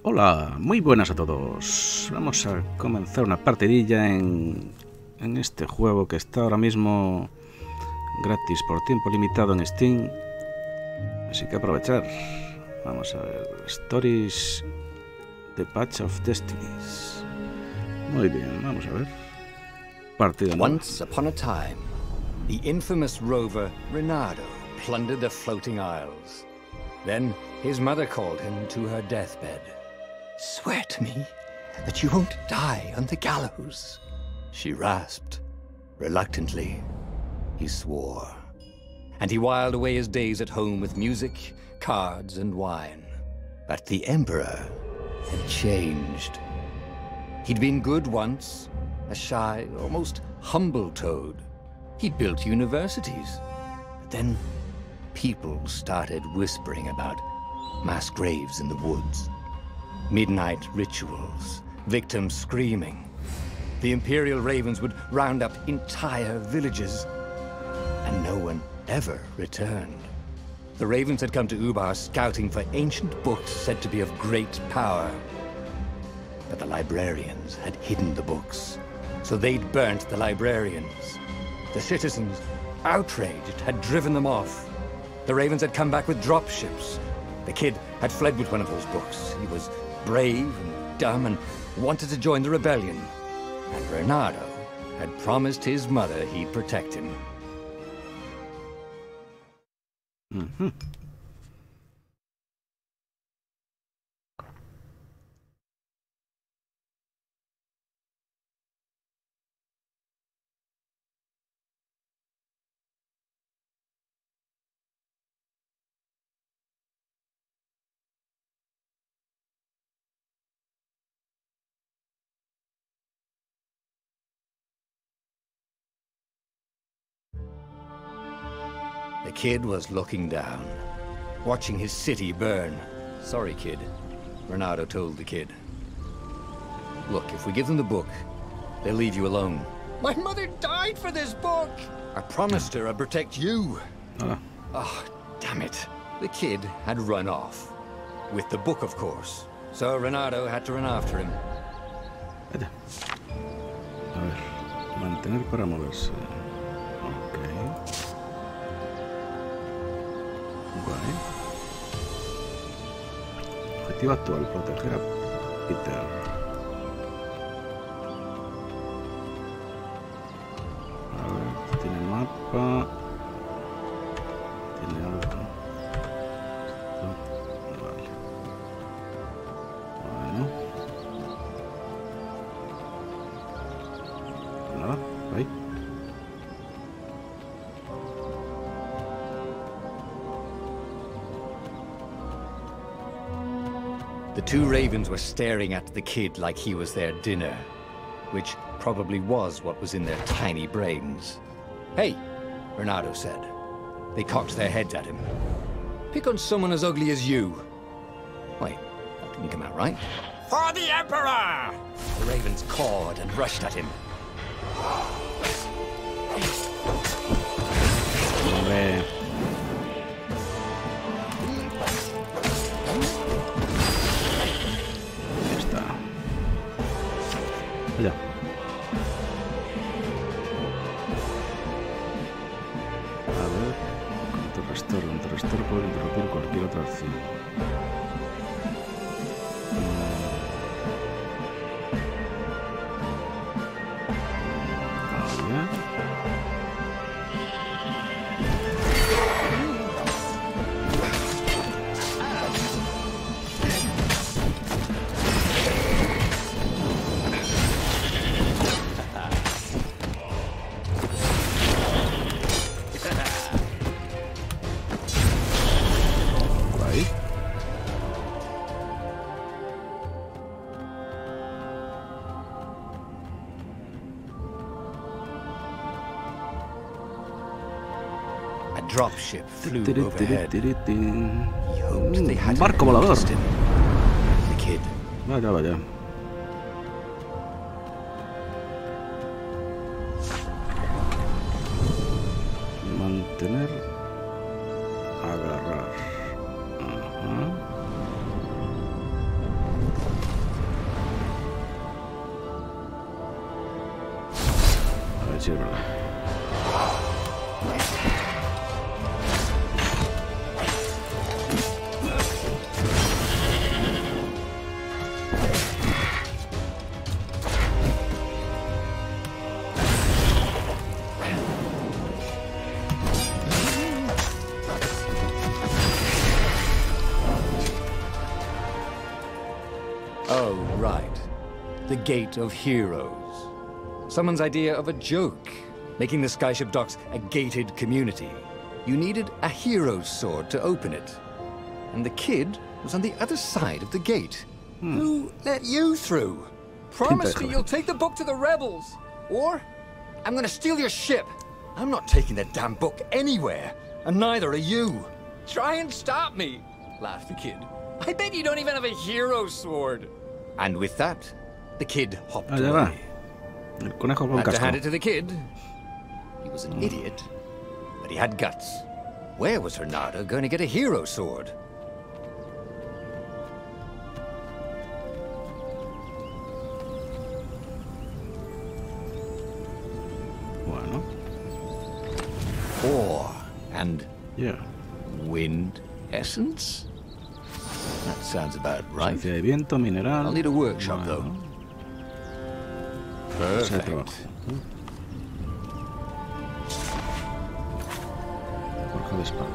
Hola, muy buenas a todos. Vamos a comenzar una partidilla en este juego que está ahora mismo gratis por tiempo limitado en Steam. Así que aprovechar. Vamos a ver. Stories, The Patch of Destinies. Muy bien, vamos a ver. Partida. Once upon a time, the infamous rover Renardo plundered the floating isles. Then his mother called him to her deathbed. "Swear to me that you won't die on the gallows," she rasped. Reluctantly, he swore. And he whiled away his days at home with music, cards, and wine. But the Emperor had changed. He'd been good once, a shy, almost humble toad. He'd built universities. But then people started whispering about mass graves in the woods. Midnight rituals, victims screaming. The Imperial Ravens would round up entire villages, and no one ever returned. The Ravens had come to Ubar scouting for ancient books said to be of great power. But the librarians had hidden the books, so they'd burnt the librarians. The citizens, outraged, had driven them off. The Ravens had come back with dropships. The kid had fled with one of those books. He was brave and dumb and wanted to join the rebellion. And Renardo had promised his mother he'd protect him. The kid was looking down, watching his city burn. "Sorry, kid," Renardo told the kid. "Look, if we give them the book, they'll leave you alone." "My mother died for this book! I promised her I'd protect you." Oh, damn it. The kid had run off. With the book, of course. So Renardo had to run after him. A ver, mantener para moverse. Ok. Vale. Objetivo actual, proteger a Peter. A ver, tiene mapa. Tiene algo. Vale. Bueno. Nada, ahí. The two Ravens were staring at the kid like he was their dinner, which probably was what was in their tiny brains. "Hey," Renardo said. They cocked their heads at him. "Pick on someone as ugly as you." Wait, that didn't come out right. "For the Emperor!" The Ravens cawed and rushed at him. Hombre. Ya. A ver, contrarrestar puede interrumpir cualquier otra acción. Vale. Dropship flew overhead. He hoped they hadn't barco volador. noticed him. The kid. Vaya, vaya. Mantener. Agarrar. Ajá. Sí, es verdad. Oh, right. The Gate of Heroes. Someone's idea of a joke, making the skyship docks a gated community. You needed a hero's sword to open it. And the kid was on the other side of the gate. Who let you through? Promise me you'll take the book to the rebels, or I'm gonna steal your ship. I'm not taking that damn book anywhere, and neither are you. Try and stop me, laughed the kid. I bet you don't even have a hero's sword. And with that, the kid hopped away. El conejo con Had to casco. hand it to the kid. He was an idiot, but he had guts. Where was Renata going to get a hero sword? Bueno. Ore and Yeah. wind essence? That sounds about right. Esencia de viento, mineral. I'll need a workshop, Bueno. though. Ese Perfect. trabajo. Forja de espada.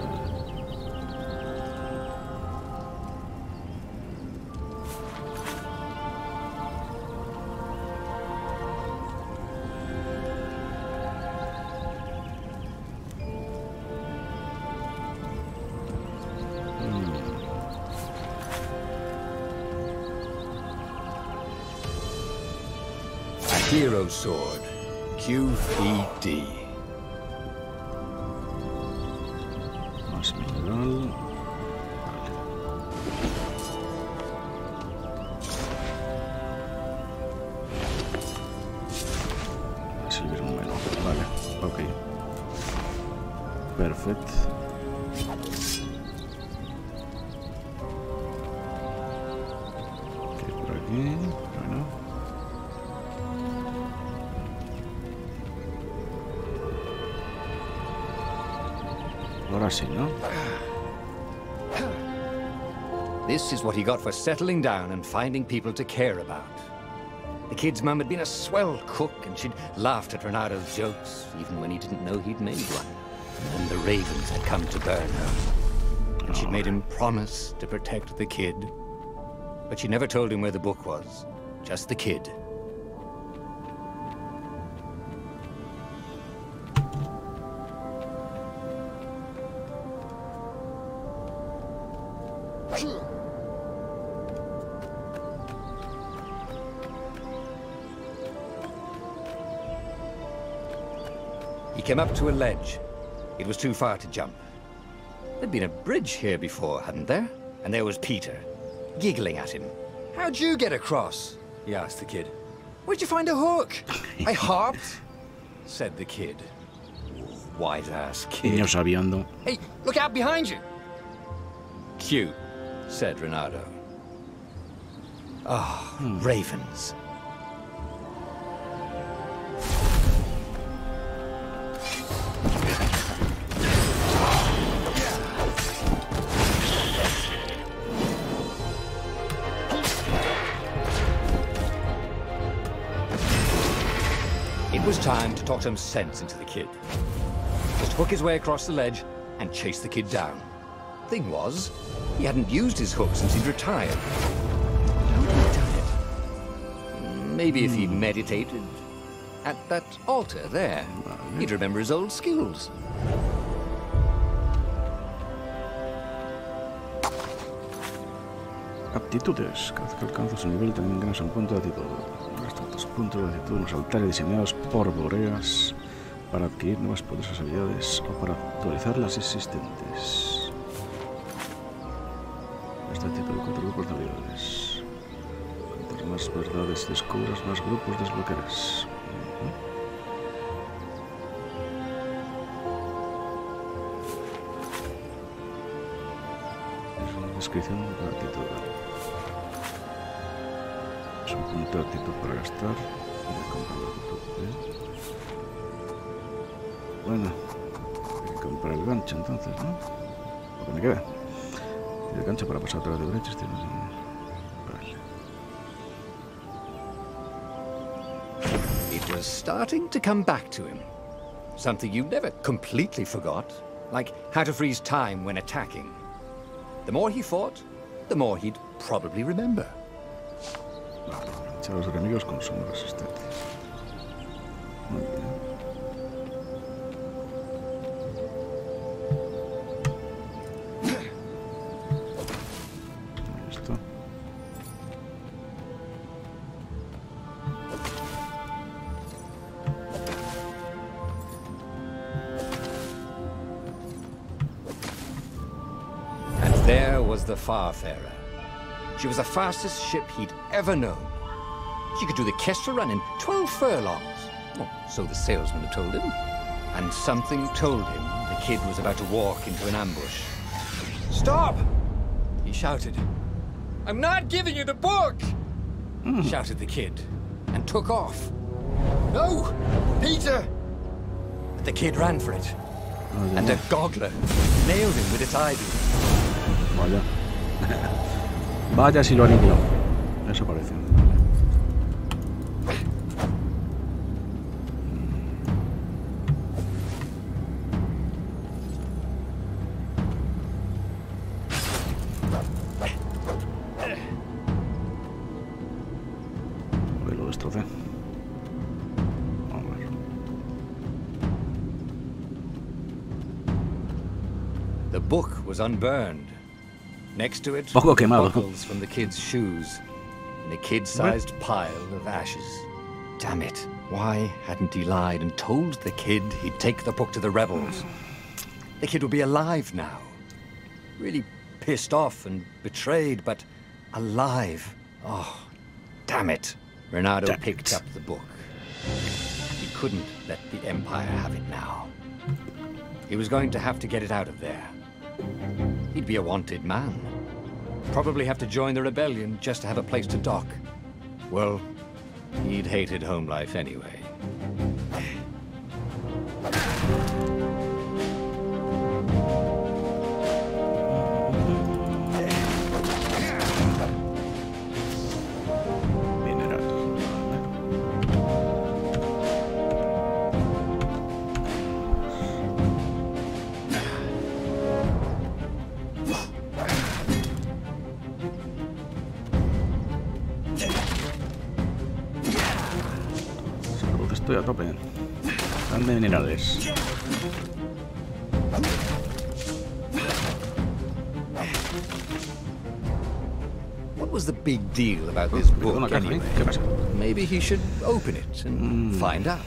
Hero sword. QED. Más mineral. Vale. Silver bueno. Vale. Ok. Perfecto. Ok, por aquí. Bueno. Ahora sí, ¿no? This is what he got for settling down and finding people to care about. The kid's mum had been a swell cook, and she'd laughed at Renato's jokes, even when he didn't know he'd made one. And the ravens had come to burn her. And she'd made him promise to protect the kid. But she never told him where the book was. Just the kid. He came up to a ledge. It was too far to jump. There'd been a bridge here before, hadn't there? And there was Peter, giggling at him. How'd you get across? He asked the kid. Where'd you find a hook? I hopped, said the kid. White-ass kid. Niño sabiendo. Hey, look out behind you! Cute, said Renato. Ah, ravens. It was time to talk some sense into the kid. Just hook his way across the ledge and chase the kid down. Thing was, he hadn't used his hook since he'd retired. How had he done it? Maybe if he meditated at that altar there, he'd remember his old skills. Aptitudes. Cada vez que alcanzas un nivel también ganas un punto de actitud. Gasta estos puntos de actitud en los altares diseñados por Boreas para adquirir nuevas poderosas habilidades o para actualizar las existentes. Esta actitud de 4 grupos de habilidades. Cuantas más verdades descubras, más grupos desbloquearás. Es una descripción de la actitud. Es un punto de actitud para gastar. Bueno, hay que comprar el gancho entonces, ¿no? Lo que me queda. Y el gancho para pasar a través de brechas. Vale. It was starting to come back to him. Something you never completely forgot. Like how to freeze time when attacking. The more he fought, the more he'd probably remember. A los enemigos con suma resistencia. Muy bien. Esto. And there was the Farfarer. She was the fastest ship he'd ever known. She could do the Kestra run in 12 furlongs. Well, so the salesman had told him. And something told him the kid was about to walk into an ambush. "Stop!" he shouted. "I'm not giving you the book!" shouted the kid, and took off. "No! Peter!" But the kid ran for it. And a goggler nailed him with its ivy. Vaya. Vaya si lo aniquiló. Eso parece. Lo destrocé. Vamos a ver. The book was unburned. Next to it, Poco quemado. buckles from the kid's shoes, and a kid-sized pile of ashes. Damn it. Why hadn't he lied and told the kid he'd take the book to the rebels? The kid would be alive now. Really pissed off and betrayed, but alive. Oh, damn it. Renato picked up the book. He couldn't let the Empire have it now. He was going to have to get it out of there. He'd be a wanted man. Probably have to join the rebellion just to have a place to dock. Well, he'd hated home life anyway. Estoy a tope. Plan de minerales. What was the big deal about this book anyway? ¿Qué pasa? Maybe he should open it and find out.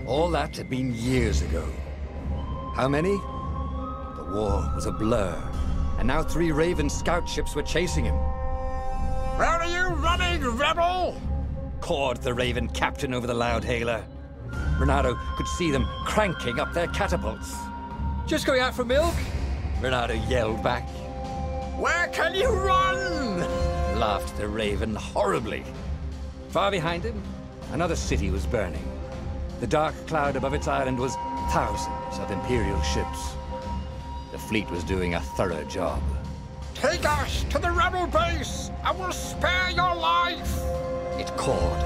All that had been years ago. How many? The war was a blur, and now 3 Raven scout ships were chasing him. "Where are you running, rebel?" cawed the Raven captain over the loud hailer. Renato could see them cranking up their catapults. "Just going out for milk?" Renato yelled back. "Where can you run?" laughed the Raven horribly. Far behind him, another city was burning. The dark cloud above its island was thousands of Imperial ships. The fleet was doing a thorough job. "Take us to the rebel base! I will spare your life!" it cawed.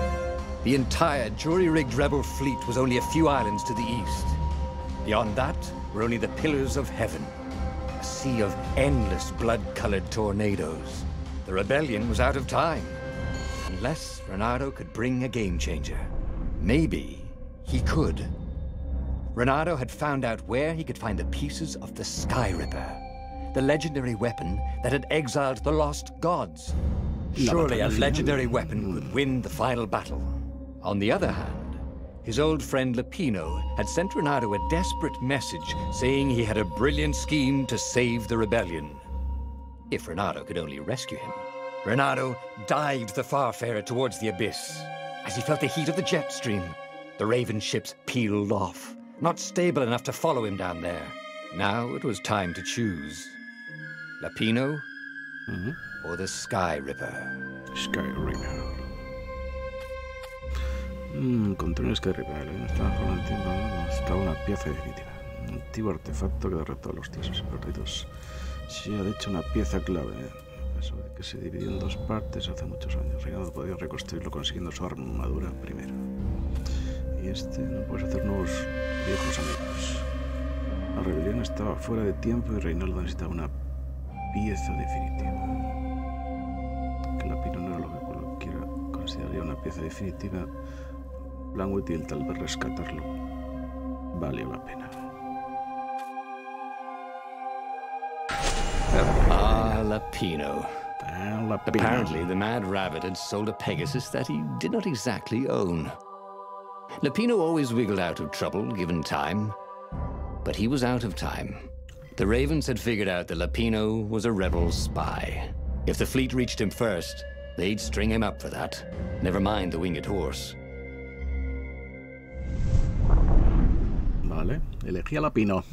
The entire jury-rigged rebel fleet was only a few islands to the east. Beyond that were only the pillars of heaven, a sea of endless blood-colored tornadoes. The rebellion was out of time, unless Renato could bring a game-changer. Maybe he could. Renato had found out where he could find the pieces of the Sky Ripper, the legendary weapon that had exiled the lost gods. Surely a legendary weapon could win the final battle. On the other hand, his old friend Lapino had sent Renato a desperate message saying he had a brilliant scheme to save the rebellion. If Renato could only rescue him. Renato dived the Farfarer towards the abyss. As he felt the heat of the jet stream, the Raven ships peeled off, not stable enough to follow him down there. Now it was time to choose. Lapino or the Sky Ripper? Sky River. Contiene Sky River. Está en tiempo. Está una pieza definitiva. Un antiguo artefacto que derrotó a los dioses perdidos. Sí, ha dicho una pieza clave. Eso de que se dividió en dos partes hace muchos años. Reinado podía reconstruirlo consiguiendo su armadura primero. Y no puedes hacer nuevos viejos amigos. La rebelión estaba fuera de tiempo y Reinaldo necesitaba una pieza definitiva. Que la pino no era lo que cualquiera consideraría una pieza definitiva. Plan útil, tal vez rescatarlo valió la pena. Lapino. Apparently, the Mad Rabbit had sold a Pegasus that he did not exactly own. Lapino always wiggled out of trouble, given time. But he was out of time. The Ravens had figured out that Lapino was a rebel spy. If the fleet reached him first, they'd string him up for that. Never mind the winged horse. Vale, elegí a Lapino.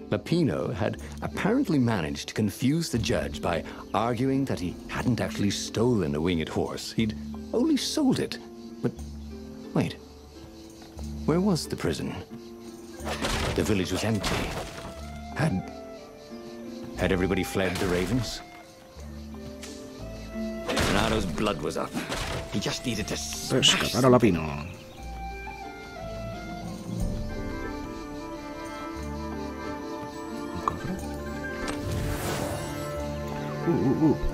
Lapino had apparently managed to confuse the judge by arguing that he hadn't actually stolen a winged horse. He'd only sold it. But wait, where was the prison? The village was empty. Had everybody fled the Ravens? Renado's blood was up. He just needed to smash Rescatar a Lapino.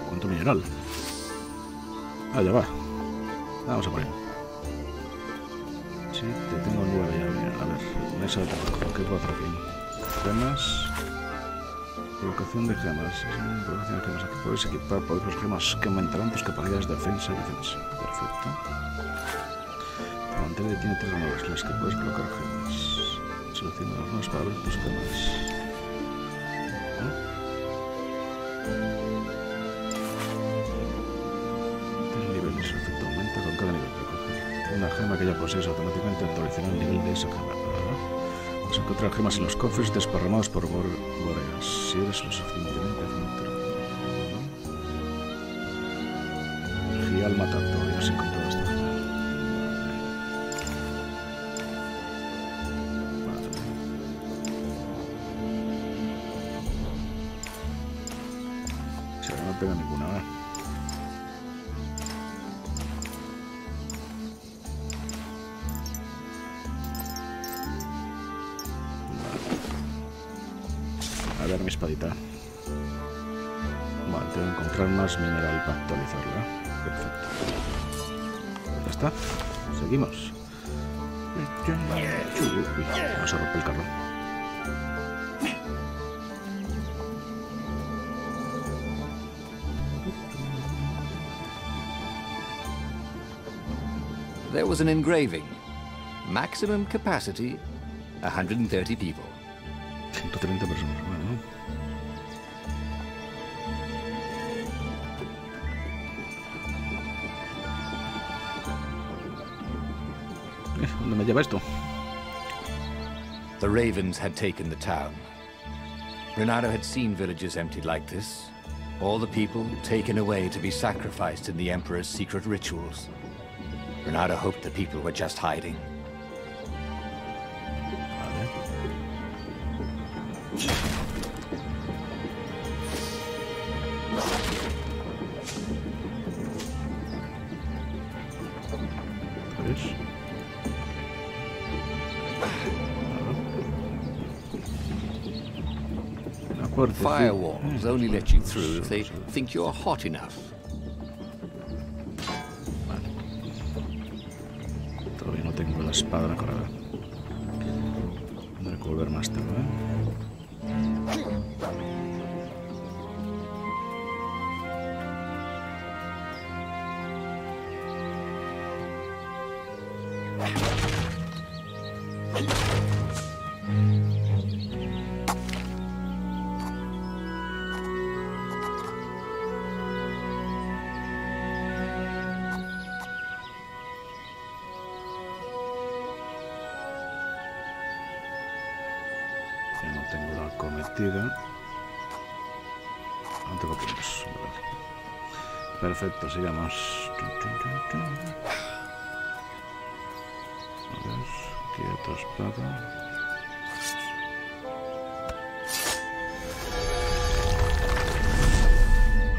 Cuánto mineral. Ya va. Vamos a por él. Sí, te tengo 9 ya. A ver, mesa de trabajo. ¿Qué puedo hacer aquí? Gemas. Evocación de gemas. Es una evocación de gemas. Aquí puedes equipar poderosos gemas que aumentarán tus capacidades de defensa y defensa. Perfecto. Tu mantener tiene 3 nuevas, las que puedes colocar gemas. Selecciona las nuevas para ver tus gemas. ¿Eh? Efecto aumenta con cada nivel. Recoger una gema que ya posees automáticamente actualizará el nivel de esa gema. Vas a encontrar gemas en los cofres desparramados por Boreas. Si eres lo suficientemente fuerte. Energía al matar. Todavía has encontrado esta gema. Vale. Si ahora no pega ninguna, ¿eh? A ver mi espadita. Vale, tengo que encontrar más mineral para actualizarla. Perfecto. Ya está. Seguimos. Uy, vamos a romper el carro. There was an engraving. Maximum capacity, 130 people. 130 personas, bueno. ¿Dónde me lleva esto? The Ravens had taken the town. Renado had seen villages emptied like this. All the people taken away to be sacrificed in the Emperor's secret rituals. Renado hoped the people were just hiding. Firewalls only let you through if they think you're hot enough. Vale. Todavía no tengo la espada mejorada. Tendré que volver más tarde, acometida. No tengo tiempos. Perfecto, sigamos. A ver, aquí hay otra espada.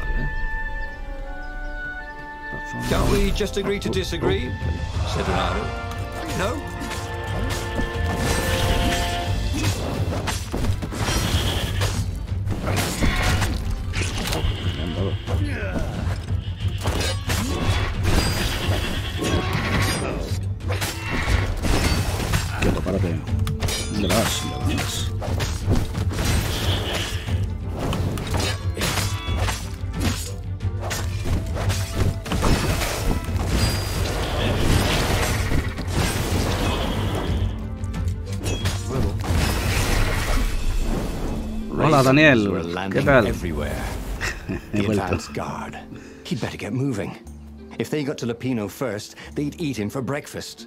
Vale. Can't we just agree to disagree? Said Renato. No? Quieto, párate. ¿Dónde vas? ¿Dónde vas? Hola, Daniel. ¿Qué tal? The advance guard. He'd better get moving. If they got to Lupino first, they'd eat him for breakfast.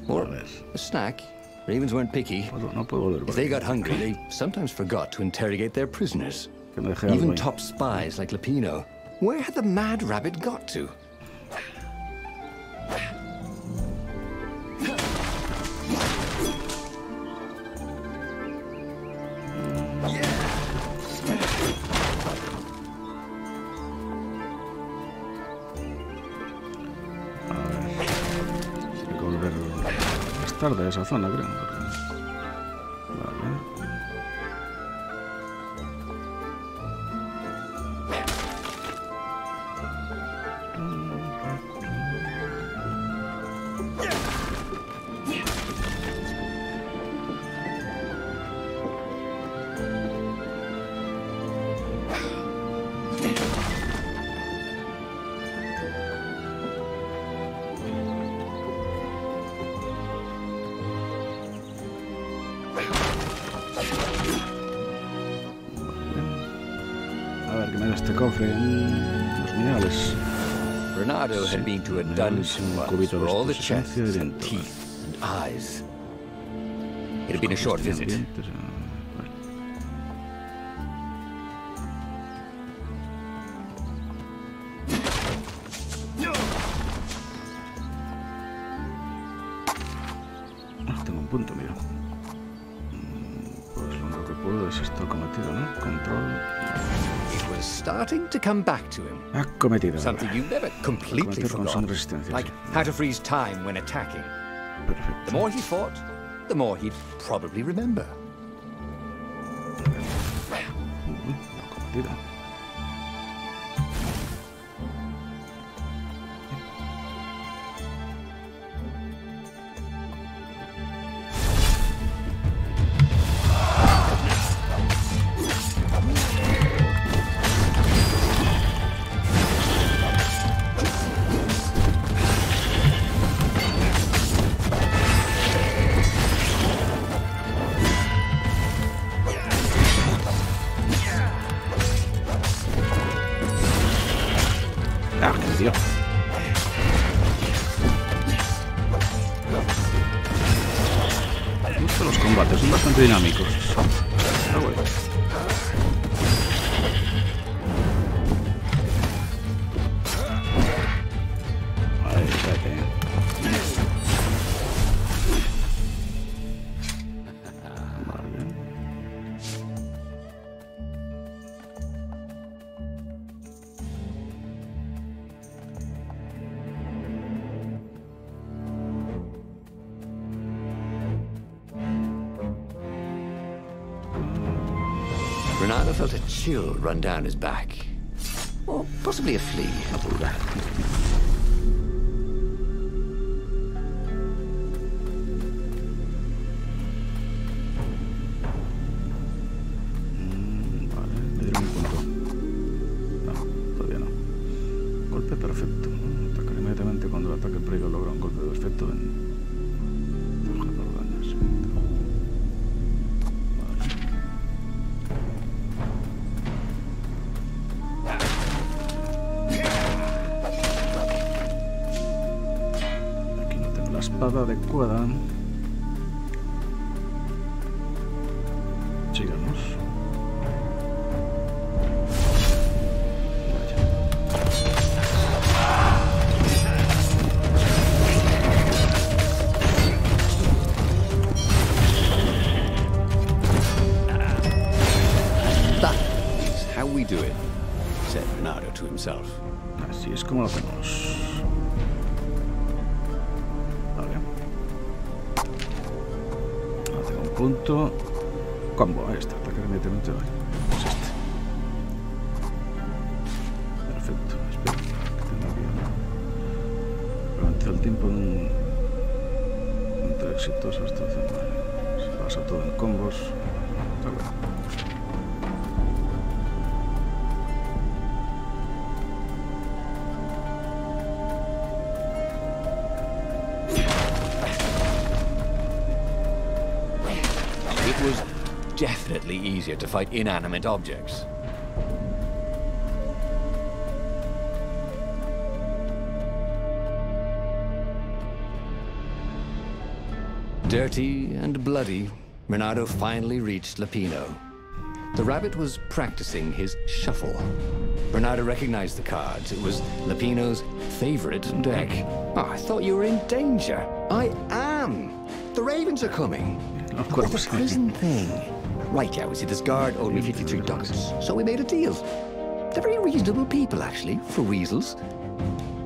Or a snack. Ravens weren't picky. If they got hungry, they sometimes forgot to interrogate their prisoners. Even top spies like Lupino. Where had the mad rabbit got to? De esa zona, creo. Vale. Este cofre, los minerales. Renato had been to a dungeon once for all the chests and teeth and eyes. It had been a short visit. Tengo un punto, mira. Pues lo único que puedo es esto cometido, ¿no? Control. It was starting to come back to him. Acometido. Something you never completely forgot. Like how to freeze time when attacking. Perfecto. The more he fought, the more he'd probably remember. Acometido. Los combates son bastante dinámicos. Pero bueno. Ahí, espérate. Vale. Renato felt a chill run down his back. Or possibly a flea. Una pulga. Vale, me dieron un punto. No, todavía no. Golpe perfecto. Atacar inmediatamente cuando el ataque previo logra un golpe perfecto en... Espada adecuada. Sigamos. himself. Así es como lo hacemos. Vale. Hacer un punto. Combo, ahí está, atacar inmediatamente. Vale. Es este. Perfecto. Espera, que tengo aquí. Durante el tiempo entre exitosos. Vale. Se basa todo en combos. Está bueno. Definitely easier to fight inanimate objects. Dirty and bloody, Renato finally reached Lapino. The rabbit was practicing his shuffle. Renato recognized the cards. It was Lapino's favorite deck. Oh, I thought you were in danger. I am. The ravens are coming. But the prison thing. Right, yeah, we see this guard owed me 53 ducats, so we made a deal. They're very reasonable people, actually, for weasels.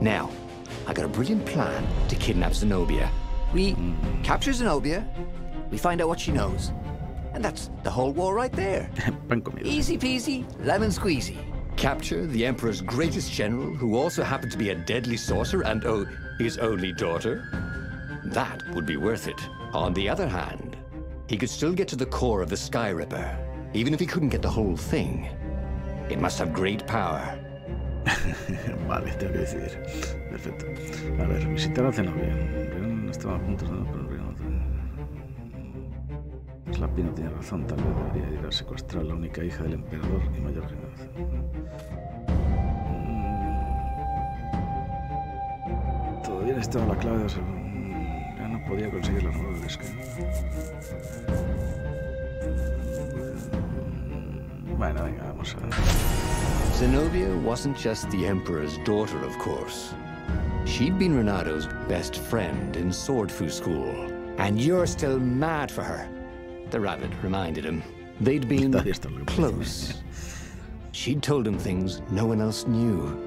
Now, I got a brilliant plan to kidnap Zenobia. We capture Zenobia, we find out what she knows, and that's the whole war right there. Easy peasy, lemon squeezy. Capture the Emperor's greatest general, who also happened to be a deadly sorcerer and, oh, his only daughter. That would be worth it. On the other hand, he could still get to the core of the Sky Ripper, even if he couldn't get the whole thing. It must have great power. Vale, tengo que decidir. Perfecto. A ver, visitar a Zenobia. Verón estaba a punto de... Pues la Pino tiene razón, tal vez debería ir a secuestrar a la única hija del emperador y mayor generación. Todavía estaba la clave de... Ya no podía conseguir la nueva disca. Bueno, venga, vamos a ver. Zenobia wasn't just the Emperor's daughter, of course. She'd been Renato's best friend in Sword Fu school. And you're still mad for her, the rabbit reminded him. They'd been close. She'd told him things no one else knew.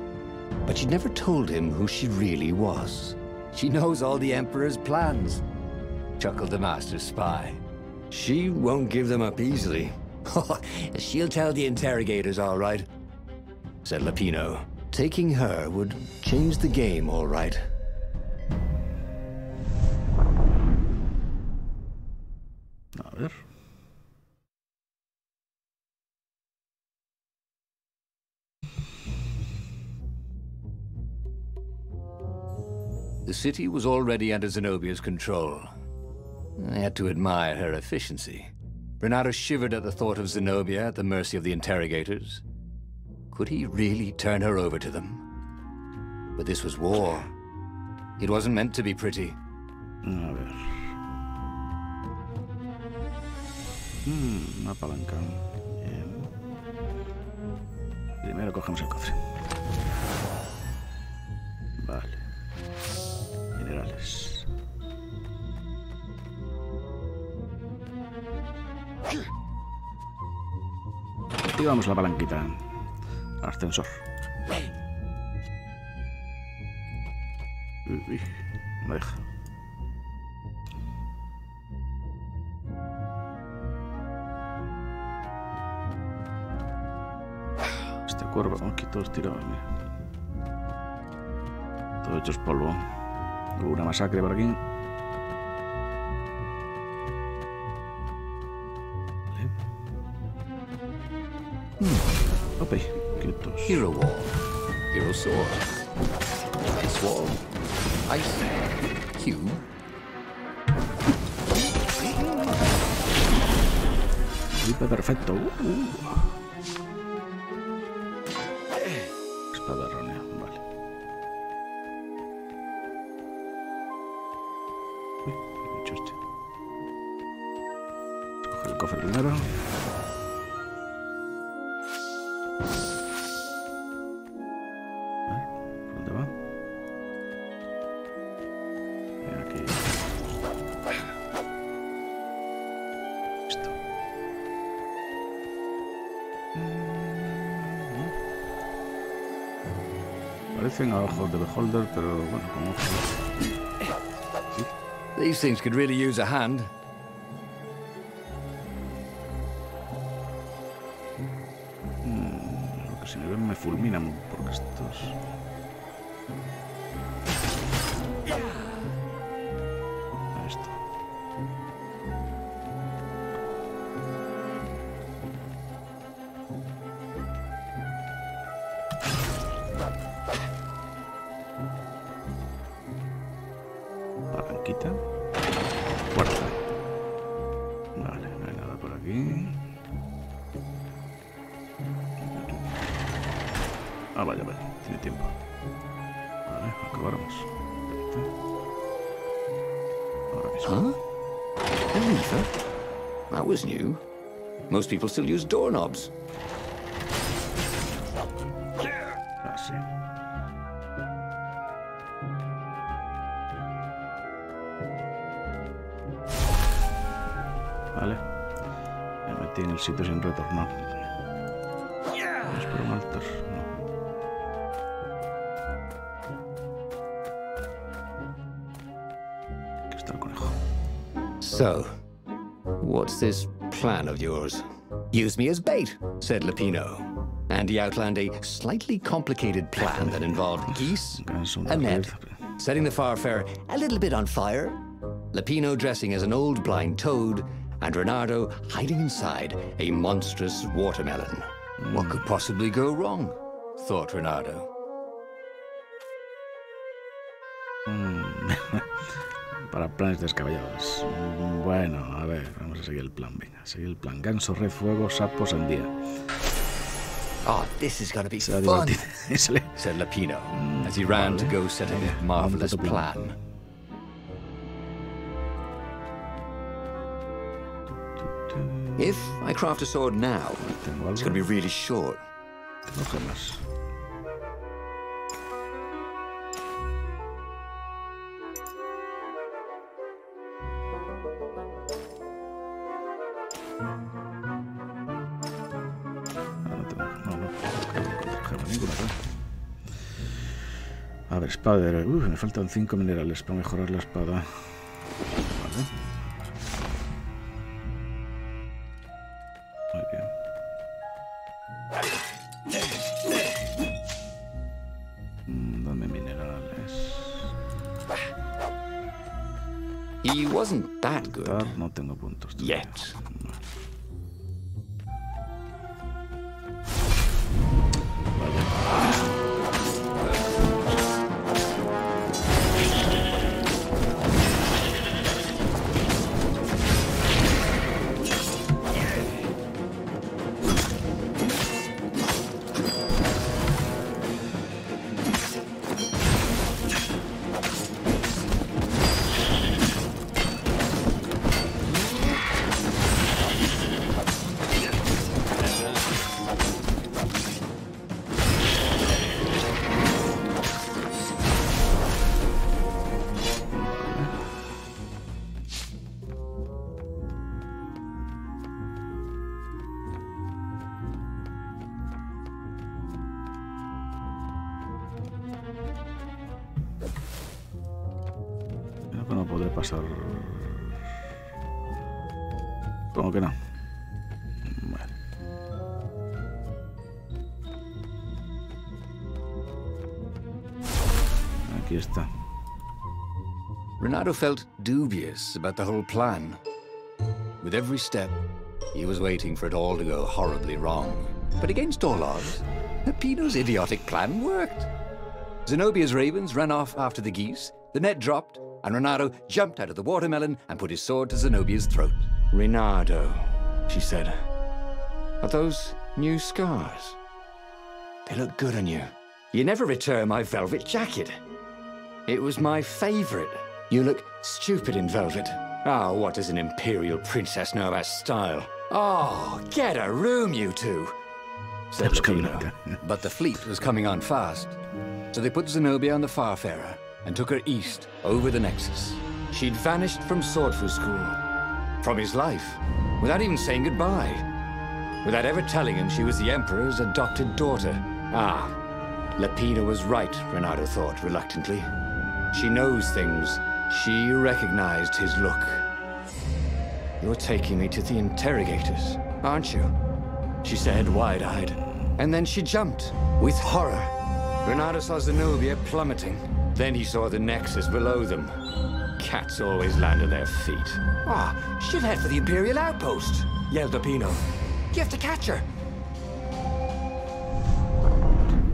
But she'd never told him who she really was. She knows all the Emperor's plans, chuckled the master spy. She won't give them up easily. She'll tell the interrogators, all right, said Lapino. Taking her would change the game, all right. A ver. The city was already under Zenobia's control. I had to admire her efficiency. Renato shivered at the thought of Zenobia at the mercy of the interrogators. Could he really turn her over to them? But this was war. It wasn't meant to be pretty. A ver. Una palanca. Bien. Primero cogemos el cofre. Vale. Minerales. Activamos la palanquita. Ascensor. Uy, no deja. Este cuervo, aquí todos tirados, mira. Todo hechos polvo. Hubo una masacre por aquí. Ope, quietos. Hero wall. Hero sword. Ice wall. Ice cube. Gripe perfecto. Espada errónea, vale. Uy, qué mucho este. Coge el cofre primero. ¿Dónde va? Aquí. Listo. parecen a ojos de beholder, pero bueno, con ojos. ¿Sí? These things could really use a hand. Lo que si me ven me fulminan, porque estos... Ahí está. Palanquita. Puerta. Vale, no hay nada por aquí. Ah, vaya, vaya, tiene tiempo. Vale, acabáramos. Ahora mismo. Huh? A lever? That was new. Most people still use doorknobs. Ah, sí. Vale. Me metí en el sitio sin retornar. Espero un altar. No. Aquí está el conejo. So, what's this plan of yours? Use me as bait, said Lupino. And he outlined a slightly complicated plan that involved geese, a net, setting the Farfarer a little bit on fire, Lupino dressing as an old blind toad, and Renardo hiding inside a monstrous watermelon. What could possibly go wrong? Thought Renardo. Para planes descabellados. Bueno, a ver, vamos a seguir el plan. Venga, seguir el plan. Ganso, red, fuego, sapo, sandía. Oh, this is gonna be fun, said Lupino, as he ran to go set his marvelous plan. If I craft a sword now, it's gonna be really short. Tengo gemas. A ver, espada de héroe. Me faltan 5 minerales para mejorar la espada. Vale. Muy bien. Dame minerales. He wasn't that good. No tengo puntos todavía. Yet. No podré pasar. ¿Cómo que no? Bueno. Aquí está. Renardo felt dubious about the whole plan. With every step, he was waiting for it all to go horribly wrong. But against all odds, Lupino's idiotic plan worked. Zenobia's ravens ran off after the geese, the net dropped, and Renardo jumped out of the watermelon and put his sword to Zenobia's throat. Renardo, she said, are those new scars? They look good on you. You never returned my velvet jacket. It was my favorite. You look stupid in velvet. Oh, what does an imperial princess know about style? Oh, get a room, you two, said Lupino. But the fleet was coming on fast. So they put Zenobia on the Farfarer and took her east, over the Nexus. She'd vanished from Swordfu School, from his life, without even saying goodbye, without ever telling him she was the Emperor's adopted daughter. Ah, Lapina was right, Renato thought reluctantly. She knows things. She recognized his look. You're taking me to the interrogators, aren't you? She said, wide-eyed. And then she jumped, with horror. Renato saw Zenobia plummeting. Then he saw the Nexus below them. Cats always land on their feet. Ah, she'll head for the Imperial outpost, yelled Lapino. You have to catch her.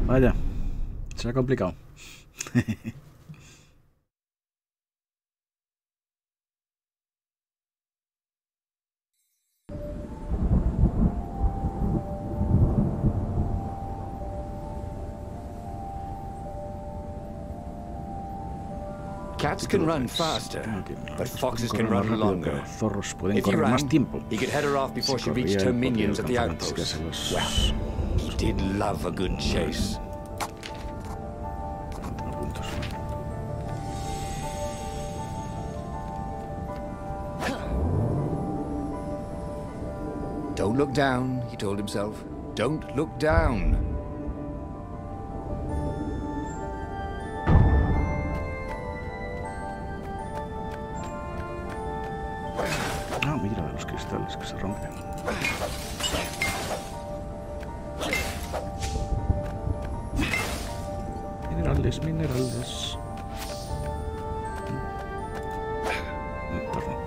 Vaya, se ha complicado. Cats can run faster, but foxes can run longer. Zorros pueden If he correr más ran, tiempo. he could head her off before she reached her minions at the outpost. Well, he did love a good chase. Don't look down, he told himself. Don't look down. Ah, mira, los cristales que se rompen. Minerales, minerales. Entorno.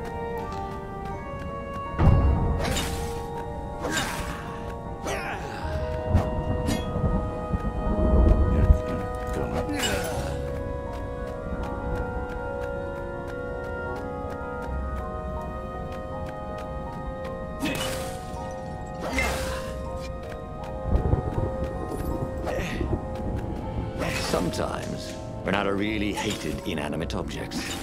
Sometimes, Renato really hated inanimate objects.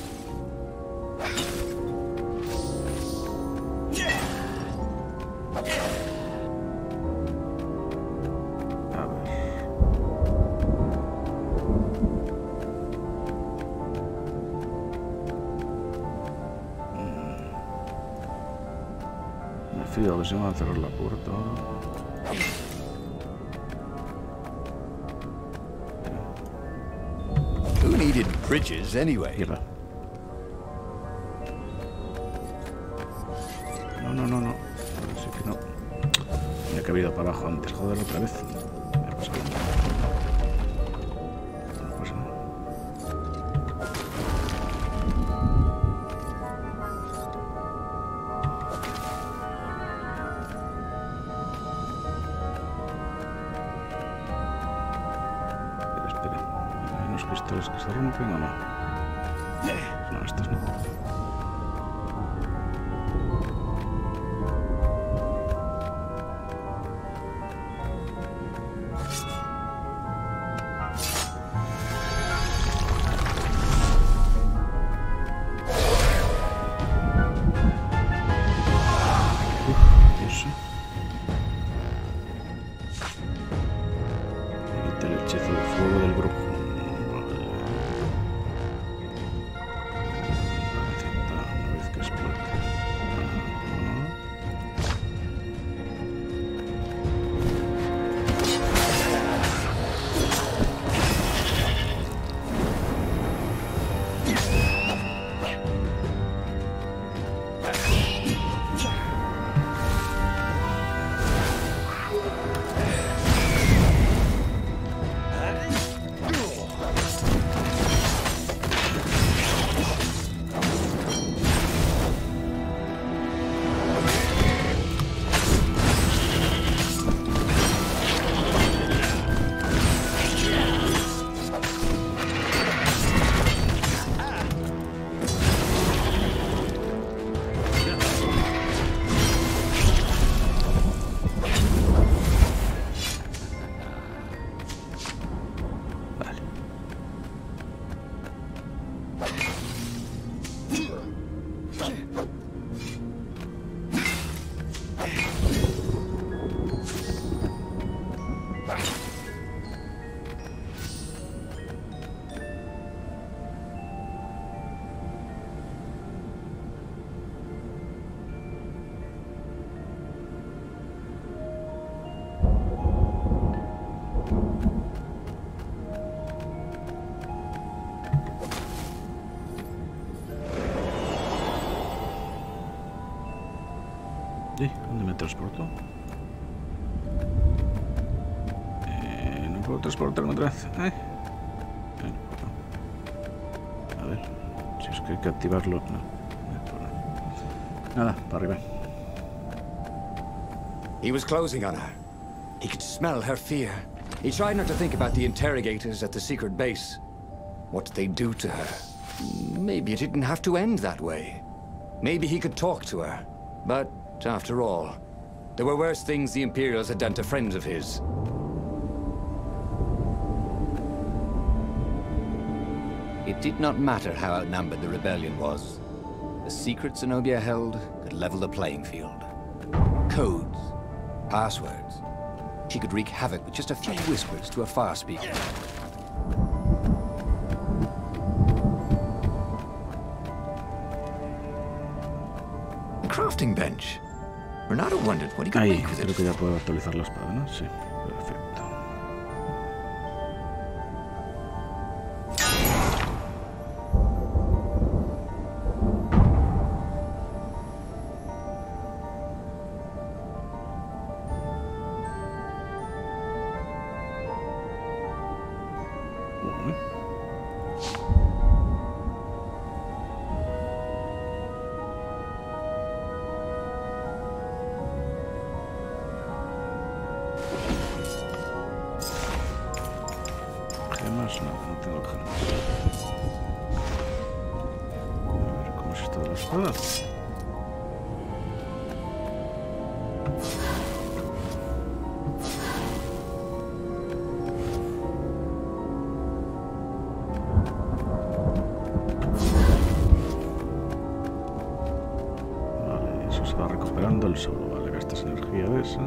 Me fío a ver si me van a cerrar la puerta. Who needed bridges anyway? Mierda. No, no, no, no. Así que no. Tenía que haber ido para abajo antes. Joder, otra vez. Me ha pasado. No pasa nada. Espera. ¿Hay unos cristales que se rompen o no? No, estos no. Eso. Evita el hechizo de fuego del brujo. Vale. ¿Dónde me transporto? No puedo transportarme otra vez. A ver, si es que hay que activarlo. No. Nada, para arriba. He was closing on her. He could smell her fear. He tried not to think about the interrogators at the secret base. What did they do to her? Maybe it didn't have to end that way. Maybe he could talk to her. But, after all, there were worse things the Imperials had done to friends of his. It did not matter how outnumbered the rebellion was. The secret Zenobia held could level the playing field. Codes, passwords. She could wreak havoc with just a few whispers to a far speaker. The crafting bench. Renato wondered what he could Ahí, make with creo it. que ya puedo actualizar la espada, ¿no? Sí, perfecto. Gemas, no tengo gemas. A ver, ¿cómo es esto de la espada? Vale, eso se va recuperando el solo. Vale, gastas energía de esa.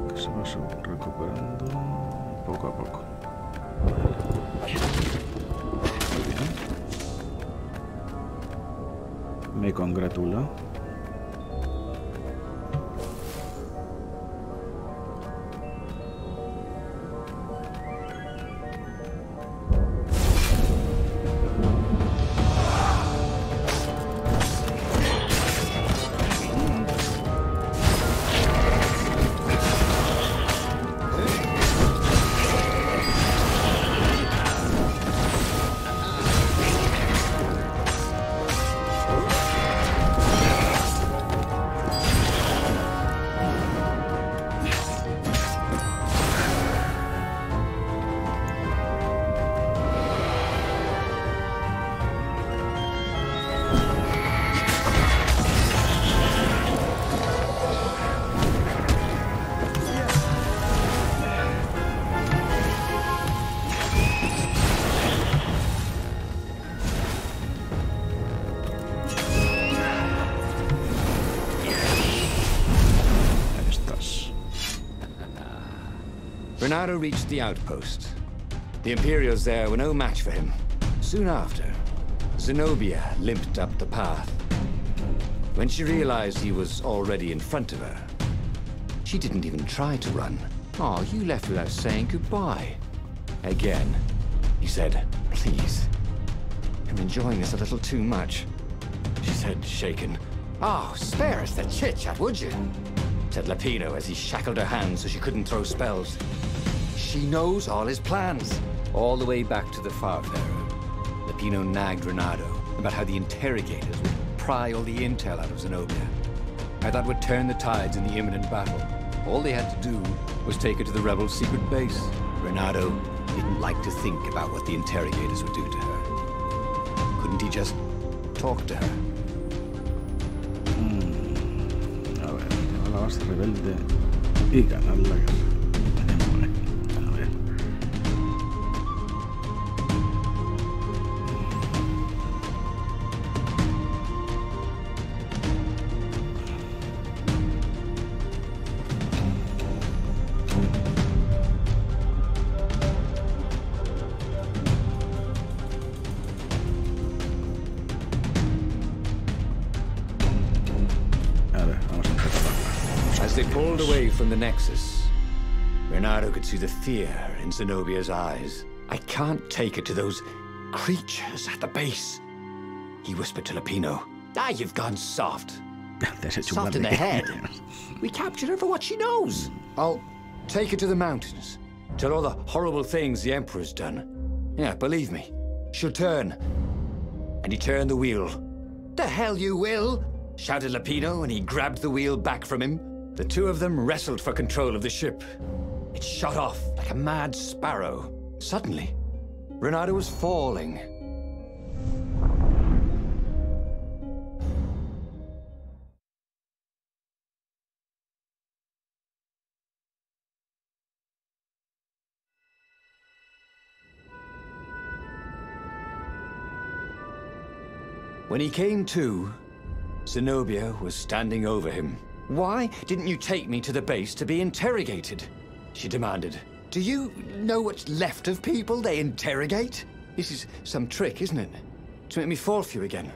Que se va recuperando poco a poco. Muy bien. Me congratulo. Renato reached the outpost. The Imperials there were no match for him. Soon after, Zenobia limped up the path. When she realized he was already in front of her, she didn't even try to run. Oh, you left without saying goodbye. Again, he said, "Please, I'm enjoying this a little too much." She said, shaken. "Oh, spare us the chit-chat, would you?" said Lapino as he shackled her hands so she couldn't throw spells. She knows all his plans. All the way back to the Farfarer, Lapino nagged Renato about how the interrogators would pry all the intel out of Zenobia. How that would turn the tides in the imminent battle. All they had to do was take her to the rebels' secret base. Renato didn't like to think about what the interrogators would do to her. Couldn't he just talk to her? A ver, llevar la base rebelde y ganar la guerra. A ver. As they pulled away from the Nexus, Renato could see the fear in Zenobia's eyes. "I can't take her to those creatures at the base," he whispered to Lapino. "Ah, you've gone soft. Te has hecho un Soft in the grande. head. We captured her for what she knows. I'll take her to the mountains. Tell all the horrible things the Emperor's done. Yeah, believe me. She'll turn. And he turned the wheel. The hell you will! Shouted Lapino, and he grabbed the wheel back from him. The two of them wrestled for control of the ship. It shot off like a mad sparrow. Suddenly, Renato was falling. When he came to, Zenobia was standing over him. Why didn't you take me to the base to be interrogated? She demanded. Do you know what's left of people they interrogate? This is some trick, isn't it? To make me fall for you again.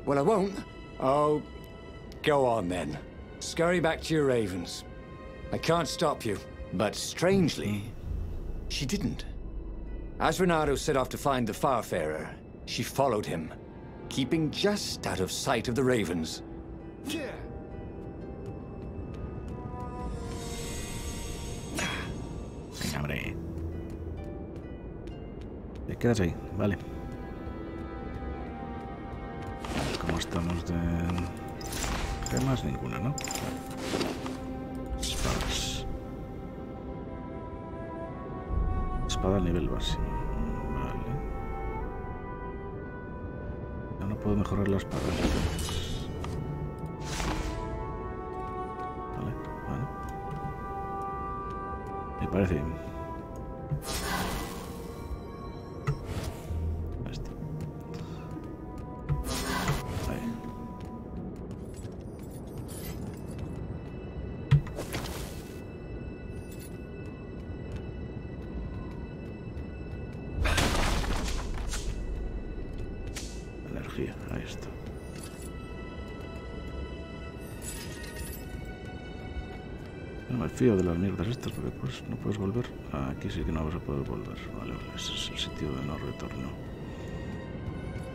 Well, I won't. Oh, go on then. Scurry back to your ravens. I can't stop you. But strangely, she didn't. As Renato set off to find the Farfarer, she followed him, keeping just out of sight of the ravens. Venga, hombre. Te quedas ahí, vale. ¿Cómo estamos de gemas? Ninguna, ¿no? Espadas. Espada al nivel máximo. Vale. Ya no puedo mejorar la espada. Vale, bueno. Me parece bien. Este. Ahí. Energía, ahí está. No me fío de las mierdas estas porque pues no puedes volver. Aquí sí que no vas a poder volver. Vale, ese es el sitio de no retorno.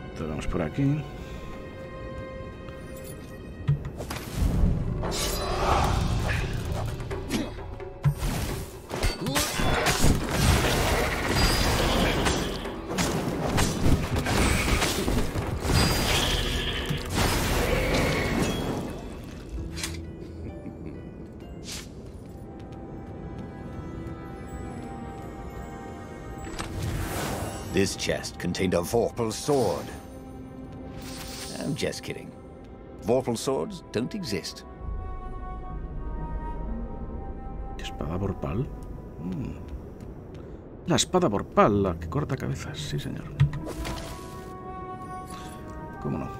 Entonces vamos por aquí. This chest contained a Vorpal sword. I'm just kidding. Vorpal swords don't exist. Espada Vorpal. La espada Vorpal, la que corta cabezas, sí señor. ¿Cómo no?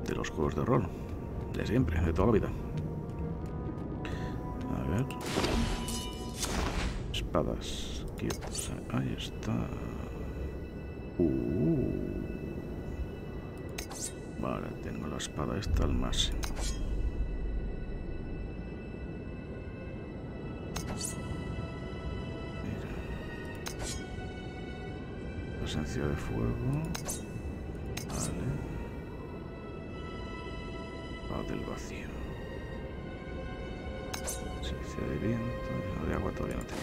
De los juegos de rol. De siempre, de toda la vida. A ver. Espadas quietos. Ahí está. Vale, tengo la espada esta al máximo. Mira. Presencia de fuego. Vale. Espada del vacío. Presencia de viento. No, de agua todavía no tengo.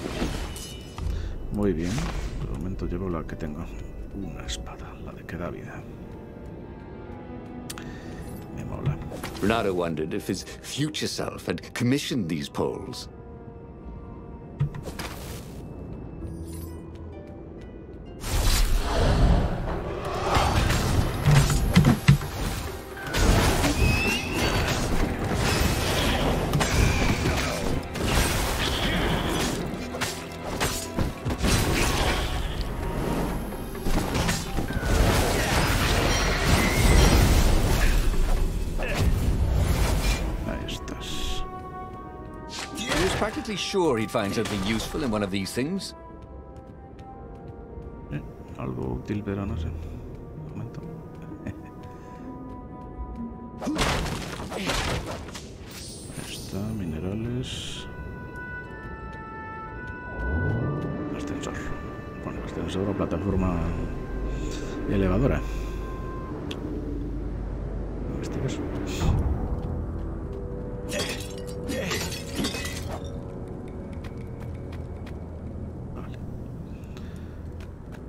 Muy bien. Por el momento llevo la que tengo. Una espada, la de que da vida. Me mola. Renato wondered if his future self had commissioned these poles. Practically sure he'd find something useful in one of these things. Algo útil, pero no sé. Un momento. Ahí está, minerales. Ascensor. Bueno, ascensor o plataforma elevadora. pues. Vale.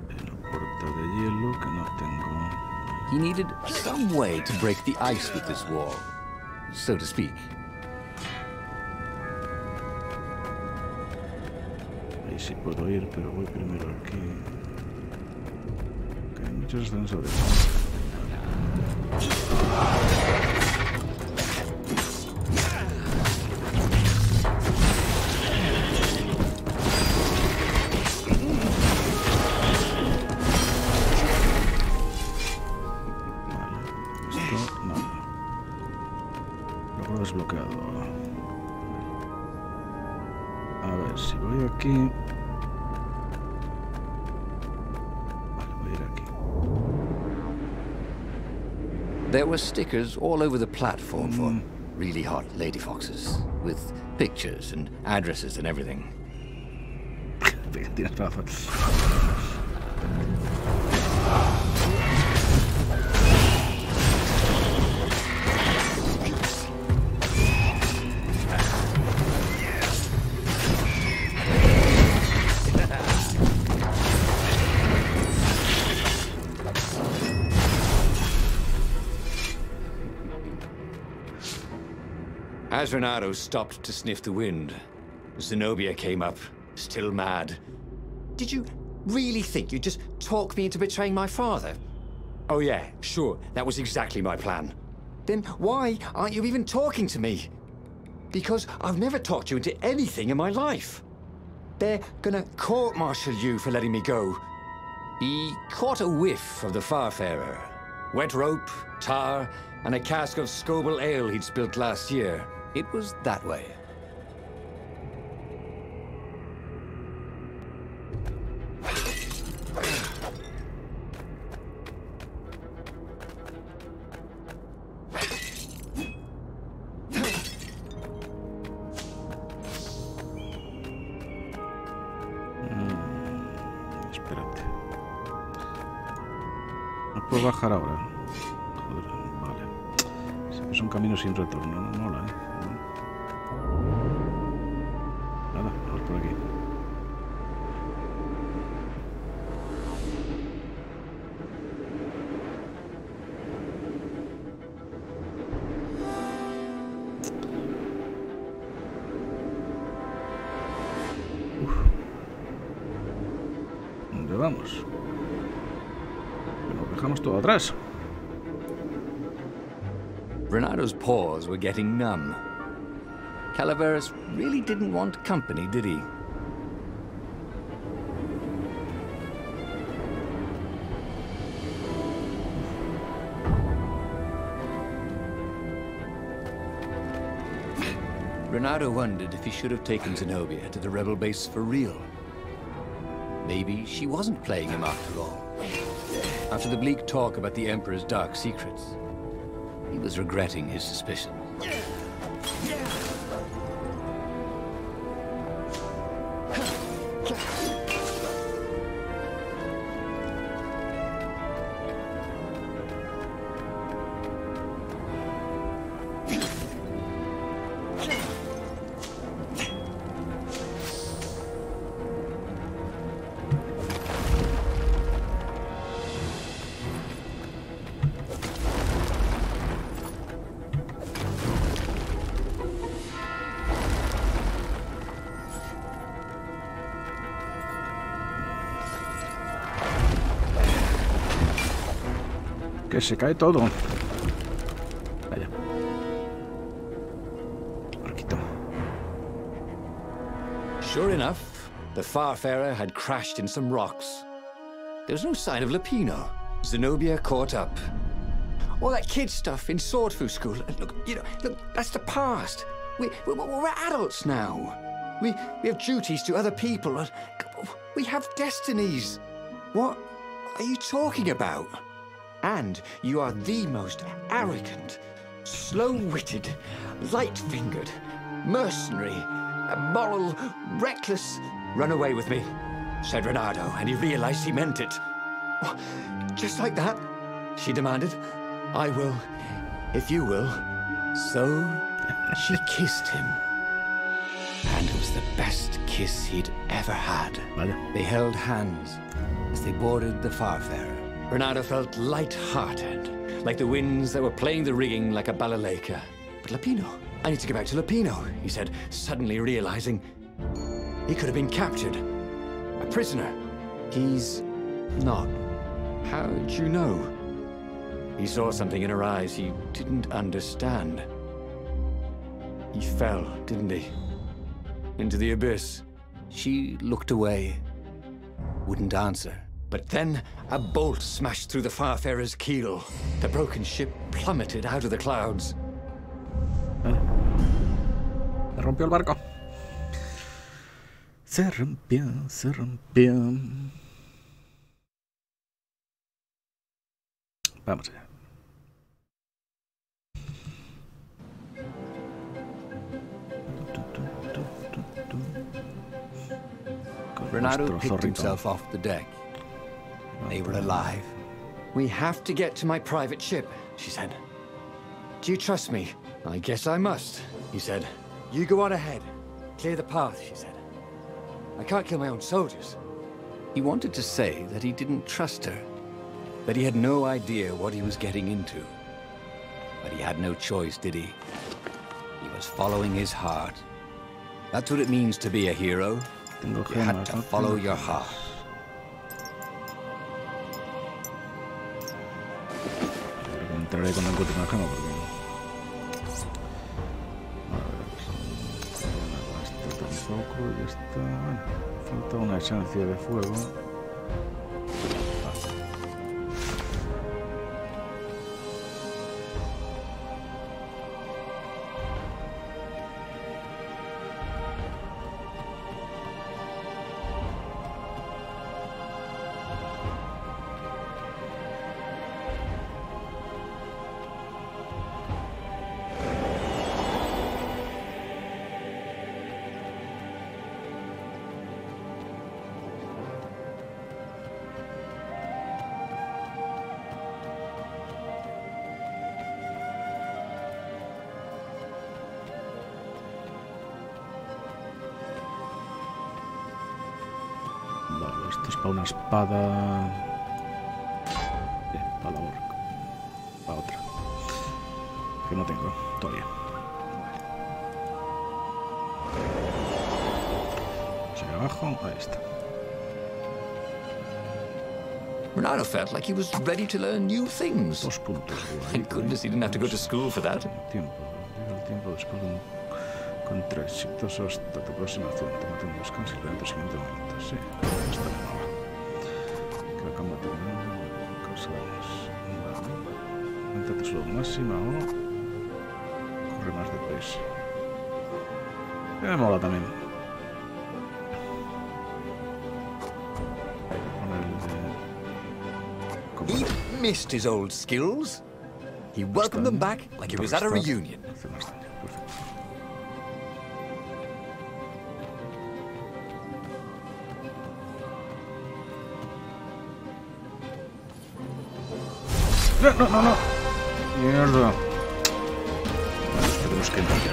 La puerta de hielo que no tengo. He needed some way to break the ice with this wall, so to speak. Ahí sí puedo ir, pero voy primero aquí. Que hay muchos ascensores. Desbloqueado. A ver, si voy aquí... Vale, voy a ir aquí. There were stickers all over the platform for really hot lady foxes, with pictures and addresses and everything. Tienes razón. As Renato stopped to sniff the wind, Zenobia came up, still mad. Did you really think you'd just talk me into betraying my father? Oh yeah, sure, that was exactly my plan. Then why aren't you even talking to me? Because I've never talked you into anything in my life. They're gonna court-martial you for letting me go. He caught a whiff of the Farfarer. Wet rope, tar, and a cask of Scobel ale he'd spilt last year. It was that way. Espérate. No puedo bajar ahora. Joder, vale. Siempre es un camino sin retorno, no mola, ¿eh? Nada, vamos por aquí. ¿Dónde vamos? Nos dejamos todo atrás. Renato's paws were getting numb. Calaveras really didn't want company, did he? Renato wondered if he should have taken Zenobia to the rebel base for real. Maybe she wasn't playing him after all. After the bleak talk about the Emperor's dark secrets, he was regretting his suspicions. Que se cae todo. Vaya. Marquito. Sure enough, the Farfarer had crashed in some rocks. There was no sign of Lupino. Zenobia caught up. All that kid stuff in Swordfu School. Look, look, that's the past. We're adults now. We have duties to other people. We have destinies. What are you talking about? And you are the most arrogant, slow-witted, light-fingered, mercenary, immoral, reckless... Run away with me, said Renato, and he realized he meant it. Just like that, she demanded. I will if you will. So, she kissed him. And it was the best kiss he'd ever had. Vale. They held hands as they boarded the Farfarer. Renato felt light-hearted, like the winds that were playing the rigging like a balalaika. But Lapino, I need to get back to Lapino, he said, suddenly realizing he could have been captured. A prisoner. He's not. How'd you know? He saw something in her eyes he didn't understand. He fell, didn't he? Into the abyss. She looked away, wouldn't answer. But then a bolt smashed through the Farfarer's keel. The broken ship plummeted out of the clouds. Se rompió el barco. Se rompió, se rompió. Vamos allá. Renato picked himself off the deck. They were alive. We have to get to my private ship, she said. Do you trust me? I guess I must, he said. You go on ahead. Clear the path, she said. I can't kill my own soldiers. He wanted to say that he didn't trust her, that he had no idea what he was getting into. But he had no choice, did he? He was following his heart. That's what it means to be a hero. You had to follow your heart. Entraré cuando encuentre una gema porque... Esto tampoco y está... Bueno, falta una esencia de fuego. Vale, esto es para una espada. Bien, para la orca. Para otra. Que no tengo todavía. Vamos allá abajo. Ahí está. Renato felt like he was ready to learn new things. 2 puntos. Thank goodness he didn't have to go to school for that. Tiempo. Llega el tiempo después de un contra exitoso hasta tu próxima acción. Tómate un descanso y levanta el siguiente momento. Sí, está bien ahora. Que combate cosas. Vale. Aumenta tu salud máxima o corre más deprisa. Me mola también. Hay que poner el de combate. He missed his old skills. He welcomed them back like he was at a reunion. Hace más daño. Perfecto. No, no, no, no. Mierda. Tenemos que entrar ya.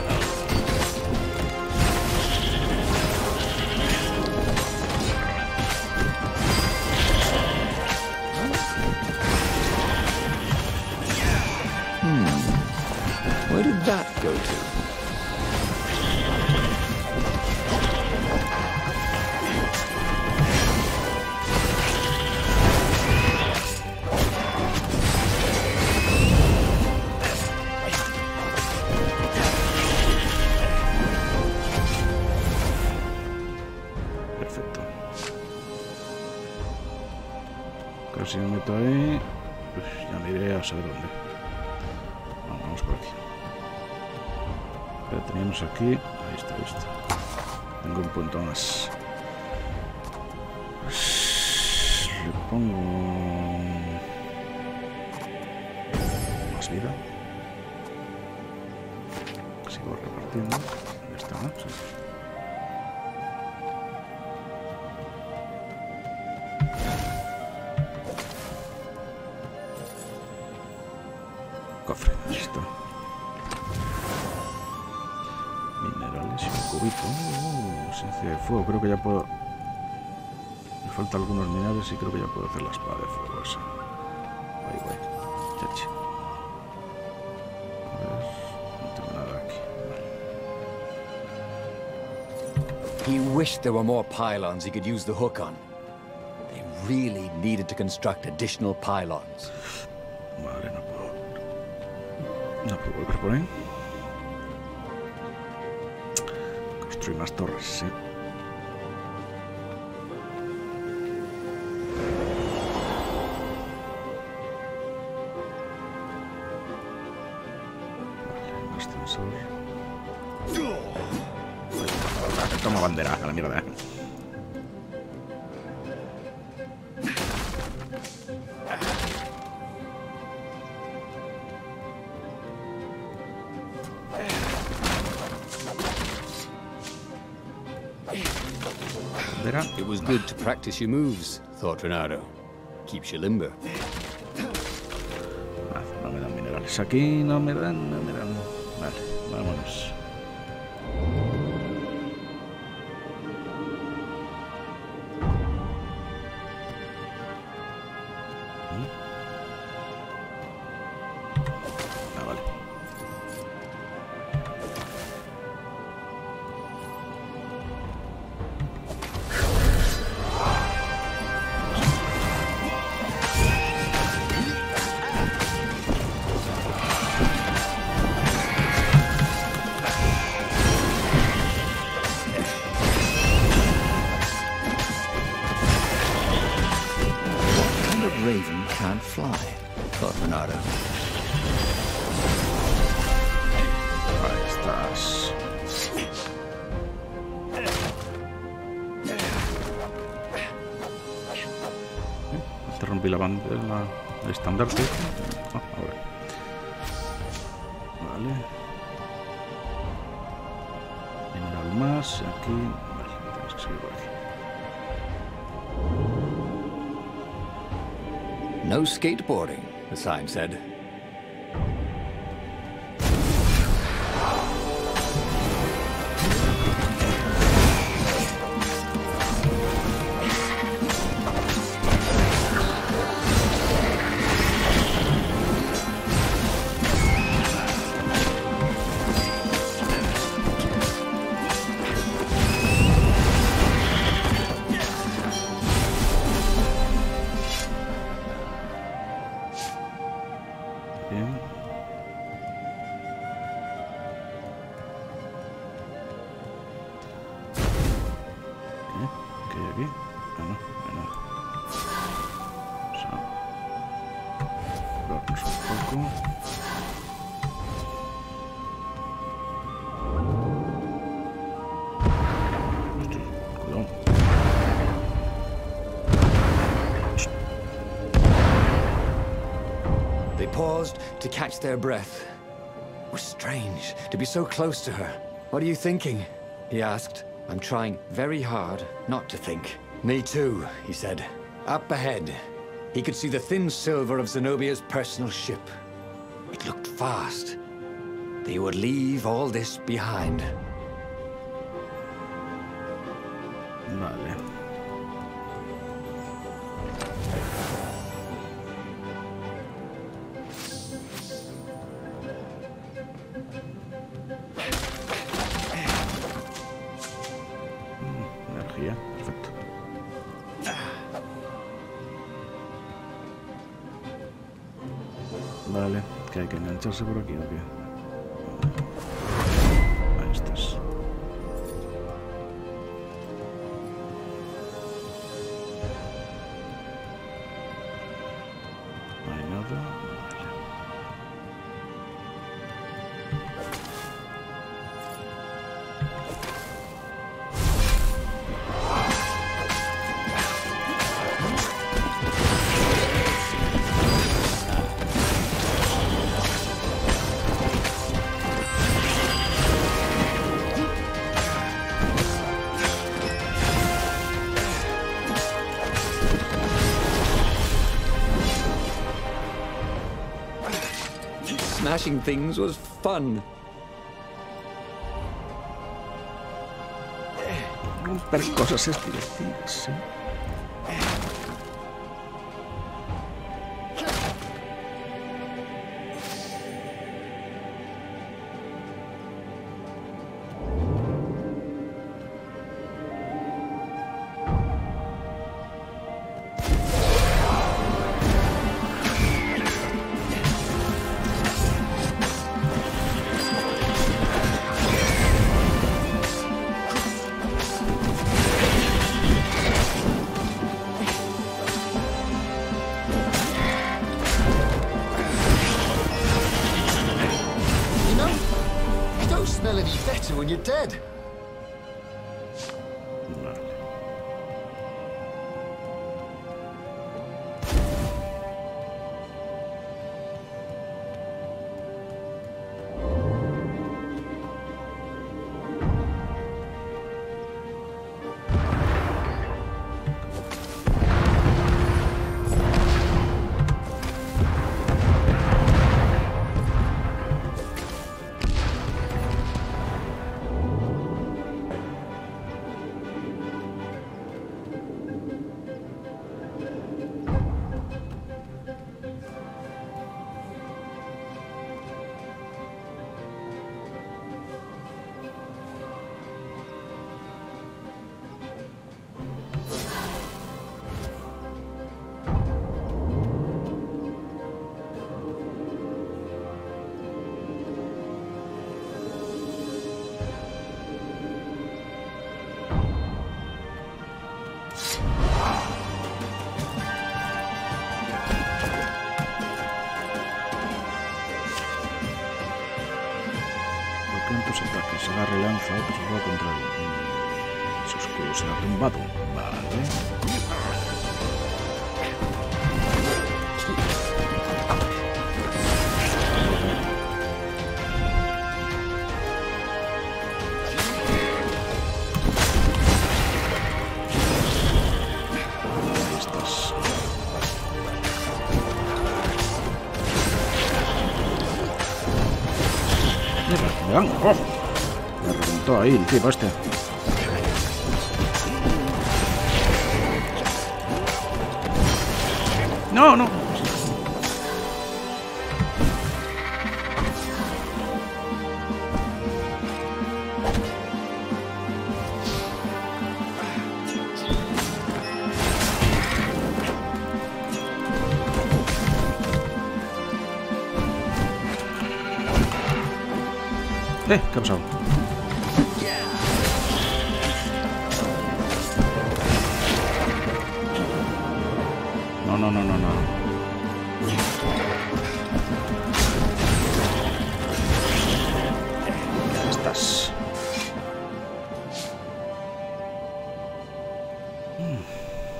Where did that go to? Perfecto. Creo que si me meto ahí, pues ya me iré a saber dónde. Vamos por aquí. Ya teníamos aquí. Ahí está, listo. Tengo un punto más. Pues le pongo más vida. Sigo repartiendo. Ya está, ¿no? Sí. Cofre, ahí está. Minerales y un cubito. Esencia de fuego, creo que ya puedo... Me faltan algunos minerales y creo que ya puedo hacer la espada de fuego esa. Guay. Chachi. A ver, no tengo nada aquí. Vale. He wished there were more pylons he could use the hook on. They really needed to construct additional pylons. Vale, no puedo volver por ahí. Construir más torres, sí. Vale, un ascensor. Toma bandera, a la mierda. It was good to practice your moves, thought Reynardo. Keeps you limber. No me dan minerales aquí, no me dan. Vale, vámonos. Vale. Raven can't fly, thought Reynardo. Ahí estás. Te rompí la bandera, el estandarte. Ahora. Vale. Mineral más, aquí. Vale, tenemos que seguir por aquí. No skateboarding, the sign said. Bien. ¿Qué hay aquí? Ah, no. Vamos a curarnos un poco. Cuidado. They paused to catch their breath. It was strange to be so close to her. What are you thinking? He asked. I'm trying very hard not to think. Me too, he said. Up ahead, he could see the thin silver of Zenobia's personal ship. It looked fast. They would leave all this behind. Vale. Energía, perfecto. Vale, que hay que engancharse por aquí, ¿o qué? Ahí estás. No hay nada. Vale. smashing things was fun. Romper cosas es divertido, sí. When you're dead. Ataques, agarre, lanza, otro se juega contra él. Su escudo será tumbado. Vale. Ahí estás. Vean, ¡oh! Me reventó ahí el tipo este. No, no. ¿Qué ha pasado? No, no, no, no, no. Ya estás.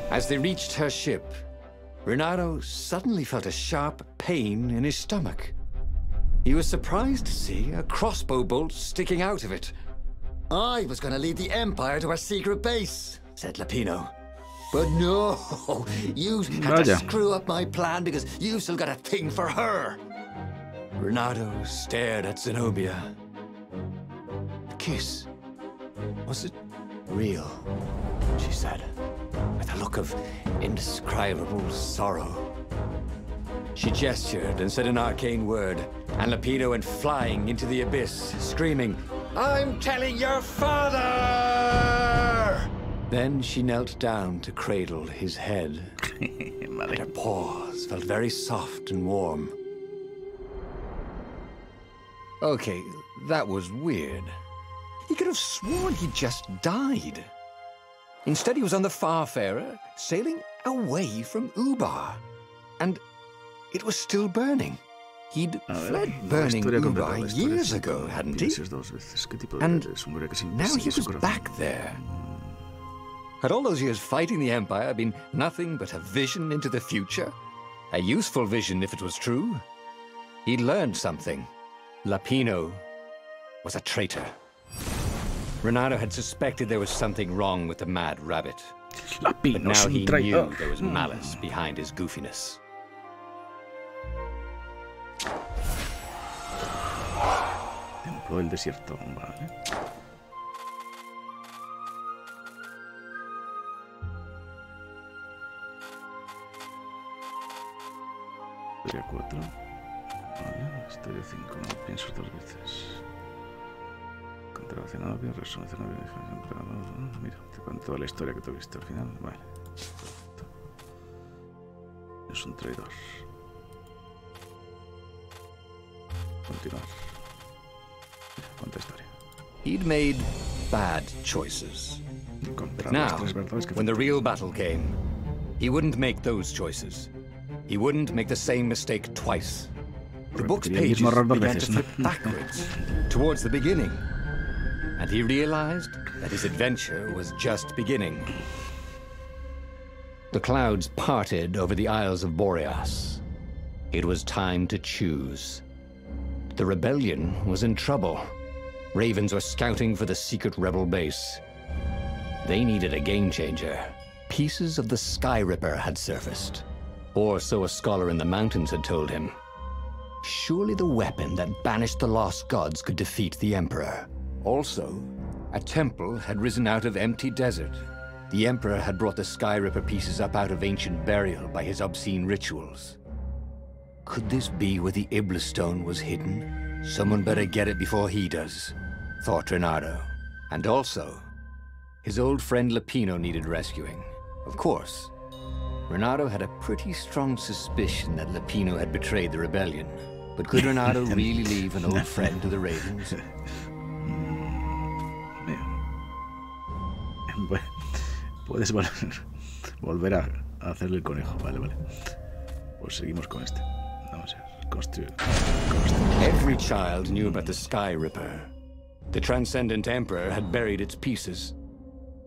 As they reached her ship, Renato suddenly felt a sharp pain in his stomach. He was surprised to see a crossbow bolt sticking out of it. I was going to lead the Empire to our secret base, said Lapino. But no, you had to screw up my plan because you still got a thing for her. Renato stared at Zenobia. The kiss. Was it real? She said, with a look of indescribable sorrow. She gestured and said an arcane word, and Lapino went flying into the abyss, screaming, "I'm telling your father!" Then she knelt down to cradle his head, and her paws felt very soft and warm. Okay, that was weird. He could have sworn he just died. Instead, he was on the Farfarer, sailing away from Ubar. And it was still burning. He'd fled burning Ubar years ago, hadn't he? And now he was back there. Had all those years fighting the Empire been nothing but a vision into the future? A useful vision if it was true. He'd learned something. Lapino was a traitor. Renato had suspected there was something wrong with the mad rabbit. But now he knew there was malice behind his goofiness. Templo del desierto, vale. Historia 4. Vale, historia 5. No pienso 2 veces. Contratación novia, resonancia novia, emperador. Mira, te cuento toda la historia que tuviste al final. Vale. Perfecto. Es un traidor. Continuar. Cuánta historia. He'd made bad choices. But now, when the real battle came, he wouldn't make those choices. He wouldn't make the same mistake twice. The book's pages began to flip backwards, towards the beginning. And he realized that his adventure was just beginning. The clouds parted over the Isles of Boreas. It was time to choose. The rebellion was in trouble. Ravens were scouting for the secret rebel base. They needed a game changer. Pieces of the Sky Ripper had surfaced. Or so a scholar in the mountains had told him. Surely the weapon that banished the lost gods could defeat the Emperor. Also, a temple had risen out of empty desert. The Emperor had brought the Sky Ripper pieces up out of ancient burial by his obscene rituals. Could this be where the Iblis stone was hidden? Someone better get it before he does, thought Reynardo. And also, his old friend Lapino needed rescuing. Of course, Reynardo had a pretty strong suspicion that Lapino had betrayed the rebellion. But could Reynardo really leave an old friend to the Ravens? Puedes volver a hacerle el conejo. Vale, vale. Pues seguimos con este. Vamos a construir. Every child knew about the Sky Ripper. The Transcendent Emperor had buried its pieces.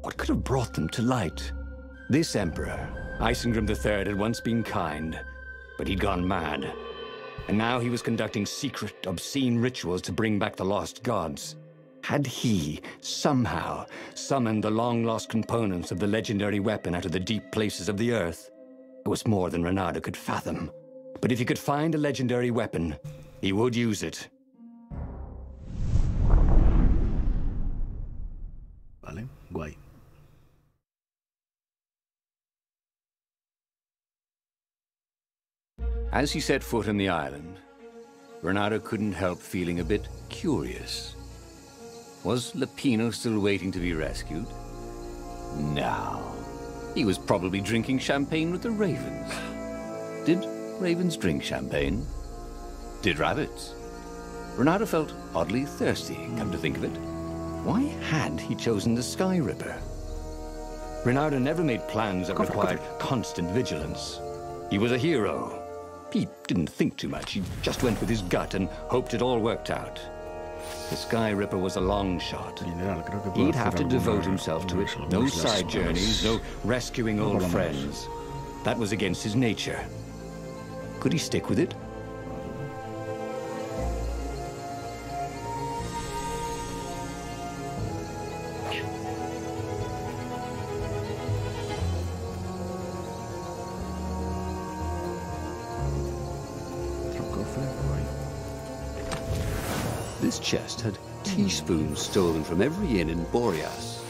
What could have brought them to light? This Emperor, Isengrim III, had once been kind, but he'd gone mad. And now he was conducting secret, obscene rituals to bring back the lost gods. Had he, somehow, summoned the long-lost components of the legendary weapon out of the deep places of the earth? It was more than Reynardo could fathom. But if he could find a legendary weapon, he would use it. Vale, guay. As he set foot on the island, Reynardo couldn't help feeling a bit curious. Was Lapino still waiting to be rescued? No. He was probably drinking champagne with the ravens. Did ravens drink champagne? Did rabbits? Reynardo felt oddly thirsty, come to think of it. Why had he chosen the Sky Ripper? Reynardo never made plans that required constant vigilance. He was a hero. He didn't think too much. He just went with his gut and hoped it all worked out. The Sky Ripper was a long shot. He'd have to devote himself to it. No side journeys, no rescuing old friends. That was against his nature. Could he stick with it? This chest had teaspoons stolen from every inn in Boreas.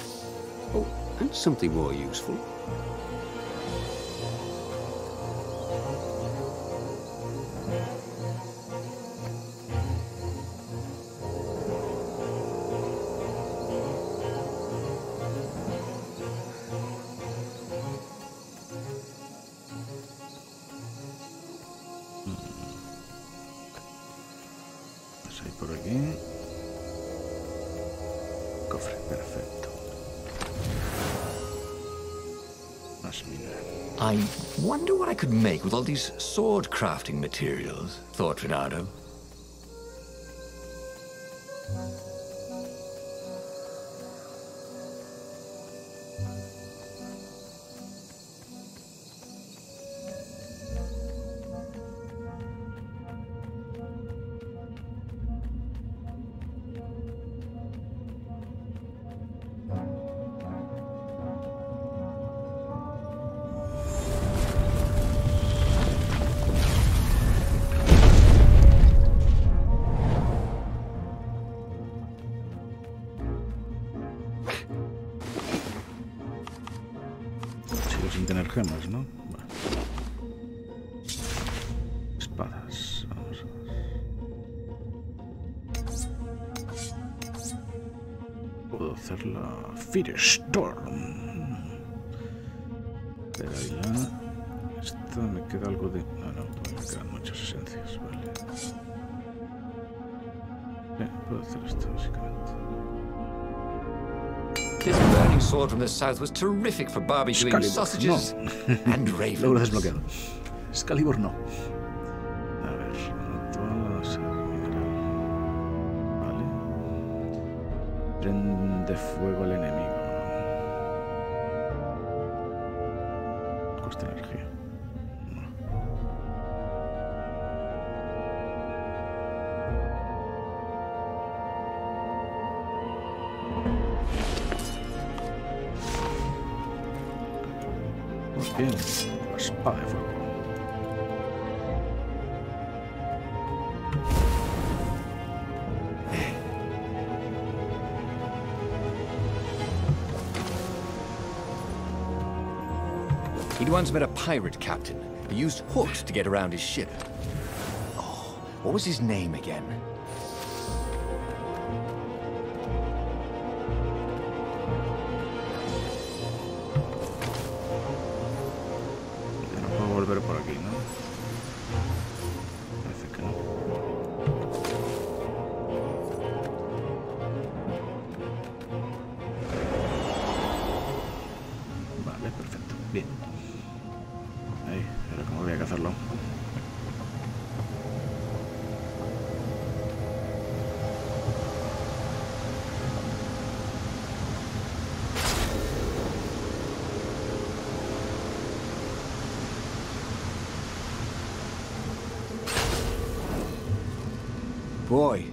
Oh, and something more useful. Por aquí. Cofre, perfecto. Más mineral. I wonder what I could make with all these sword crafting materials, thought Reynardo. tener gemas, ¿no? Bueno. Espadas. Vamos a ver. Puedo hacer la Firestorm. Pero ahí la... Esta me queda algo de... No, todavía me quedan muchas esencias, vale. Puedo hacer esto, básicamente. This burning sword from the south was terrific for barbecuing sausages and ravens. Logro desbloqueado. Excalibur no. A ver, todas mineral. Vale. Prende fuego al enemigo. Coste energía. Bien, la espada de fuego. He'd once met a pirate captain who used hooks to get around his ship. Oh, what was his name again? Volver por aquí, ¿no? Parece que no. Vale, perfecto. Bien. Ahí, era como había que hacerlo. Boy,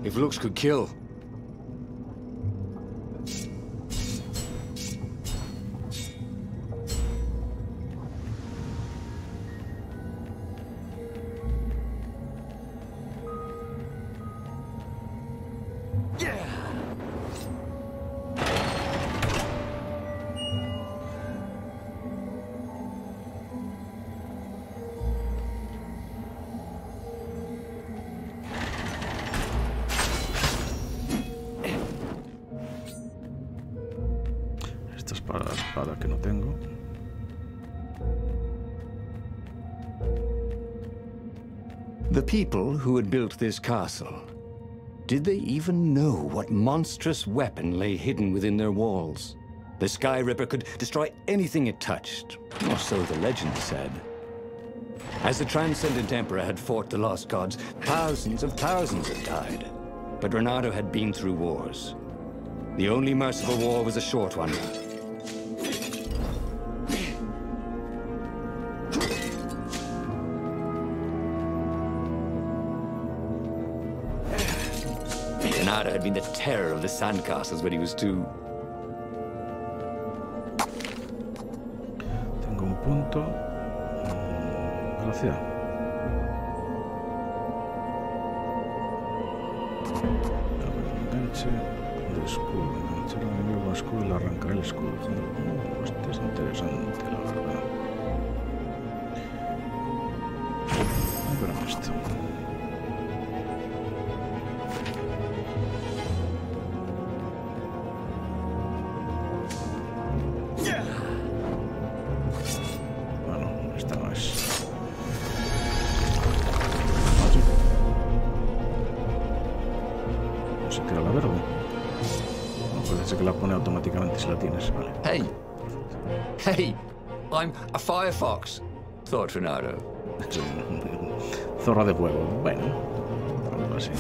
if looks could kill. Para la espada que no tengo. The people who had built this castle, did they even know what monstrous weapon lay hidden within their walls? The Sky Ripper could destroy anything it touched, or so the legend said. As the Transcendent Emperor had fought the Lost Gods, thousands had died. But Renato had been through wars. The only merciful war was a short one. Renato had been the terror of the sandcastles when he was 2. Tengo un punto. Velocidad. Enganche de escudo. Enganchar al enemigo con escudo y le arrancaré el escudo. Esto es interesante, la verdad. Pero esto. Que la pone automáticamente si la tienes, vale. Hey, I'm a firefox, thought Renato. Zorra de fuego, bueno, algo así.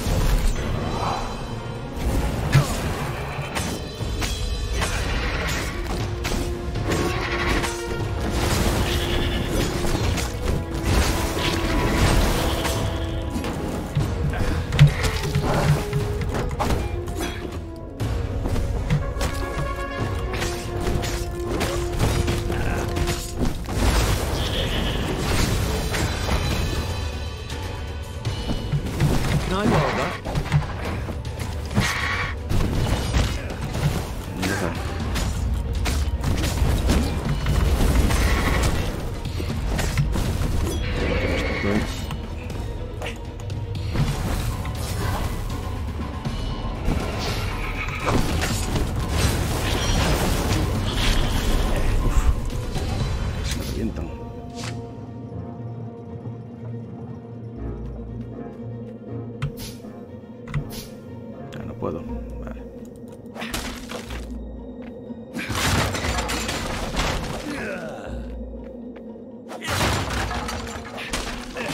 puedo. Vale.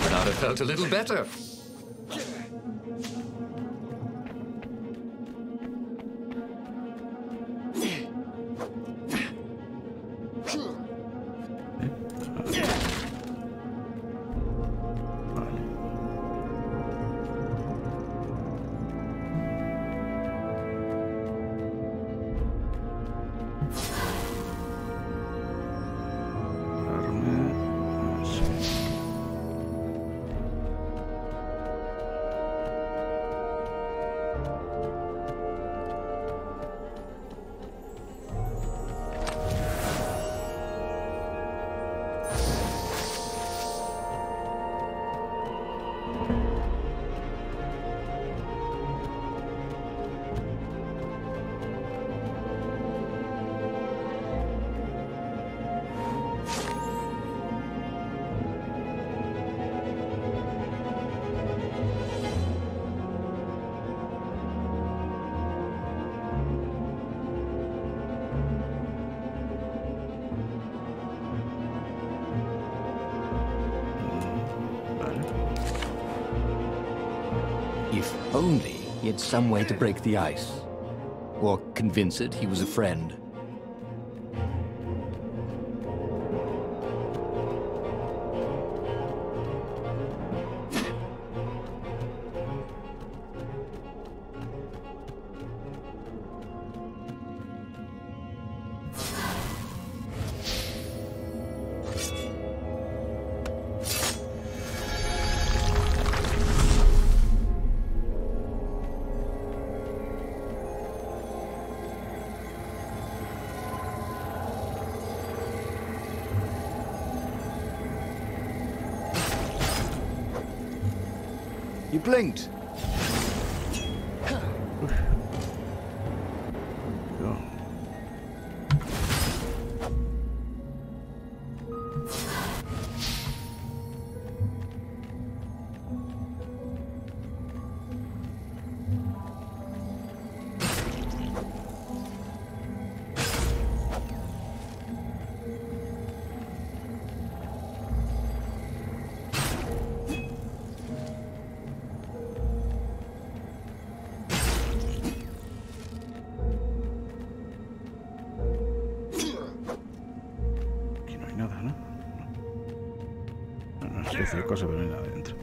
Bernardo felt a little better. If only he had some way to break the ice. Or convince it he was a friend. You blinked. Hacer cosas, pero no hay nada dentro.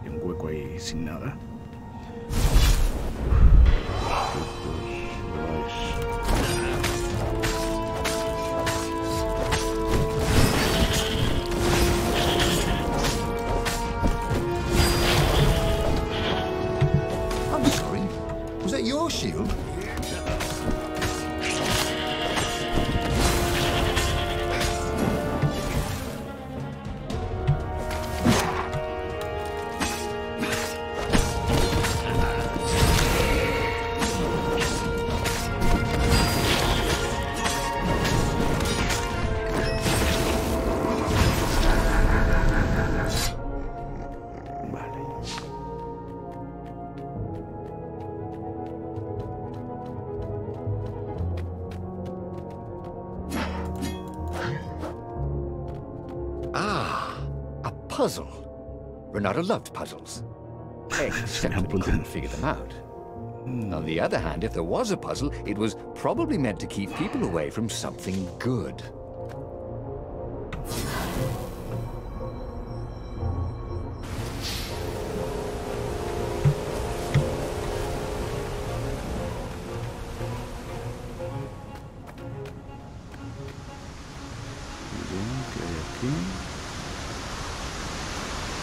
Hay un hueco ahí sin nada. I'm sorry. Was that your shield? Puzzle. Renata loved puzzles. Except when he couldn't figure them out. On the other hand, if there was a puzzle, it was probably meant to keep people away from something good.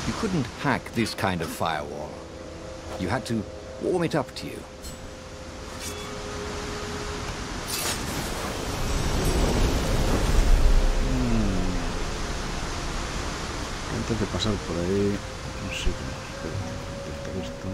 You couldn't hack this kind of firewall. You had to warm it up to you. Antes de pasar por ahí, no sé cómo intentar esto.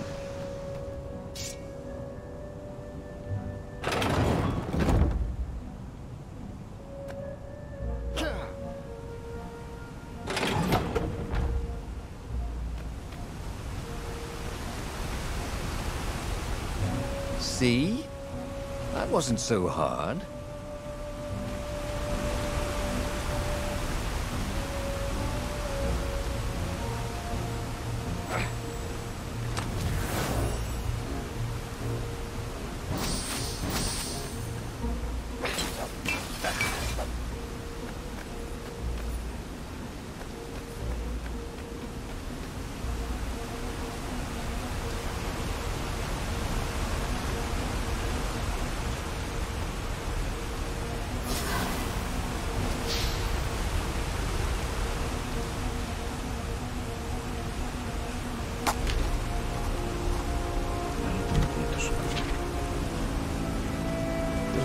See? That wasn't so hard.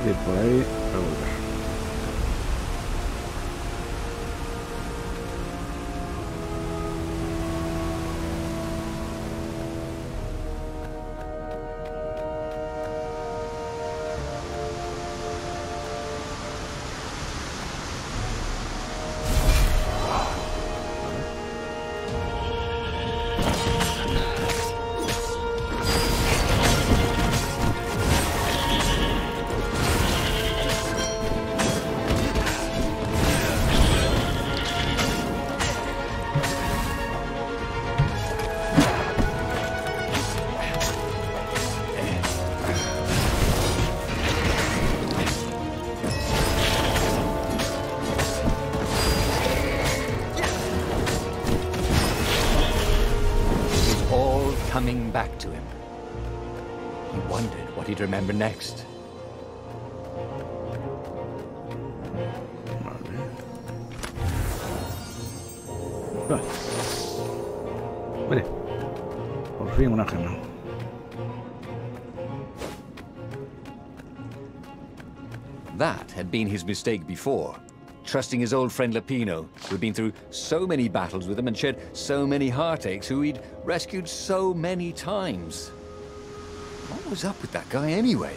De ir por ahí a volver. Coming back to him. He wondered what he'd remember next. Vale. Mire, por fin una gema. That had been his mistake before. Trusting his old friend Lapino, who'd been through so many battles with him and shed so many heartaches, who he'd rescued so many times. What was up with that guy anyway?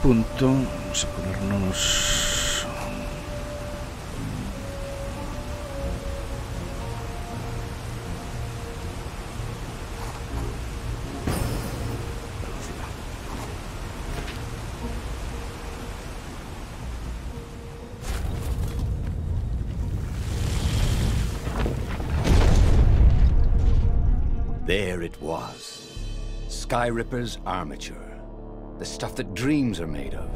Punto, vamos a ponernos velocidad. There it was. Sky Ripper's armature. The stuff that dreams are made of.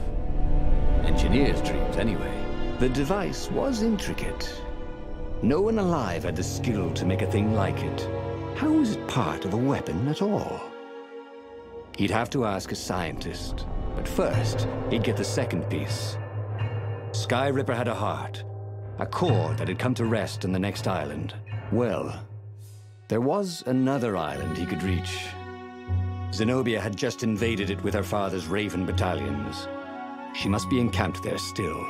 Engineers' dreams, anyway. The device was intricate. No one alive had the skill to make a thing like it. How was it part of a weapon at all? He'd have to ask a scientist. But first, he'd get the second piece. Sky Ripper had a heart. A core that had come to rest on the next island. Well, there was another island he could reach. Zenobia had just invaded it with her father's Raven battalions. She must be encamped there still.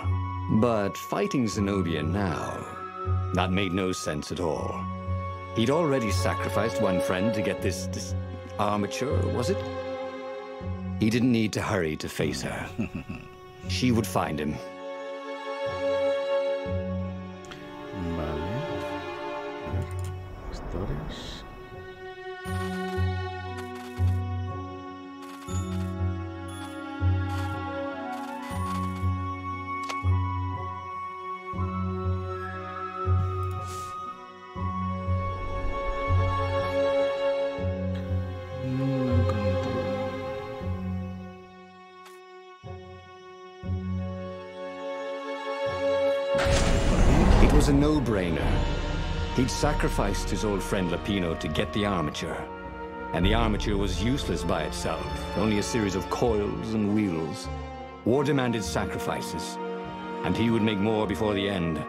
But fighting Zenobia now, that made no sense at all. He'd already sacrificed one friend to get this armature, was it? He didn't need to hurry to face her. She would find him. Vale. A ver, historias. It was a no-brainer. He'd sacrificed his old friend Lapino to get the armature. And the armature was useless by itself, only a series of coils and wheels. War demanded sacrifices, and he would make more before the end.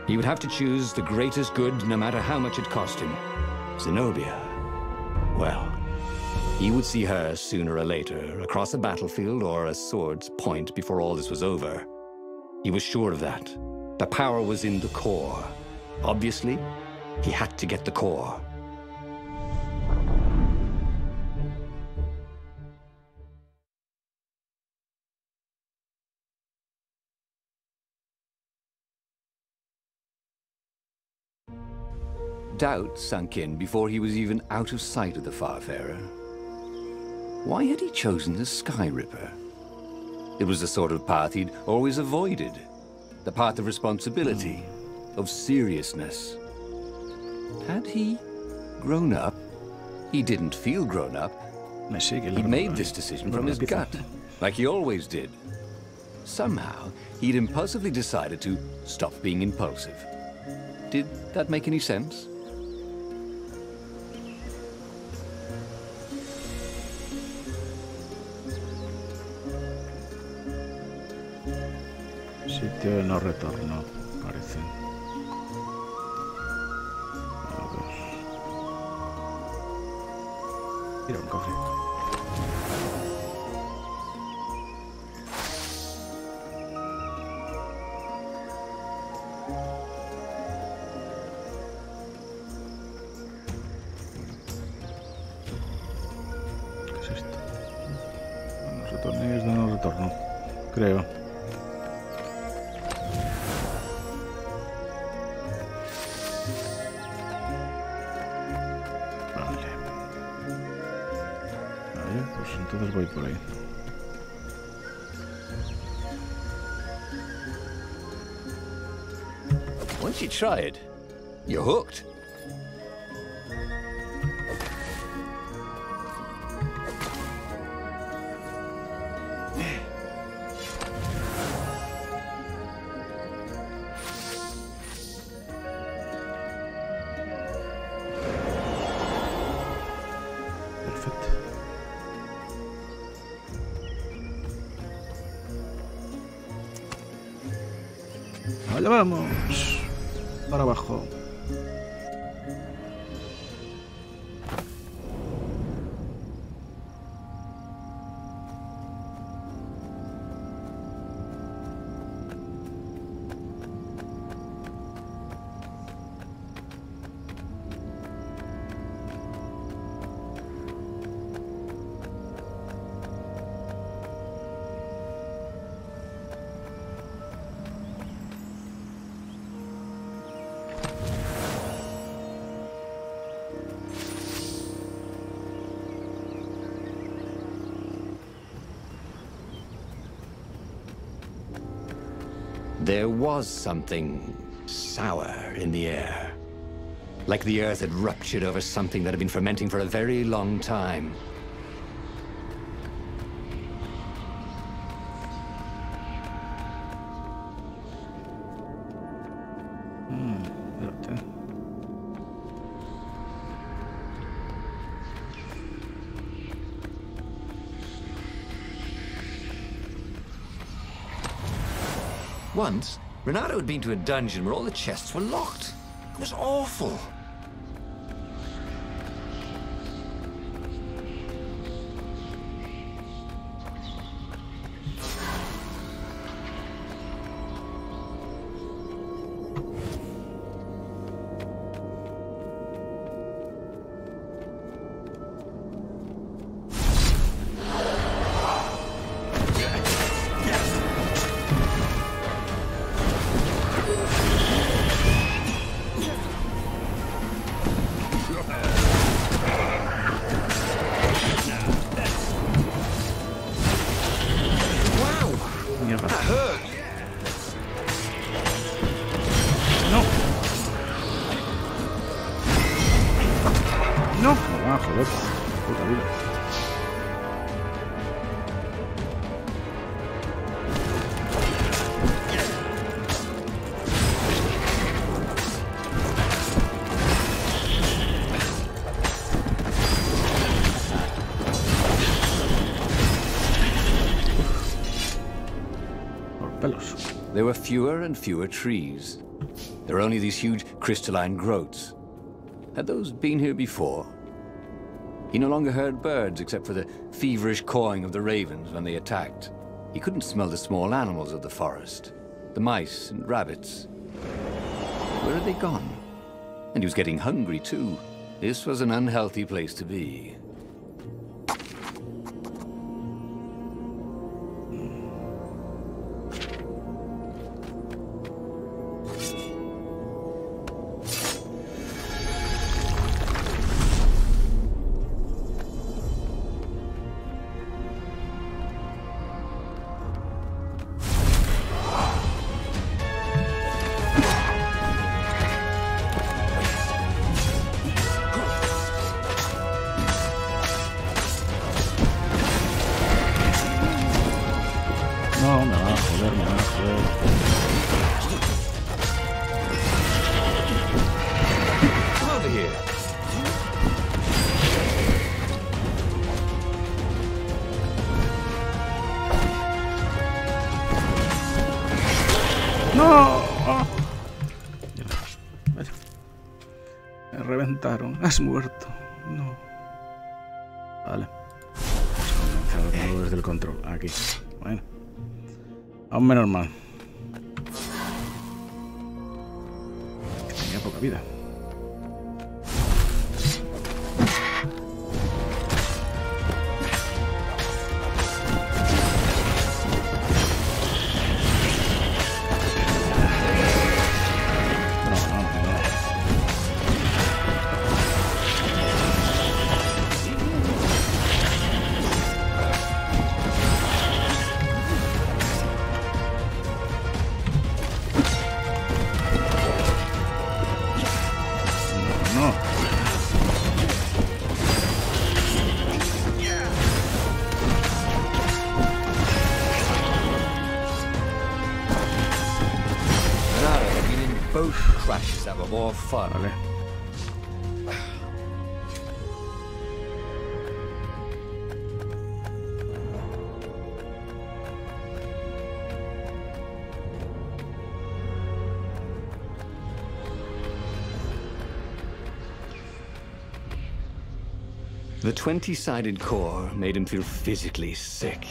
He would have to choose the greatest good, no matter how much it cost him. Zenobia. Well, He would see her sooner or later, across a battlefield or a sword's point before all this was over. He was sure of that. The power was in the core. Obviously, he had to get the core. Doubt sunk in before he was even out of sight of the Farfarer. Why had he chosen the Sky Ripper? It was the sort of path he'd always avoided. The path of responsibility, of seriousness. Had he grown up? He didn't feel grown up. He made this decision from his gut, like he always did. Somehow, he'd impulsively decided to stop being impulsive. Did that make any sense? Sitio de no retorno, parece. A ver. Mira, un cofre. ¿Qué es esto? Los retornos de no retorno, creo. Entonces voy por ahí. Once you try it, you're hooked. Allá vamos. Para abajo. There was something sour in the air. Like the earth had ruptured over something that had been fermenting for a very long time. Once, Renato had been to a dungeon where all the chests were locked. It was awful. There were fewer and fewer trees. There were only these huge crystalline growths. Had those been here before? He no longer heard birds except for the feverish cawing of the ravens when they attacked. He couldn't smell the small animals of the forest, the mice and rabbits. Where had they gone? And he was getting hungry too. This was an unhealthy place to be. No, me va a joder, me va a joder. Over here. ¡No! Oh. Vaya. Me reventaron. Has muerto. No. Vale. Vamos a comenzar todo desde el control. Aquí. Bueno. Aún menos mal. Que tenía poca vida. Boat crashes that were more fun. Vale. The 20-sided core made him feel physically sick.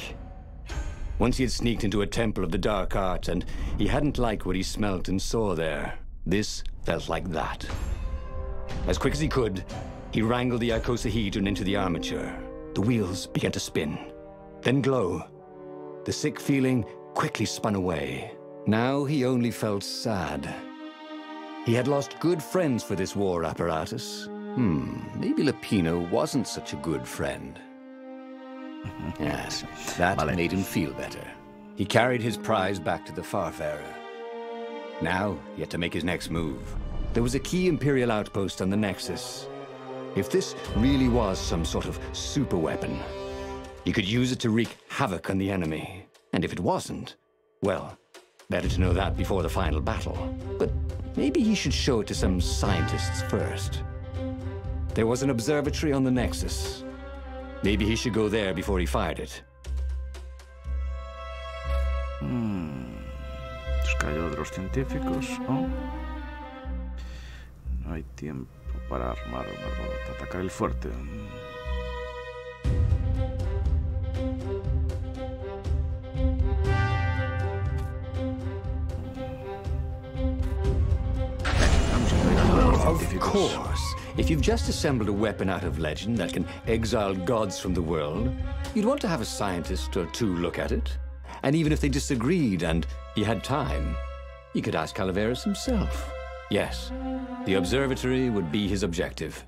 Once he had sneaked into a temple of the dark arts, and he hadn't liked what he smelt and saw there. This felt like that. As quick as he could, he wrangled the icosahedron into the armature. The wheels began to spin, then glow. The sick feeling quickly spun away. Now he only felt sad. He had lost good friends for this war apparatus. Maybe Lapino wasn't such a good friend. Yes, that made him feel better. He carried his prize back to the Farfarer. Now, he had to make his next move. There was a key Imperial outpost on the Nexus. If this really was some sort of super weapon, he could use it to wreak havoc on the enemy. And if it wasn't, well, better to know that before the final battle. But maybe he should show it to some scientists first. There was an observatory on the Nexus. Maybe he should go there before he fired it. Cayó de los científicos. Oh. No hay tiempo para armar una robot. Atacar el fuerte. Of course. If you've just assembled a weapon out of legend that can exile gods from the world, you'd want to have a scientist or two look at it. And even if they disagreed and he had time, he could ask Calaveras himself. Yes, the observatory would be his objective.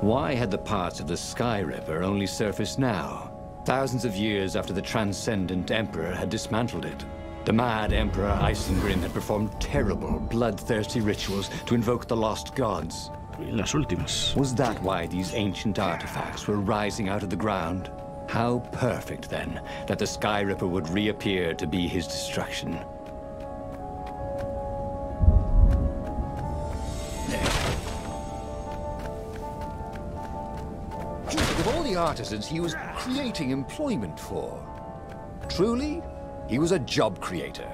Why had the parts of the Sky Ripper only surfaced now? Thousands of years after the Transcendent Emperor had dismantled it. The mad Emperor Isengrim had performed terrible, bloodthirsty rituals to invoke the lost gods. Las últimas. Was that why these ancient artifacts were rising out of the ground? How perfect, then, that the Sky Ripper would reappear to be his destruction. the artisans he was creating employment for. Truly, he was a job creator.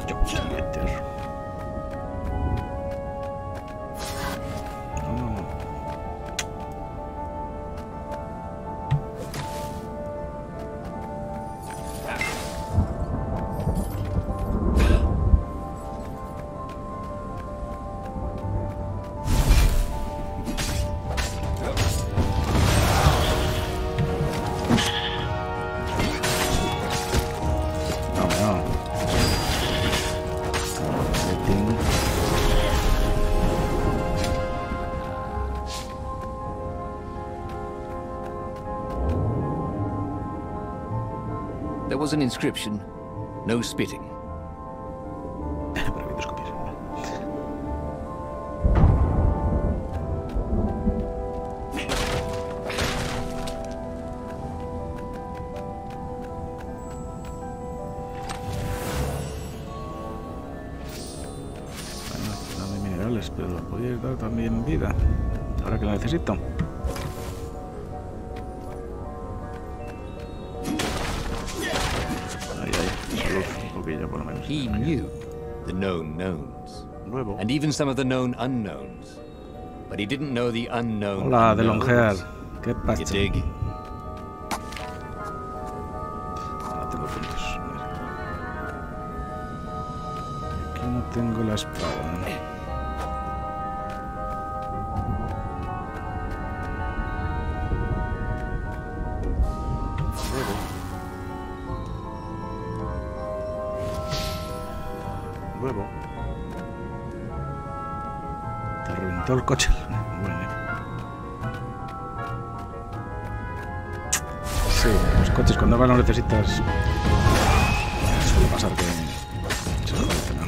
Job creator. There was an inscription, no spitting. De minerales, pero lo podéis dar también vida, ahora que la necesito. He knew the known knowns, and even some of the known unknowns, but he didn't know the unknown. Hola, de longear. ¿Qué pasa? You dig? Ahora tengo puntos. Aquí no tengo la espada. Huevo. Te reventó el coche. Bueno. Sí, los coches cuando van los necesitas. Suele pasar que se lo parece, ¿no?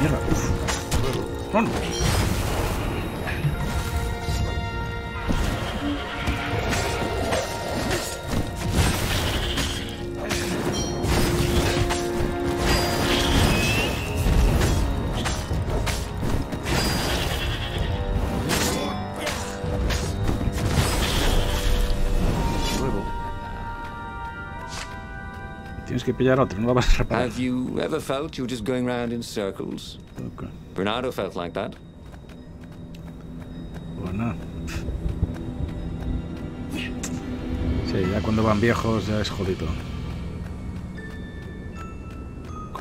Mierda, uff. No, no. Tienes que pillar otro, no lo vas a reparar. Have you ever felt you're just going round in circles? Okay. Bernardo felt like that. Bueno. Sí, ya cuando van viejos ya es jodido.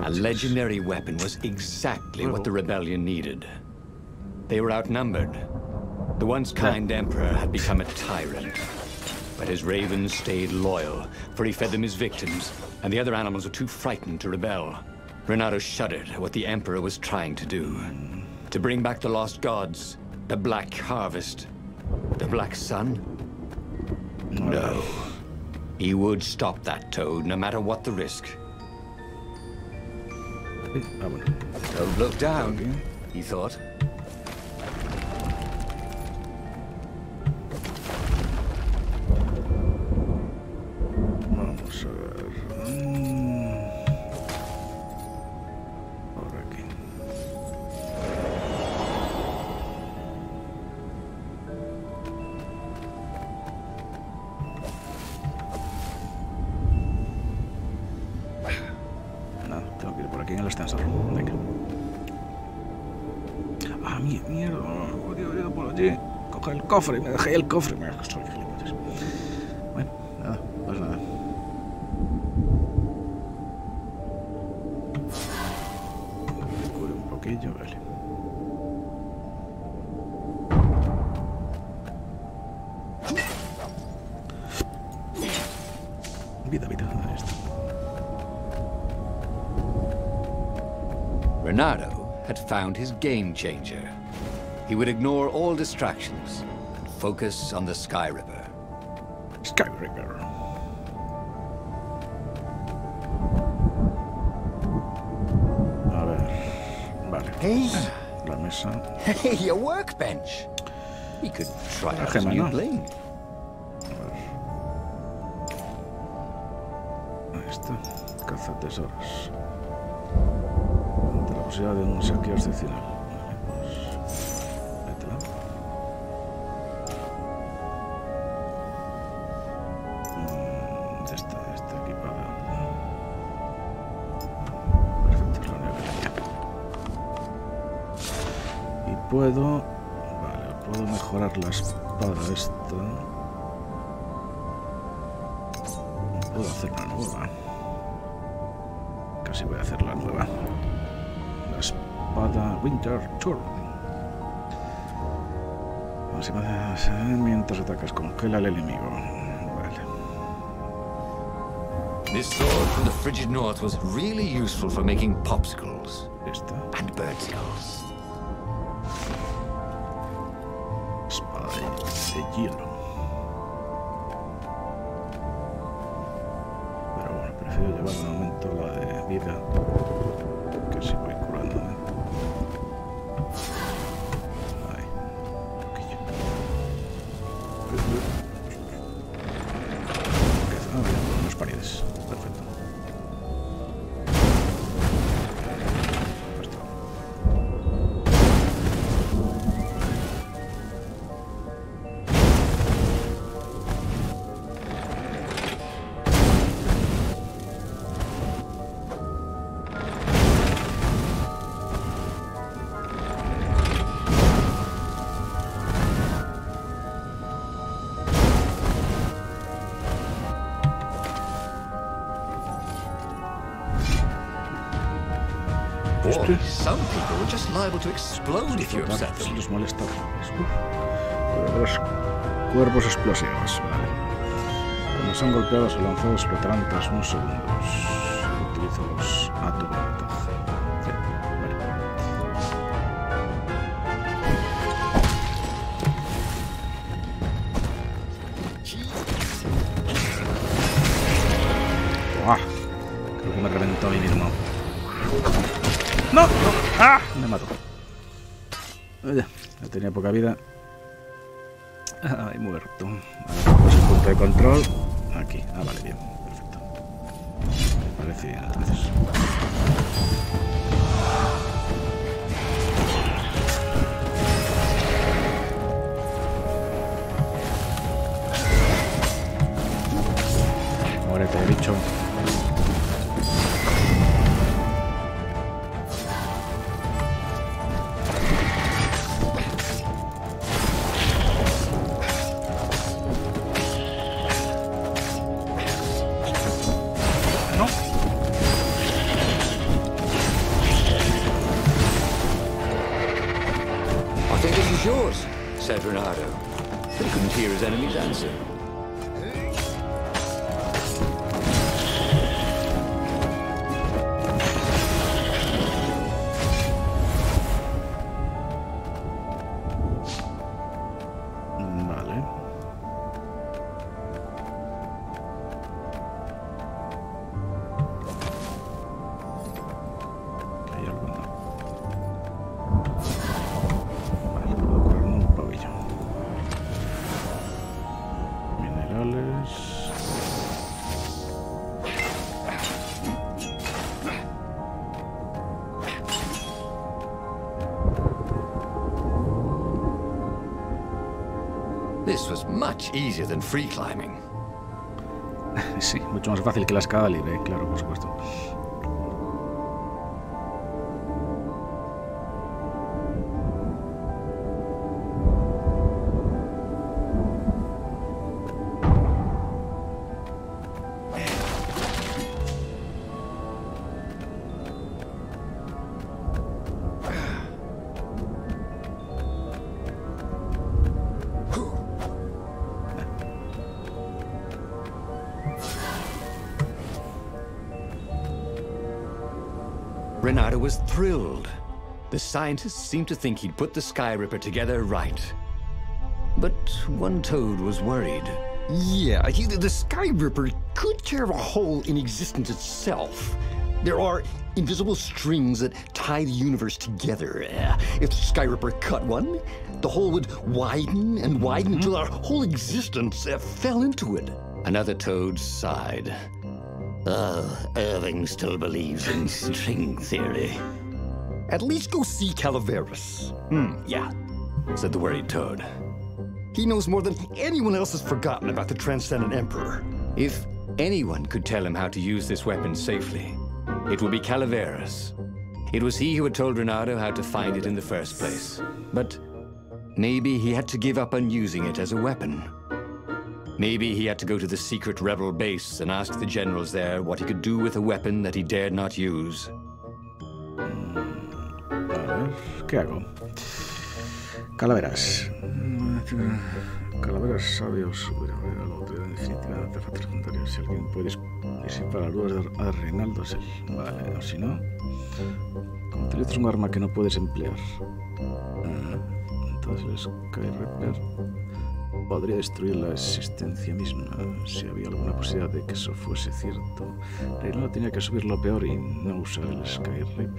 A legendary weapon was exactly what the rebellion needed. They were outnumbered. The once kind emperor had become a tyrant. But his ravens stayed loyal, for he fed them his victims, and the other animals were too frightened to rebel. Renato shuddered at what the Emperor was trying to do. To bring back the lost gods, the Black Harvest, the Black Sun? No. He would stop that, Toad, no matter what the risk. Don't look down, he thought. Vamos a ver. Por aquí. No, tengo que ir por aquí en el ascensor. Venga. Ah, mierda. Podría haber ido por allí. Coger el cofre. Me dejé el cofre. Bueno, nada, pues nada. Cure un poquillo, vale. Vida, ahí está. Renato had found his game changer. He would ignore all distractions and focus on the Sky River. Sky River. A ver, vale. Hey! La mesa. Hey, a workbench! He could try out his new blade. Ahí está. Caza tesoros. Ante la posibilidad de un saqueo excepcional. Vale, pues métela. Está equipada. Perfecto, es la única que tenía. Y puedo... Vale, puedo mejorar la espada esta. Puedo hacer una nueva. Casi voy a hacer la nueva. La espada Winter Tour. Mientras atacas, congela al enemigo. Vale. This sword from the frigid north was really useful for making popsicles. Esta. And birdskulls. Espada de hielo. Pero bueno, prefiero llevar de momento la de vida. Que si voy curándome. Ahí. Ah, bien, unas paredes. Perfecto. Boy, some people are just liable to explode if you upset them. Los molesta. Los cuerpos explosivos. Vale. Cuando son golpeados o lanzados explotarán tras unos segundos. Utilízalos a tu ventaja. Sí, vale. ¡Buah! Creo que me reventó a mí mismo. ¡No! ¡No! ¡Ah! Me mató. Ya tenía poca vida. Ay, muerto. Pues el punto de control. Aquí. Ah, vale, bien. Perfecto. Me parece bien, entonces. Muérete, bicho. Yours, said Renato, but he couldn't hear his enemy's answer. Vale. ¿Hay algo? No. This was much easier than free climbing. Sí, mucho más fácil que la escalada libre, claro, por supuesto. Renato was thrilled. The scientists seemed to think he'd put the Sky Ripper together right. But one toad was worried. Yeah, the Sky Ripper could tear a hole in existence itself. There are invisible strings that tie the universe together. If the Sky Ripper cut one, the hole would widen and widen until our whole existence fell into it. Another toad sighed. Irving still believes in string theory. At least go see Calaveras. Yeah, said the worried toad. He knows more than anyone else has forgotten about the Transcendent Emperor. If anyone could tell him how to use this weapon safely, it would be Calaveras. It was he who had told Reynardo how to find it in the first place. But maybe he had to give up on using it as a weapon. Maybe he had to go to the secret rebel base and ask the generals there what he could do with a weapon that he dared not use. A ver, ¿qué hago? Calaveras. Calaveras sabios. La autoridad definitiva de artefactos legendarios. Si alguien puede disipar las dudas de Reinaldo, es él. Vale, o si no. Como utilizas un arma que no puedes emplear. Entonces el Skyripper podría destruir la existencia misma. Si había alguna posibilidad de que eso fuese cierto, Reinaldo tenía que subir lo peor y no usar el Skyripper.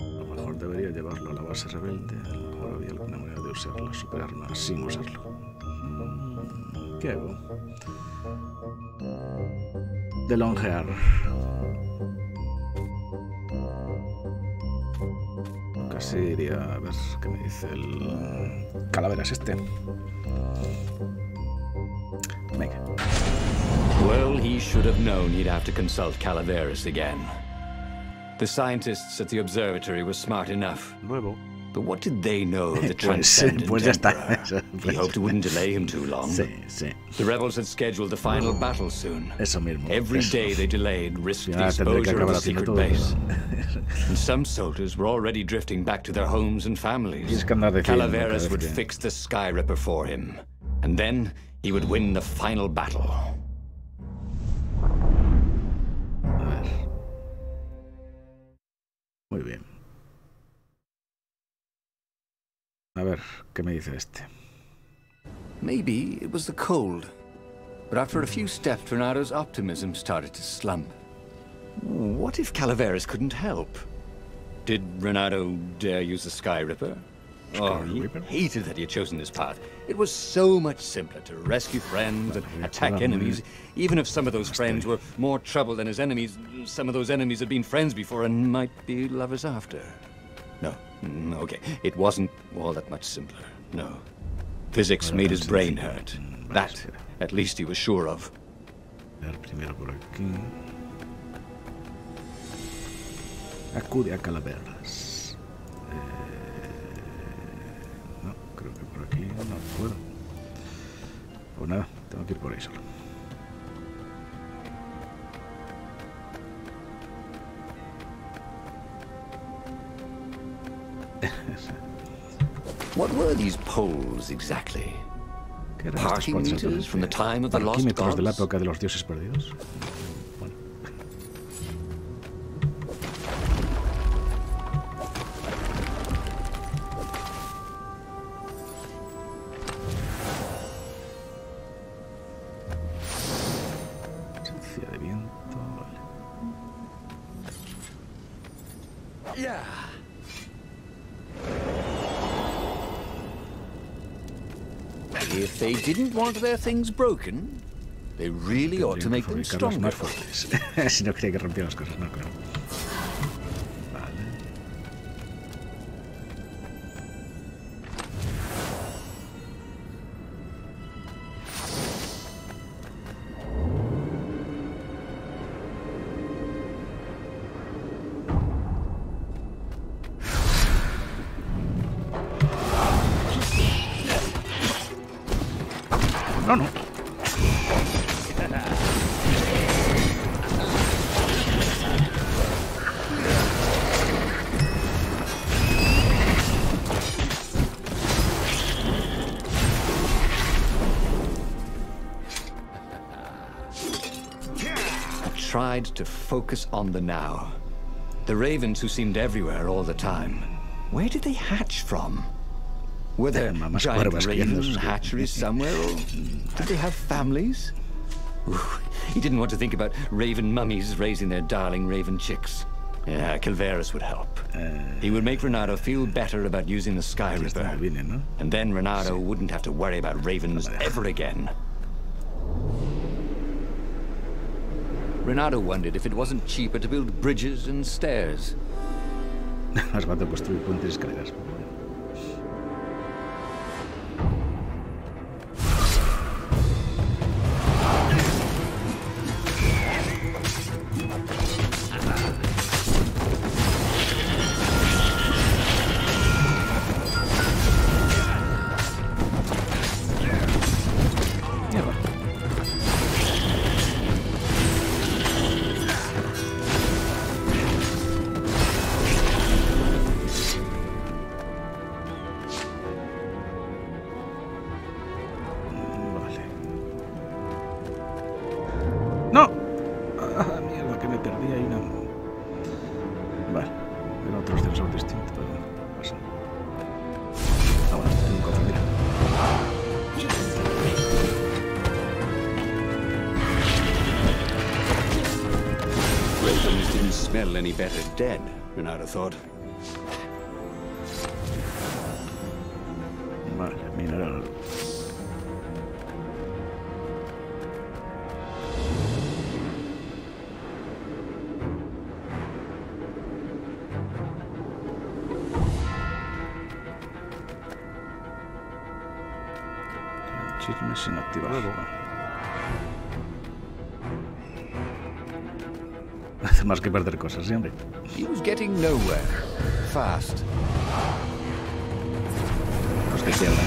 A lo mejor debería llevarlo a la base rebelde. A lo mejor había alguna manera de usar la superarma sin usarlo. ¿Qué hago? De longear. Casi iría a ver qué me dice el Calaveras este. Venga. Well, he should have known he'd have to consult Calaveras again. The scientists at the observatory were smart enough. Nuevo. But what did they know of the transcendent pues ya está. Emperor? He hoped it wouldn't delay him too long. Sí, sí. The rebels had scheduled the final battle soon. Eso mismo. Every day they delayed risked the exposure of the secret base. And some soldiers were already drifting back to their homes and families. Calaveras would fix the Skyripper for him. And then he would win the final battle. A ver. Muy bien. A ver, ¿qué me dice este? Maybe it was the cold. But after a few steps, Reynardo's optimism started to slump. What if Calaveras couldn't help? Did Reynardo dare use the Skyripper? Oh, he hated that he had chosen this path. It was so much simpler to rescue friends and attack enemies. Even if some of those friends were more trouble than his enemies, some of those enemies had been friends before and might be lovers after. No, okay, it wasn't all that much simpler, no. Physics made his brain hurt. That, at least he was sure of. Primero por aquí. Acude a Calaveras. No, creo que por aquí no puedo. Pues nada, tengo que ir por ahí solo. What were these poles exactly? Party meters from the time of the lost gods? De la época de los dioses perdidos. Bueno. Esencia de viento, vale. Yeah. If they didn't want their things broken, they really ought to make them stronger. Si no quería que rompieran las cosas, no, claro. Vale. No, no. I tried to focus on the now. The ravens who seemed everywhere all the time. Where did they hatch from? Were there giant raven hatcheries somewhere, or did they have families? Ooh, he didn't want to think about raven mummies raising their darling raven chicks. Yeah, Calaveras would help. He would make Reynardo feel better about using the Skyripper. And then Reynardo wouldn't have to worry about ravens ever again. Reynardo wondered if it wasn't cheaper to build bridges and stairs. Más barato construir puentes y escaleras. ¡No! ¡Ah, mierda, que me perdí ahí! No. Vale, era otro ascensor distinto, pero no pasa. Ah, bueno, tengo un cofre, mira. Rhythms didn't smell any better dead, Renato thought. Vale, mineral. Chisme sin activar. Hace más que perder cosas siempre. He was getting nowhere. Fast. Los que quieran.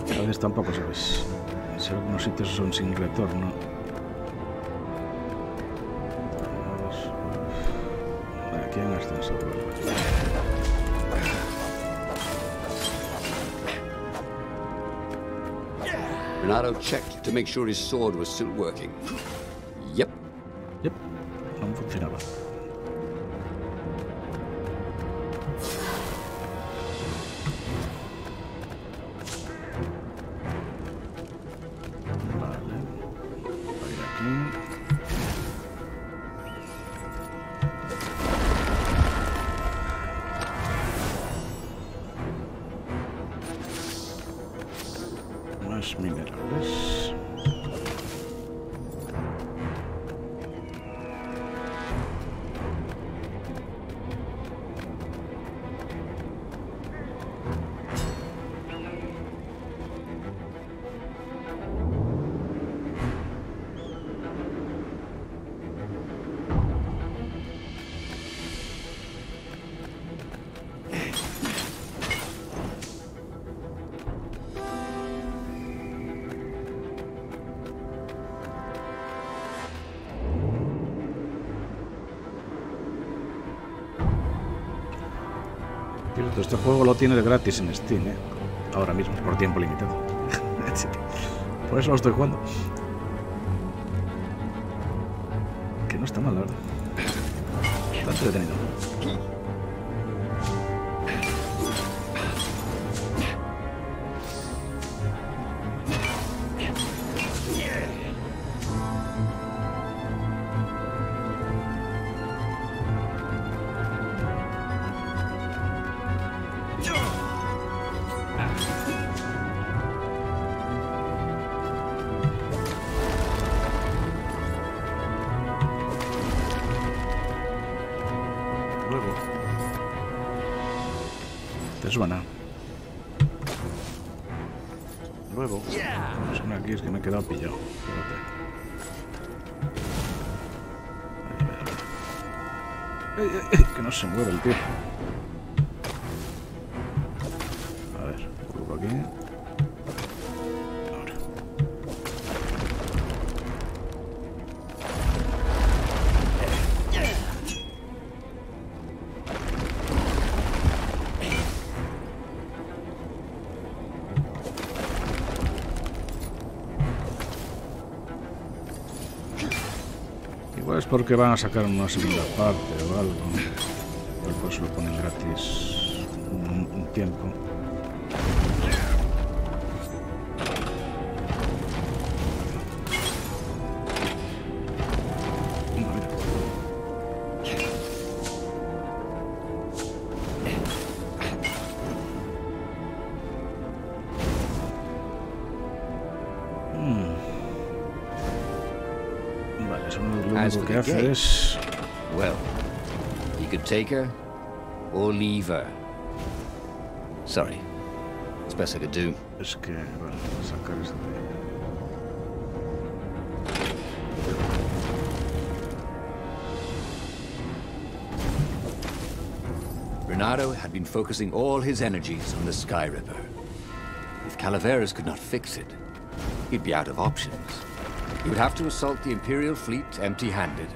A veces tampoco sabes. Si algunos sitios son sin retorno. Aquí hay un ascensor. Renato checked to make sure his sword was still working. Yep. Yep, no funcionaba. Vale. Voy a ir aquí. Más minerales. Cierto, este juego lo tiene de gratis en Steam, ahora mismo, por tiempo limitado. Por eso lo estoy jugando. Que no está mal, la verdad. Está entretenido. ¿Te suena? Luego. Suena aquí, es que me he quedado pillado. Espérate. Que no se mueve el tío. A ver, vuelvo aquí. Ahora. Igual es porque van a sacar una segunda parte o algo. Por eso lo ponen gratis un tiempo. Vale, eso lo único que hace es... Well, you could take her or leave her. Sorry, it's best I could do. Es que, bueno, sacar ese de... Renato had been focusing all his energies on the Sky Ripper. If Calaveras could not fix it, he'd be out of options. He would have to assault the Imperial fleet empty-handed.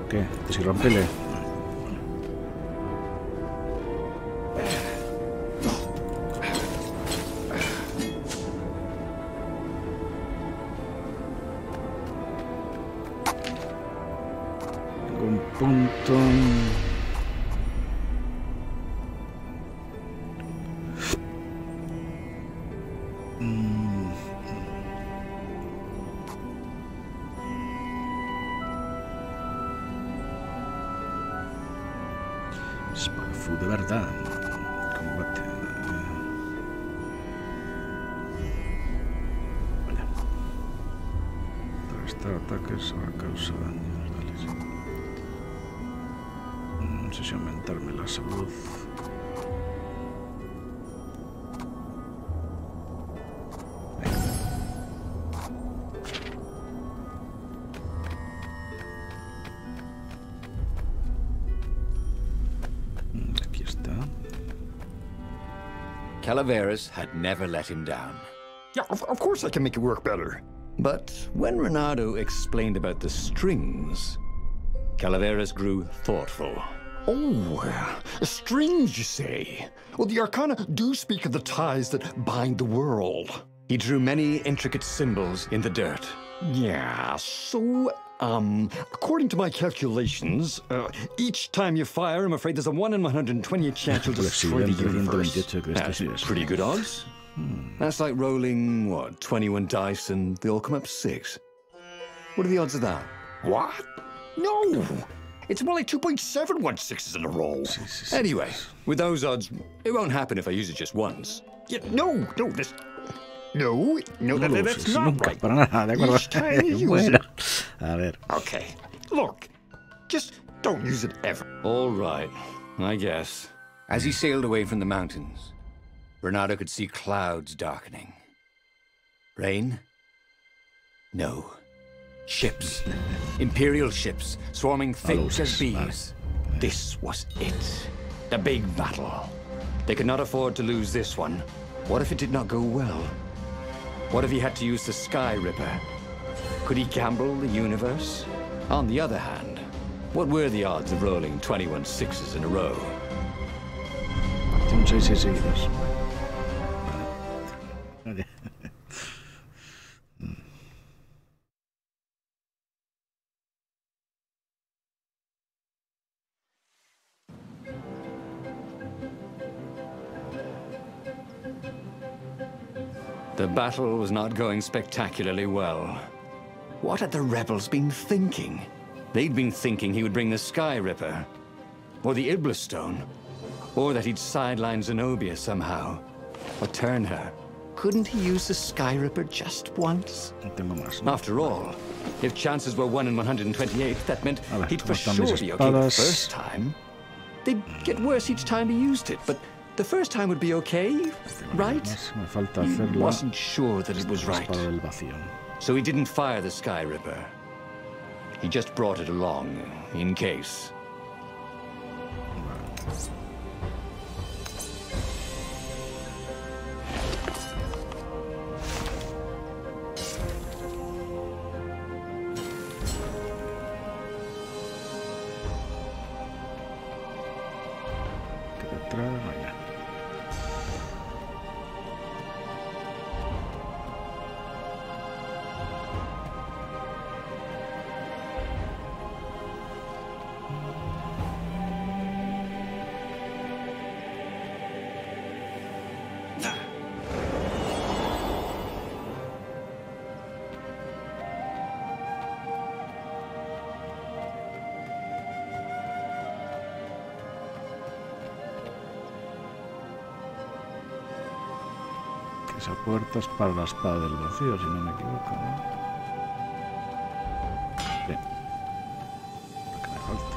¿Qué? Si rompele. Un punto. Spafu de verdad. Combate. Vale. Restar ataques a causa de daños. Vale, sí. No sé si aumentarme la salud. Calaveras had never let him down. Yeah, of course I can make it work better. But when Renato explained about the strings, Calaveras grew thoughtful. Oh, strings, you say? Well, the Arcana do speak of the ties that bind the world. He drew many intricate symbols in the dirt. Yeah, so, according to my calculations, each time you fire, I'm afraid there's a 1 in 128 chance you'll destroy the universe. That's pretty good odds. That's like rolling, what, 21 dice and they all come up 6. What are the odds of that? What? No! It's more like 2.716s in a row. Anyway, with those odds, it won't happen if I use it just once. Yeah, no, that's not nunca, right. para nada, de acuerdo. Each time you use Bueno, it. a ver. Okay, look, just don't use it ever. All right, I guess. As he sailed away from the mountains, Renato could see clouds darkening. Rain? No. Ships. Imperial ships, swarming thick as bees. This was it. The big battle. They could not afford to lose this one. What if it did not go well? What if he had to use the Sky Ripper? Could he gamble the universe? On the other hand, what were the odds of rolling 21 6s in a row? Son 6 seguidos. Vale. The battle was not going spectacularly well. What had the rebels been thinking? They'd been thinking he would bring the Sky Ripper, or the Iblis Stone, or that he'd sideline Zenobia somehow, or turn her. Couldn't he use the Sky Ripper just once? No tengo más, ¿no? After all, if chances were 1 in 128, that meant A ver, he'd for cortan sure mis be okay the espadas. first time. They'd get worse each time he used it, but the first time would be okay, right? Me falta He hacer la wasn't sure that it was right. espada del vacío. So he didn't fire the Sky Ripper. He just brought it along, in case. Que de entrada no hay nada. Esa puerta es para la espada del vacío, si no me equivoco, ¿no? Sí. Lo que me falta.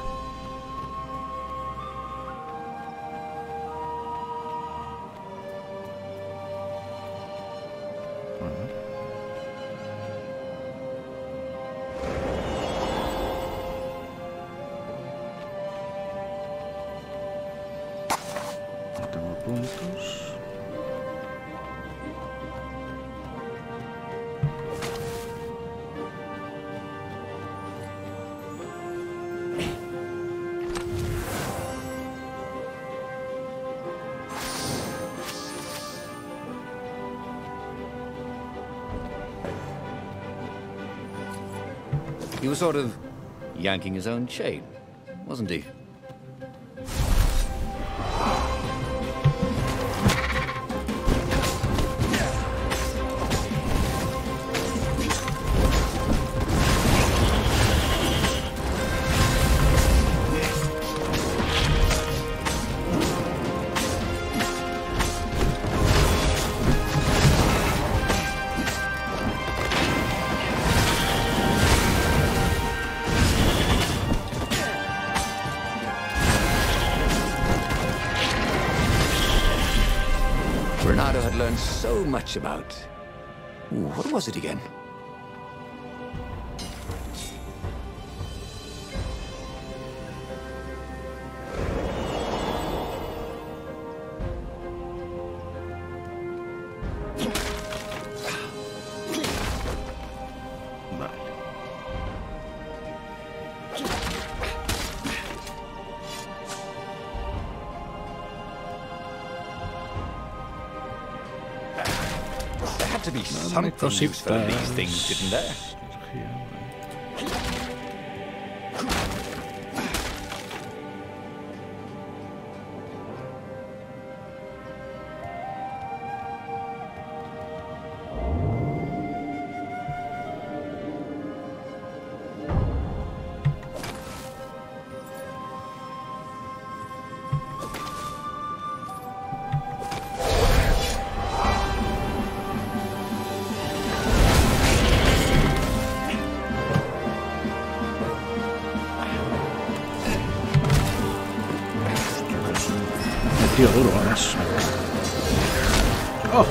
No tengo puntos. He was sort of yanking his own chain, wasn't he? Renato had learned so much about... Ooh, what was it again? To be something useful in these things, didn't there? Oh.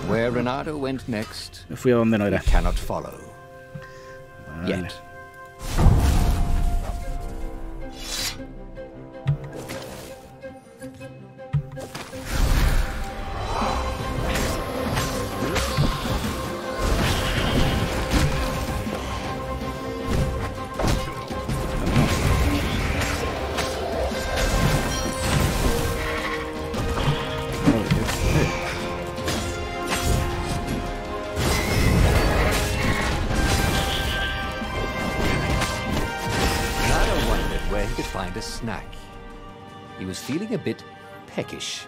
Where Renato went next, Me fui a donde no era. Cannot follow. Vale. Yet. Find a snack. He was feeling a bit peckish.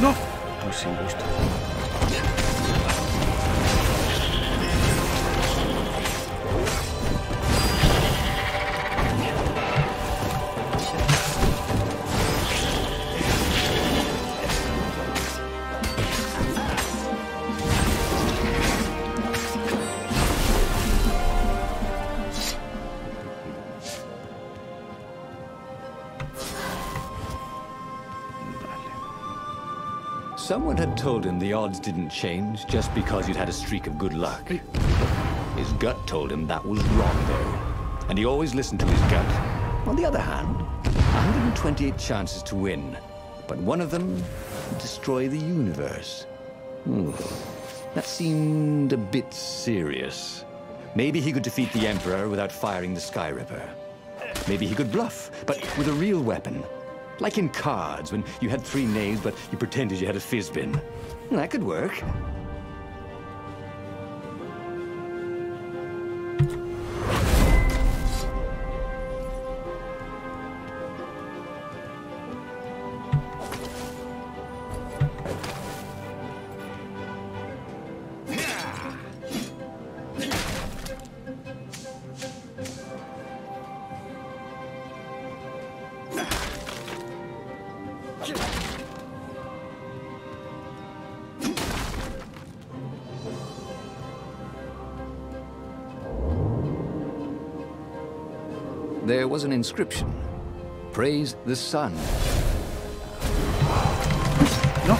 No, pues sin gusto. Someone had told him the odds didn't change just because you'd had a streak of good luck. His gut told him that was wrong, though. And he always listened to his gut. On the other hand, 128 chances to win. But one of them would destroy the universe. That seemed a bit serious. Maybe he could defeat the Emperor without firing the Sky Ripper. Maybe he could bluff, but with a real weapon. Like in cards, when you had 3 knaves, but you pretended you had a fizbin. That could work. There was an inscription. Praise the sun. No.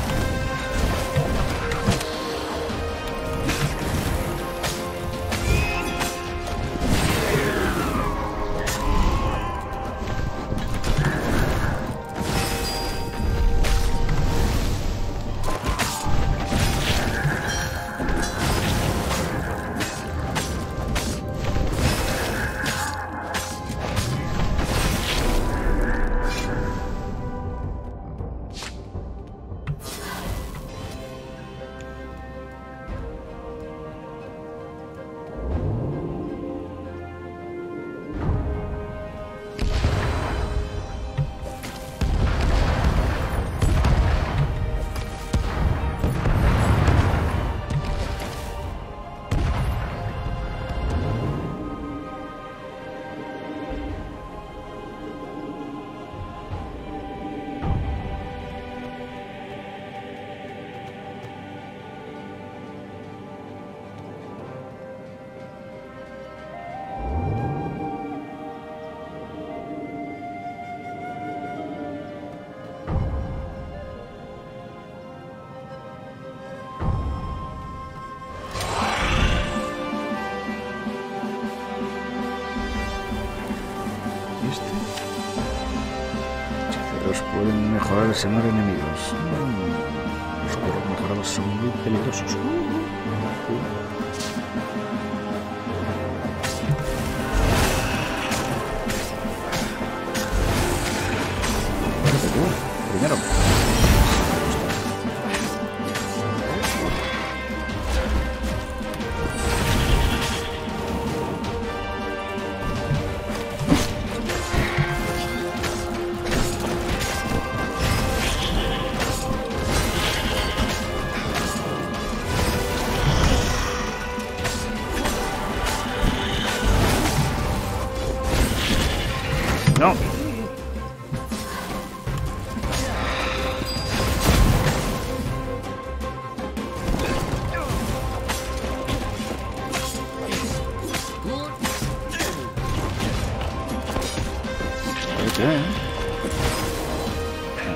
Pueden mejorar el semar enemigos. Los cuerpos mejorados son muy peligrosos. Primero. No.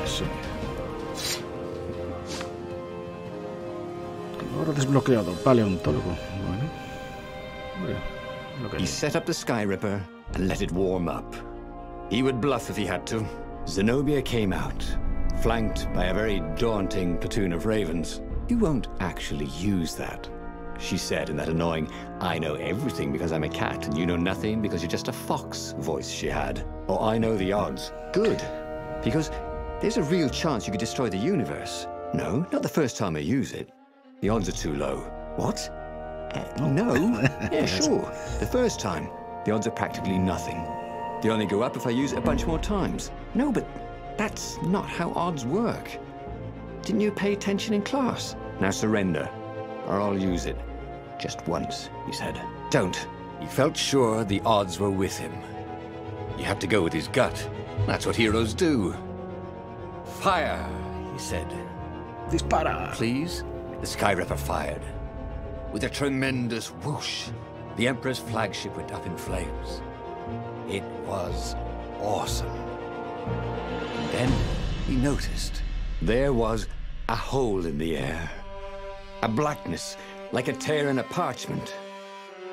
Eso. Ahora desbloqueado, paleontólogo. Bueno. He set up the Sky Ripper and let it warm up. He would bluff if he had to. Zenobia came out, flanked by a very daunting platoon of ravens. You won't actually use that, she said in that annoying, I know everything because I'm a cat and you know nothing because you're just a fox voice she had. Or I know the odds. Good, because there's a real chance you could destroy the universe. No, not the first time I use it. The odds are too low. What? No? Yeah, sure. The first time, the odds are practically nothing. They only go up if I use it a bunch more times. No, but that's not how odds work. Didn't you pay attention in class? Now surrender, or I'll use it. Just once, he said. Don't. He felt sure the odds were with him. You have to go with his gut. That's what heroes do. Fire, he said. Dispara. Please? The Sky Ripper fired. With a tremendous whoosh, the Emperor's flagship went up in flames. It was awesome. And then he noticed there was a hole in the air. A blackness, like a tear in a parchment.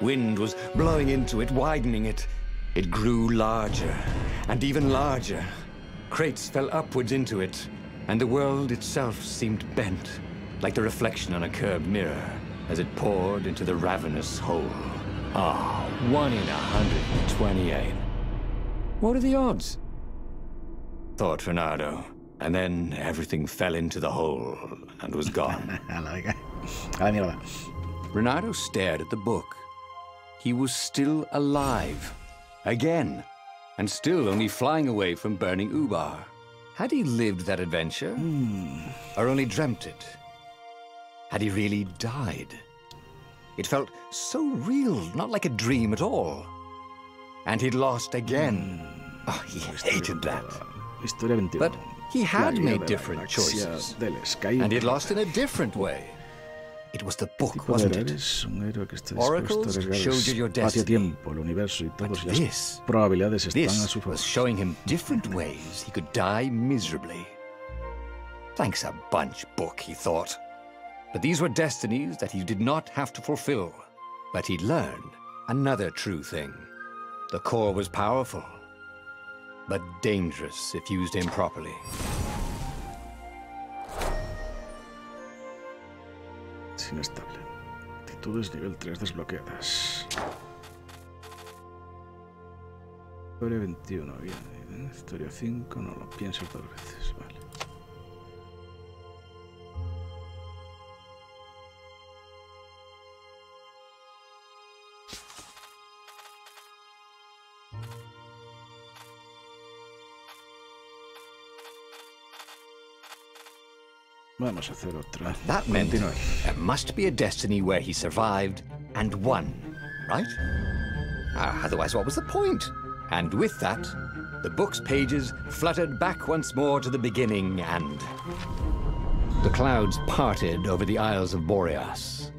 Wind was blowing into it, widening it. It grew larger, and even larger. Crates fell upwards into it, and the world itself seemed bent, like the reflection on a curved mirror, as it poured into the ravenous hole. Ah, 1 in 128. What are the odds? thought Reynardo. And then everything fell into the hole and was gone. Reynardo stared at the book. He was still alive. Again. And still only flying away from burning Ubar. Had he lived that adventure? Or only dreamt it? Had he really died? It felt so real, not like a dream at all. And he'd lost again. Oh, he hated that. But he had made different choices. And he'd lost in a different way. It was the book, wasn't it? Oracles showed you your destiny. But this was showing him different ways he could die miserably. Thanks a bunch, book, he thought. But these were destinies that he did not have to fulfill. But he'd learned another true thing. The core was powerful, but dangerous if used improperly. Inestable. Actitudes nivel 3 desbloqueadas. Historia 21, bien. Historia 5, no lo pienso 2 veces, vale. Vamos a hacer otra. That meant there must be a destiny where he survived and won, right? Otherwise, what was the point? And with that, the book's pages fluttered back once more to the beginning, and the clouds parted over the Isles of Boreas.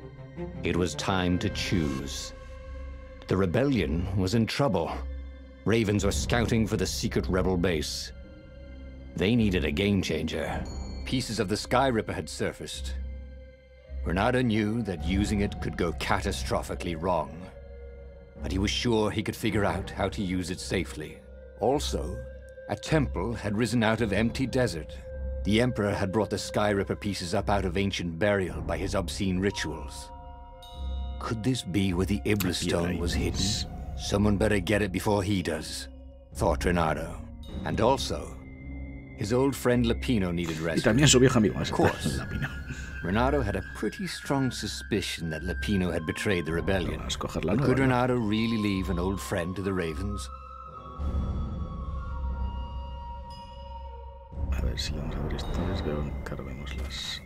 It was time to choose. The rebellion was in trouble. Ravens were scouting for the secret rebel base. They needed a game changer. Pieces of the Sky Ripper had surfaced. Reynardo knew that using it could go catastrophically wrong, but he was sure he could figure out how to use it safely. Also, a temple had risen out of empty desert. The Emperor had brought the Sky Ripper pieces up out of ancient burial by his obscene rituals. Could this be where the Iblis stone was hidden? Someone better get it before he does, thought Reynardo. And also, his old friend Lapino needed rescue. Y también su viejo amigo, of course. Reynardo had a pretty strong suspicion that Lapino had betrayed the rebellion. But could Reynardo really leave an old friend to the Ravens? A ver si vamos a ver historias. Claro, vemos las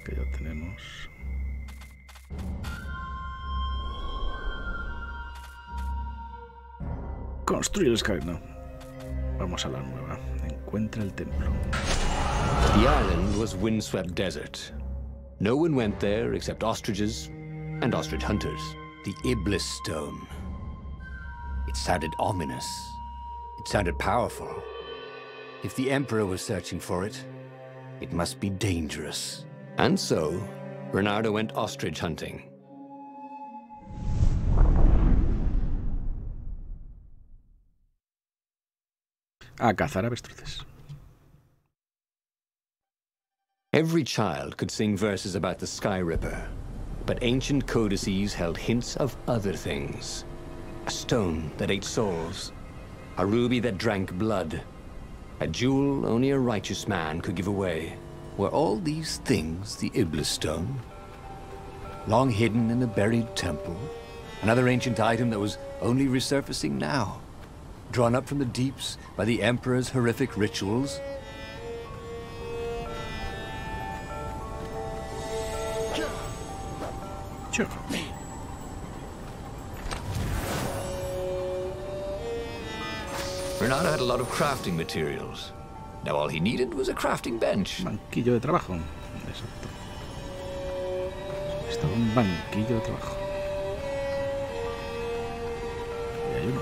que ya tenemos. Construye el Sky, no. Vamos a la nueva. Encuentra el templo. The island was windswept desert. No one went there except ostriches and ostrich hunters. The Iblis stone. It sounded ominous. It sounded powerful. If the Emperor was searching for it, it must be dangerous. And so, Reynardo went ostrich hunting. A cazar avestruces. Every child could sing verses about the Sky Ripper, but ancient codices held hints of other things. A stone that ate souls, a ruby that drank blood, a jewel only a righteous man could give away. Were all these things the Iblis stone? Long hidden in a buried temple? Another ancient item that was only resurfacing now? Drawn up from the deeps by the Emperor's horrific rituals? Sure. Reynardo had a lot of crafting materials. Now all he needed was a crafting bench. Banquillo de trabajo. Exacto. Estaba un banquillo de trabajo. Y hay uno.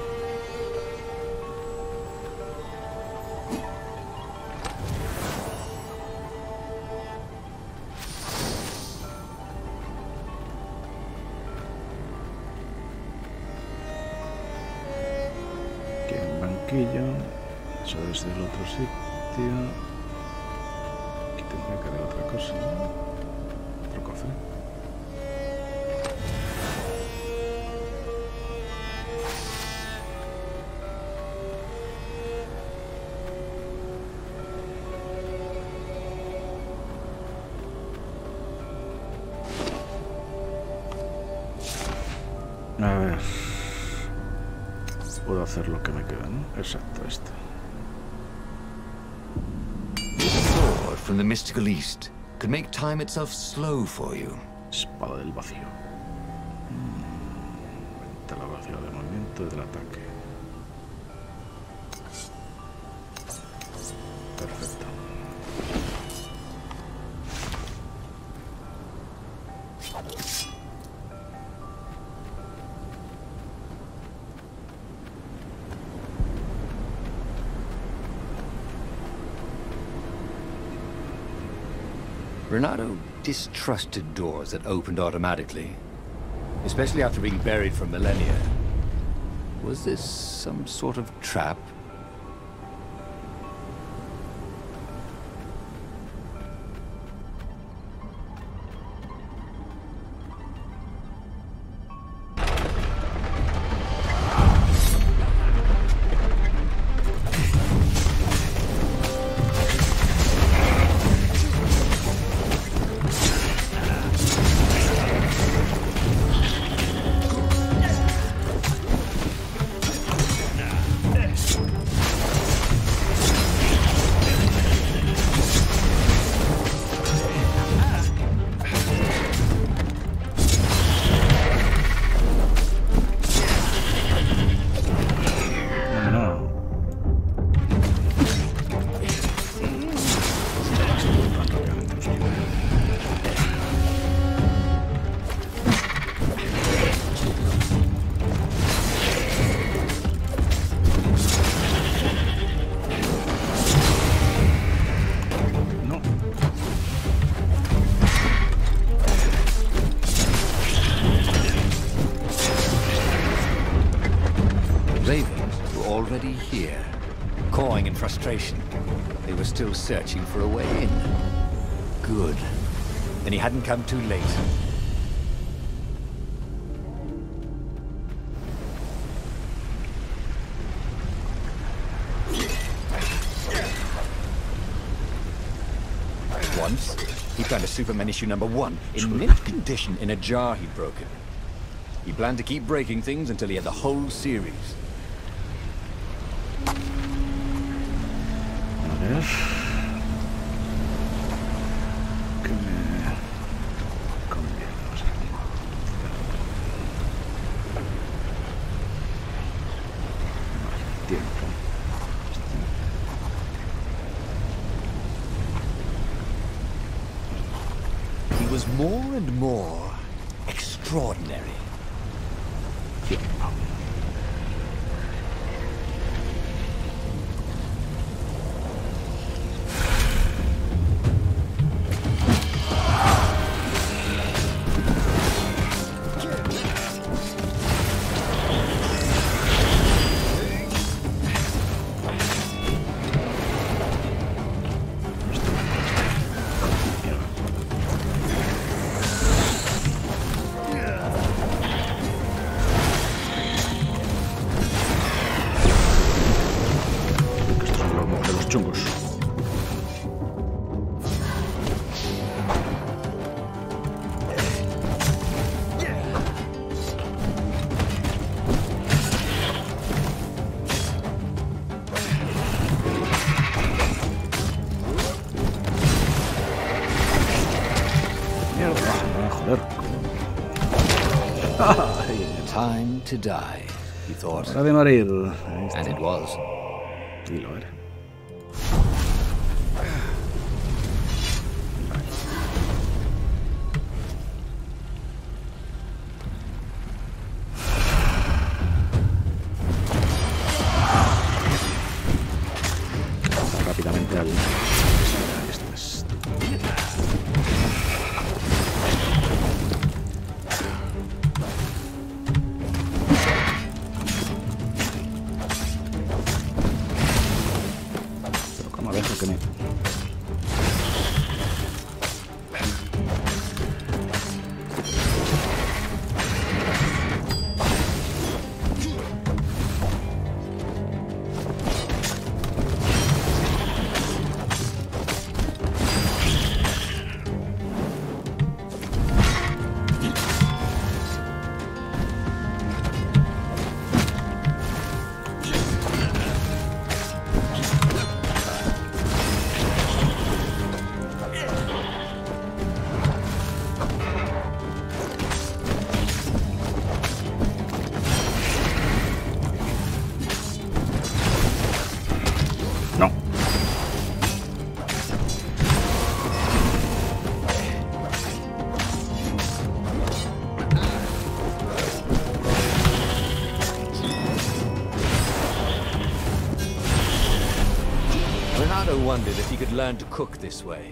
Eso desde el otro sitio. Aquí tendría que haber otra cosa, ¿no? Otro cofre. A ver. Puedo hacer lo que me queda, ¿no? Exacto, esto. Sword from the mystical east could make time itself slow for you. Espada del vacío. Aumenta la velocidad de movimiento y del ataque. Perfecto. Renato distrusted doors that opened automatically, especially after being buried for millennia. Was this some sort of trap? already here. Cawing in frustration. They were still searching for a way in. Good. Then he hadn't come too late. Once, he found a Superman issue #1 in mint condition in a jar he'd broken. He planned to keep breaking things until he had the whole series. A ver. ¿Qué me conviene? Vamos aquí. Vale, tiempo. He was more and more extraordinary. Tiempo. Chungos. Mierda, joder. Time to die, he thought. Hora de morir. And it was. Y lo era. Rápidamente al... Esto es... Pero como dejo que me... wondered if he could learn to cook this way.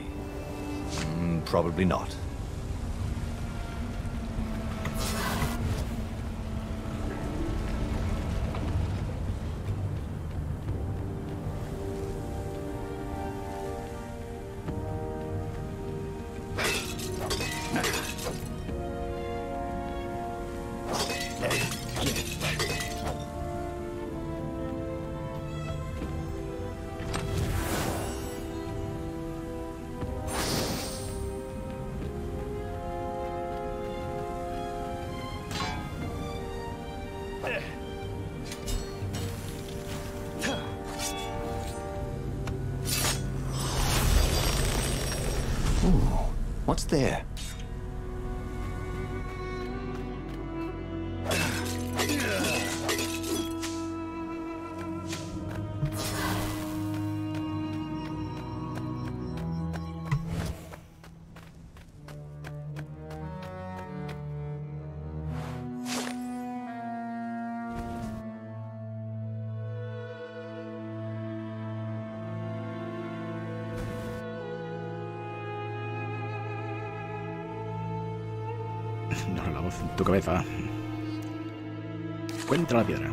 Probably not. What's there? No, la voz en tu cabeza. Encuentra la piedra.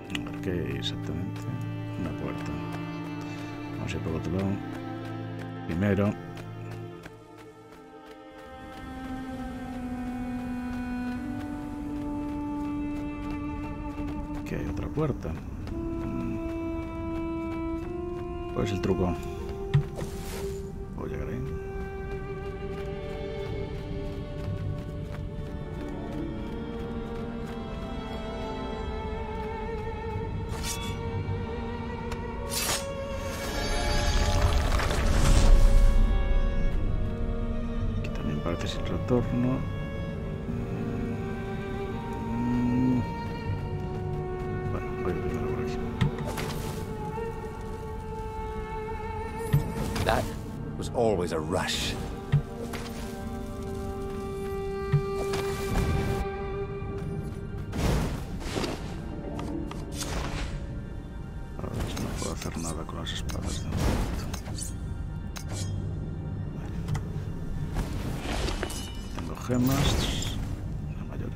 A ver qué exactamente. Una puerta. Vamos a ir por otro lado. Primero. Aquí hay otra puerta. ¿Cuál es el truco? Voy a llegar ahí. Aquí también parece sin retorno. Bueno, voy primero por aquí. That was always a rush. Ahora no puedo hacer nada con las espadas de momento. Vale. Tengo gemas, las mayores.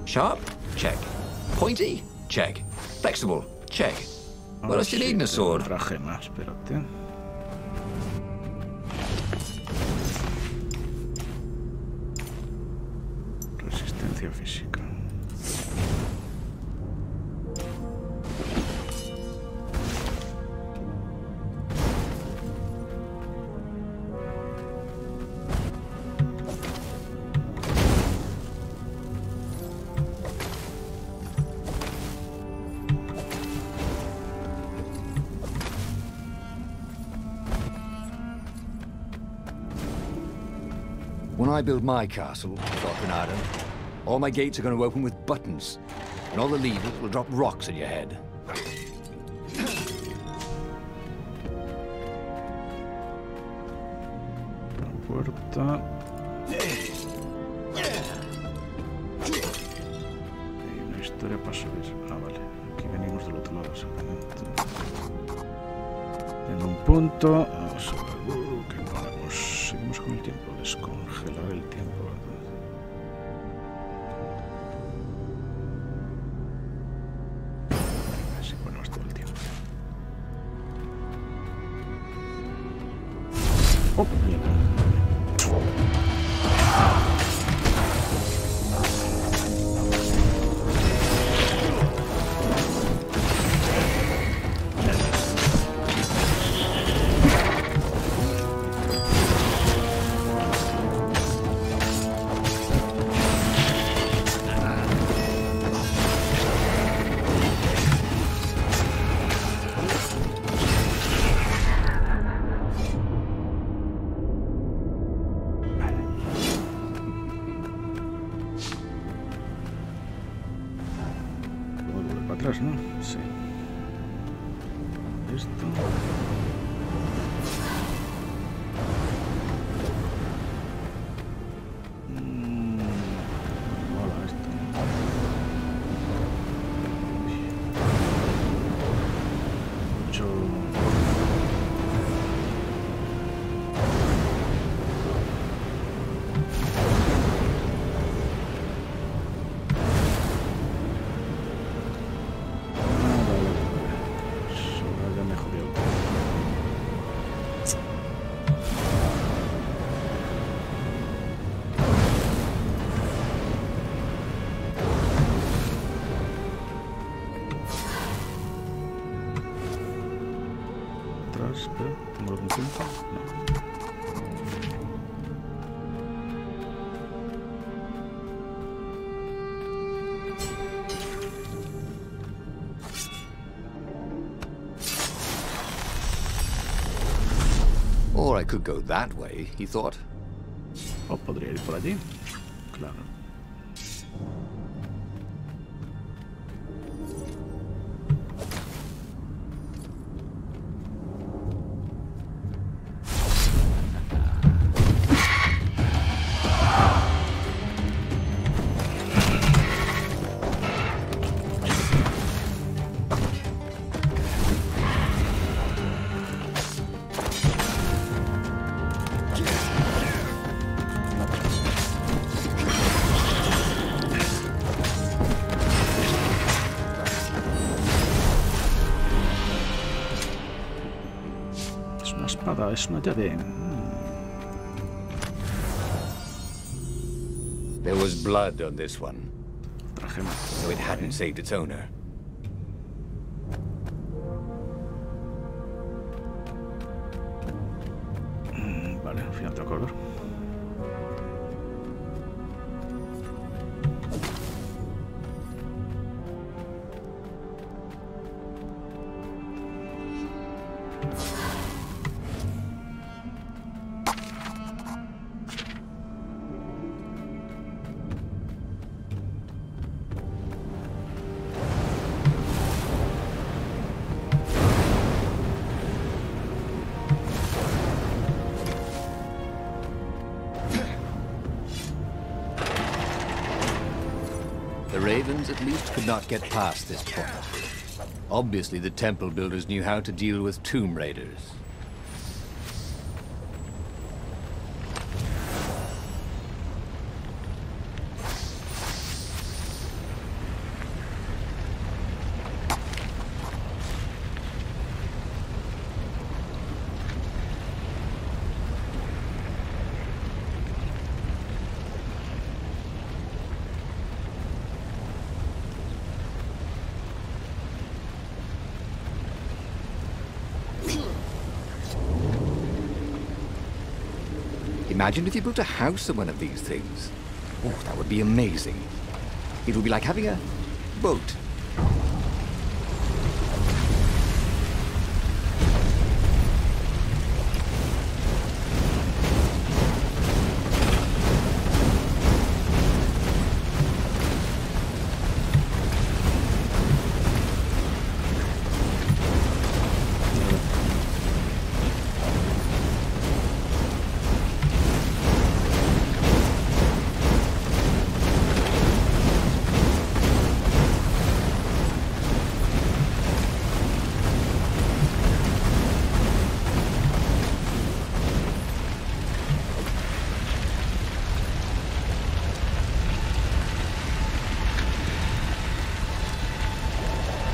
Sharp? Check. Pointy? Check. Flexible? Check. What else do you need in a sword? Otra gema, espérate. Resistencia física. When I build my castle, thought Bernardo, all my gates are going to open with buttons, and all the levers will drop rocks in your head. La puerta. Hay una historia para subir. Ah, vale. Aquí venimos del otro lado, exactamente. En un punto. Vamos a ver. ¿Qué ponemos? Seguimos con el tiempo. Descongelar el tiempo. Venga, si ponemos todo el tiempo. ¡Oh, mierda! atrás, ¿no? Sí. Esto. Mola esto. Mucho. Espera, ¿tengo algún tiempo? No. Or I could go that way, he thought. O podría ir por allí. Claro. Es una llave. There was blood on this one, Trajemos. so it hadn't saved its owner. Vale, al final otro color. The Ravens at least could not get past this point. Obviously, the temple builders knew how to deal with tomb raiders. Imagine if you built a house of one of these things. Oh, that would be amazing. It would be like having a boat.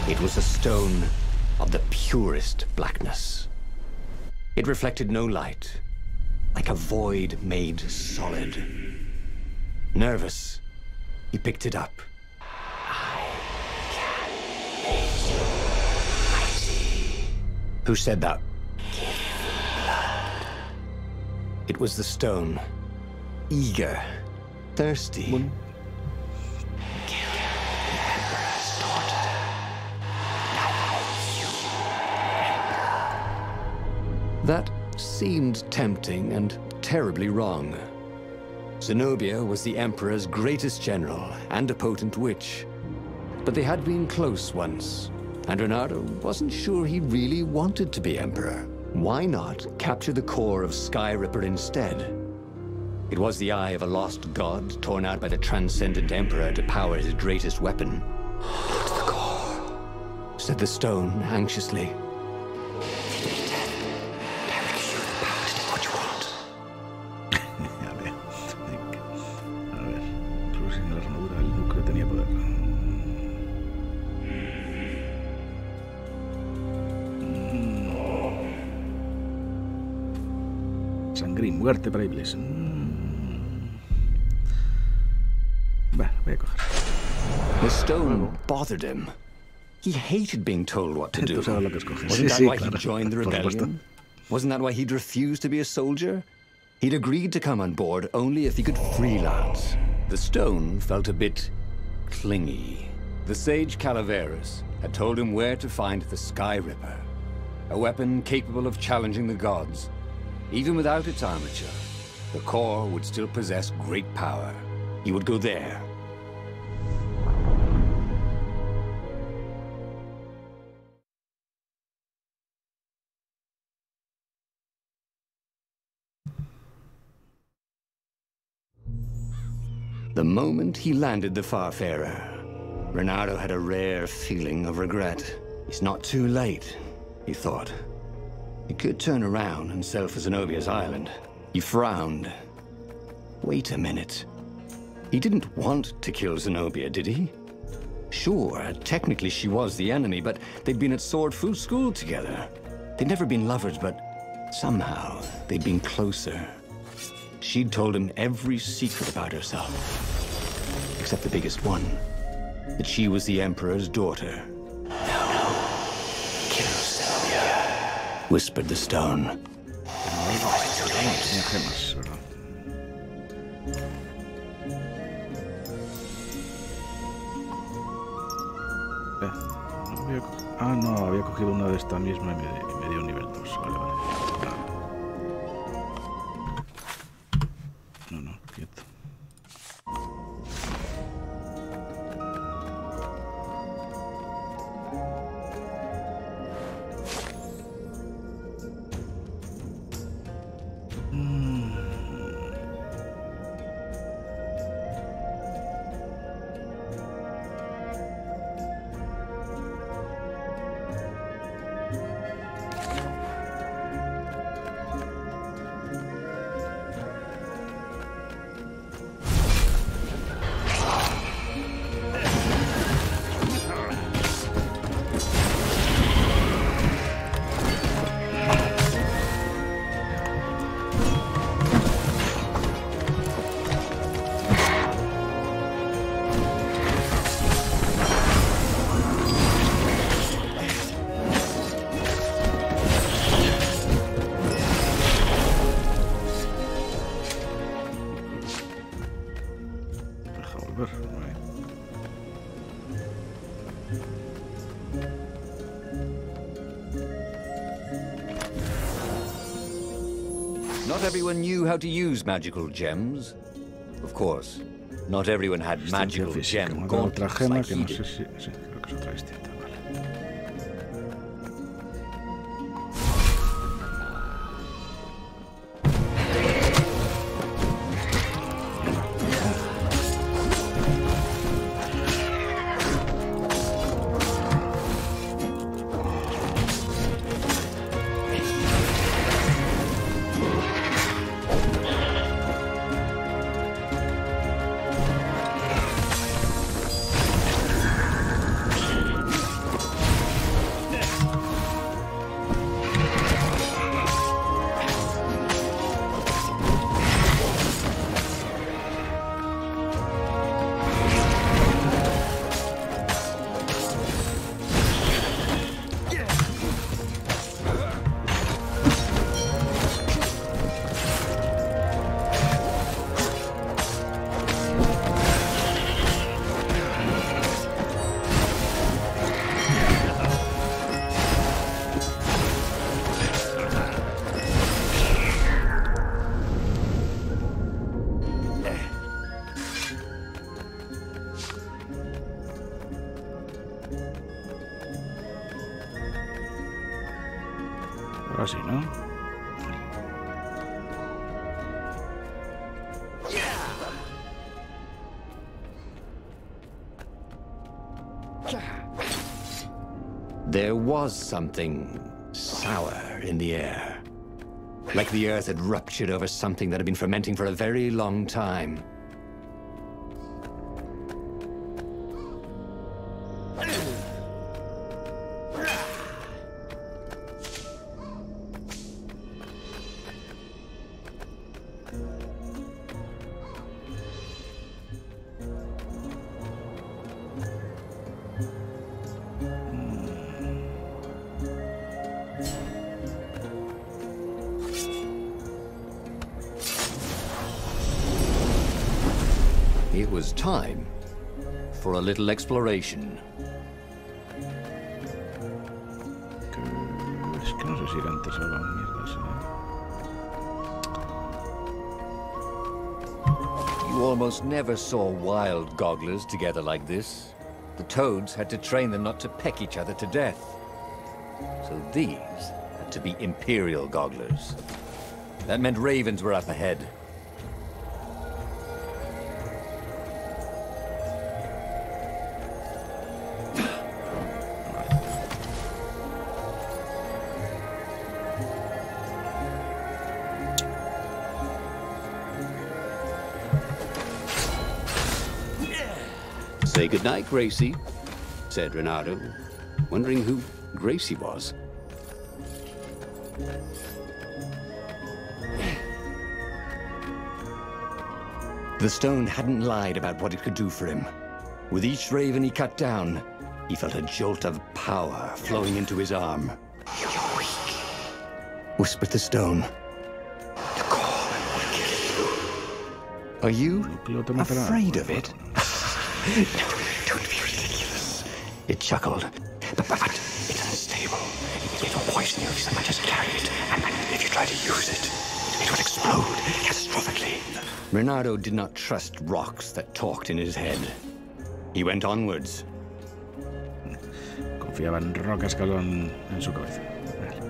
It was a stone of the purest blackness. It reflected no light, like a void made solid. Nervous, he picked it up. I can make you mighty. Who said that? Give me blood. It was the stone, eager, thirsty. That seemed tempting and terribly wrong. Zenobia was the Emperor's greatest general and a potent witch. But they had been close once, and Renardo wasn't sure he really wanted to be Emperor. Why not capture the core of Skyripper instead? It was the eye of a lost god torn out by the Transcendent Emperor to power his greatest weapon. "Not the core," said the stone anxiously. Sangre y muerte para Iblis. Bueno, voy a coger. The stone bothered him. He hated being told what to do. Tú sabes lo que escoges. Wasn't that why he joined the rebellion? Wasn't that why he'd refused to be a soldier? He'd agreed to come on board only if he could freelance. The stone felt a bit clingy. The sage Calaveras had told him where to find the Skyripper, a weapon capable of challenging the gods. Even without its armature, the core would still possess great power. He would go there. The moment he landed the Farfarer, Renardo had a rare feeling of regret. It's not too late, he thought. He could turn around and sail for Zenobia's island. He frowned. Wait a minute. He didn't want to kill Zenobia, did he? Sure, technically she was the enemy, but they'd been at Swordfu school together. They'd never been lovers, but somehow they'd been closer. She'd told him every secret about herself, except the biggest one, that she was the Emperor's daughter. No, kill Zenobia, whispered the stone. No, había cogido una de esta misma y me dio un nivel 2. Vale, vale. No, quieto. Not everyone knew how to use magical gems. Of course, not everyone had magical gem gauntlets like he did. Sí, creo que es otra distinta. Ahora sí, ¿no? There was something sour in the air. Like the earth had ruptured over something that had been fermenting for a very long time. It was time for a little exploration. Es que no sé si ir antes o la mierda, ¿sí? You almost never saw wild gogglers together like this. The toads had to train them not to peck each other to death. So these had to be imperial gogglers. That meant ravens were up ahead. Say goodnight, Gracie, said Renato, wondering who Gracie was. The stone hadn't lied about what it could do for him. With each raven he cut down, he felt a jolt of power flowing into his arm. "You're weak," whispered the stone. "The call will kill you. Are you afraid of it?" "No, don't be ridiculous," it chuckled. But it's unstable. It will poison you if so much as carry it. And if you try to use it, it will explode catastrophically. Renato did not trust rocks that talked in his head. He went onwards. Confiaba en rocas que hablaban en su cabeza. Vale.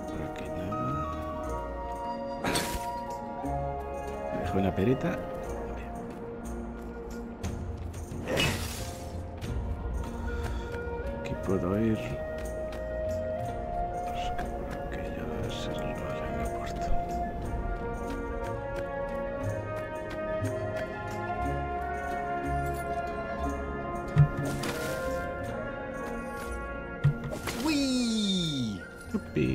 Por aquí nada. Me dejó una perita. Puedo ir. Pues que por aquí ya debe ser el valle en la puerta. Whee! ¡Yupi!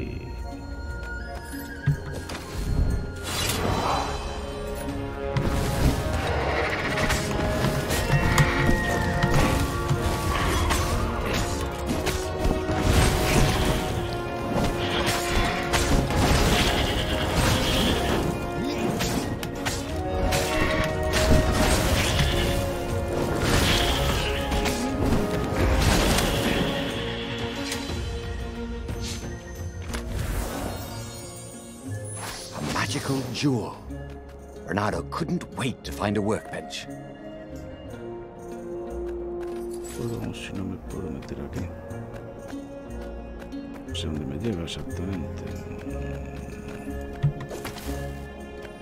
Jewel. Renato couldn't wait to find a workbench. ¿Puedo? Si no me puedo meter aquí. No sé dónde me lleva exactamente.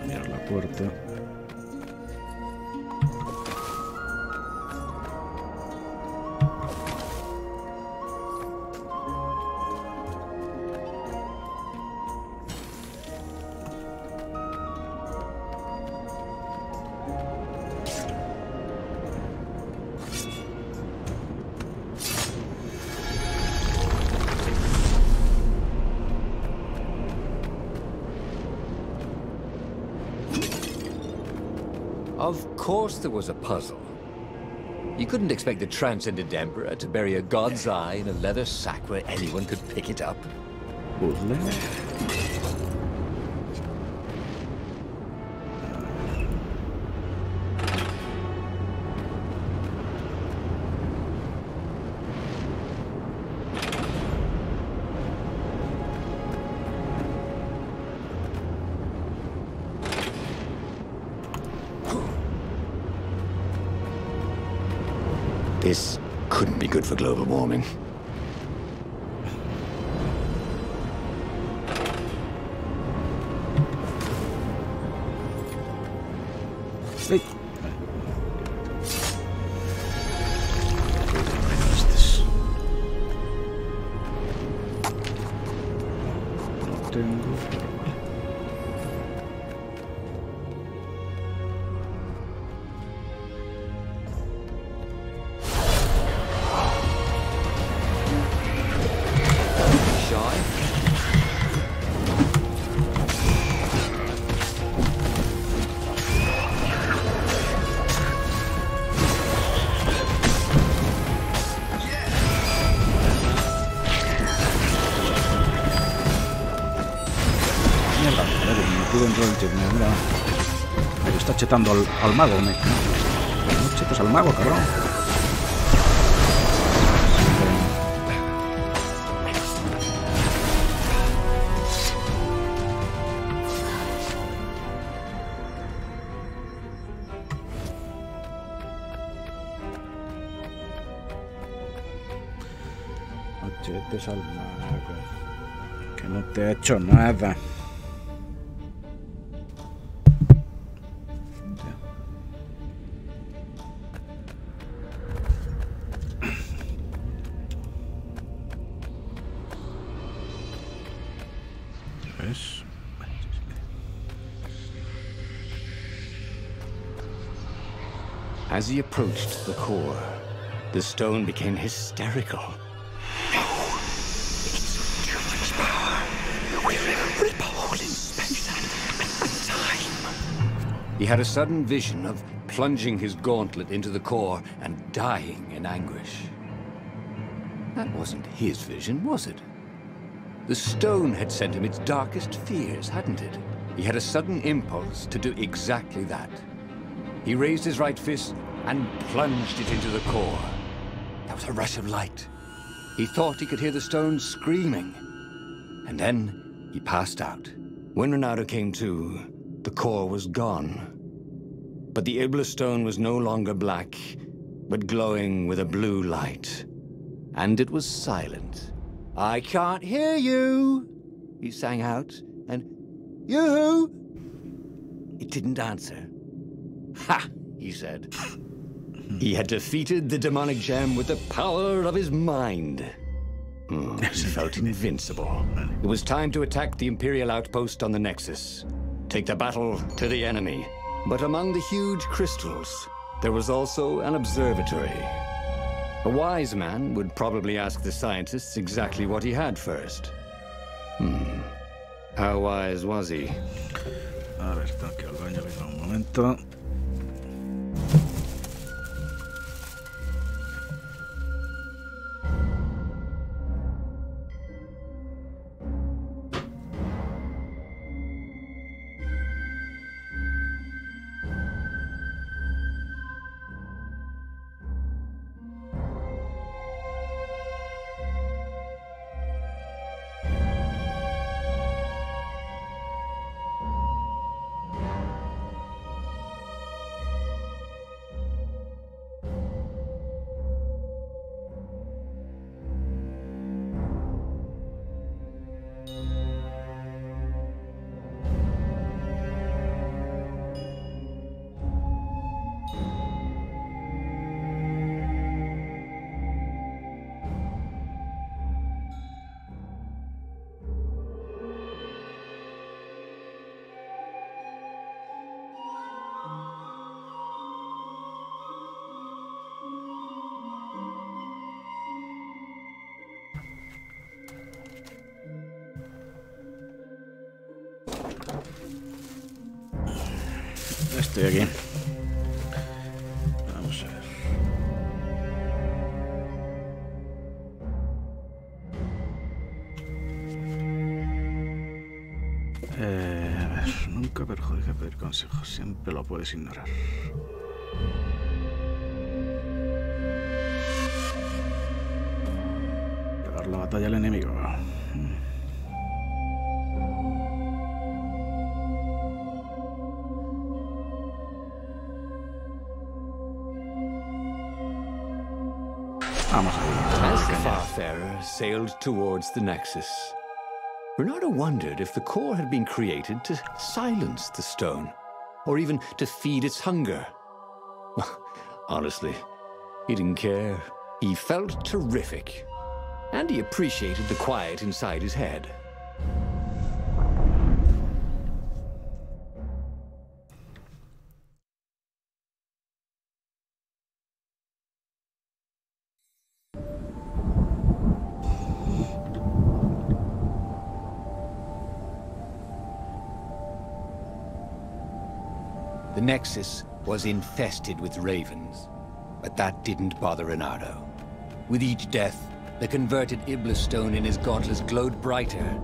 Mirar la puerta. Of course there was a puzzle. You couldn't expect the transcendent emperor to bury a god's eye in a leather sack where anyone could pick it up. Puzzle. This couldn't be good for global warming. Sí. No tengo, pero vale. Mira, me está chetando al mago, no chetes al mago, cabrón. No chetes al mago, que no te ha hecho nada. As he approached the core, the stone became hysterical. No! It's too much power. We're in a rip hole in space and time. He had a sudden vision of plunging his gauntlet into the core and dying in anguish. That wasn't his vision, was it? The stone had sent him its darkest fears, hadn't it? He had a sudden impulse to do exactly that. He raised his right fist and plunged it into the core. There was a rush of light. He thought he could hear the stone screaming. And then he passed out. When Renato came to, the core was gone. But the Iblis stone was no longer black, but glowing with a blue light. And it was silent. "I can't hear you," he sang out, and "You?" It didn't answer. "Ha!" he said. He had defeated the demonic gem with the power of his mind. He felt invincible. It was time to attack the Imperial outpost on the Nexus. Take the battle to the enemy. But among the huge crystals, there was also an observatory. A wise man would probably ask the scientists exactly what he had first. How wise was he? A ver, tengo que ir al baño un momento. Estoy aquí. Vamos a ver. A ver, nunca perjudica pedir consejos, siempre lo puedes ignorar. Dar la batalla al enemigo. Vamos a As the ir. Farfarer sailed towards the Nexus, Bernardo wondered if the core had been created to silence the stone, or even to feed its hunger. Honestly, he didn't care. He felt terrific, and he appreciated the quiet inside his head. The Nexus was infested with ravens, but that didn't bother Renato. With each death, the converted Iblis stone in his gauntlets glowed brighter,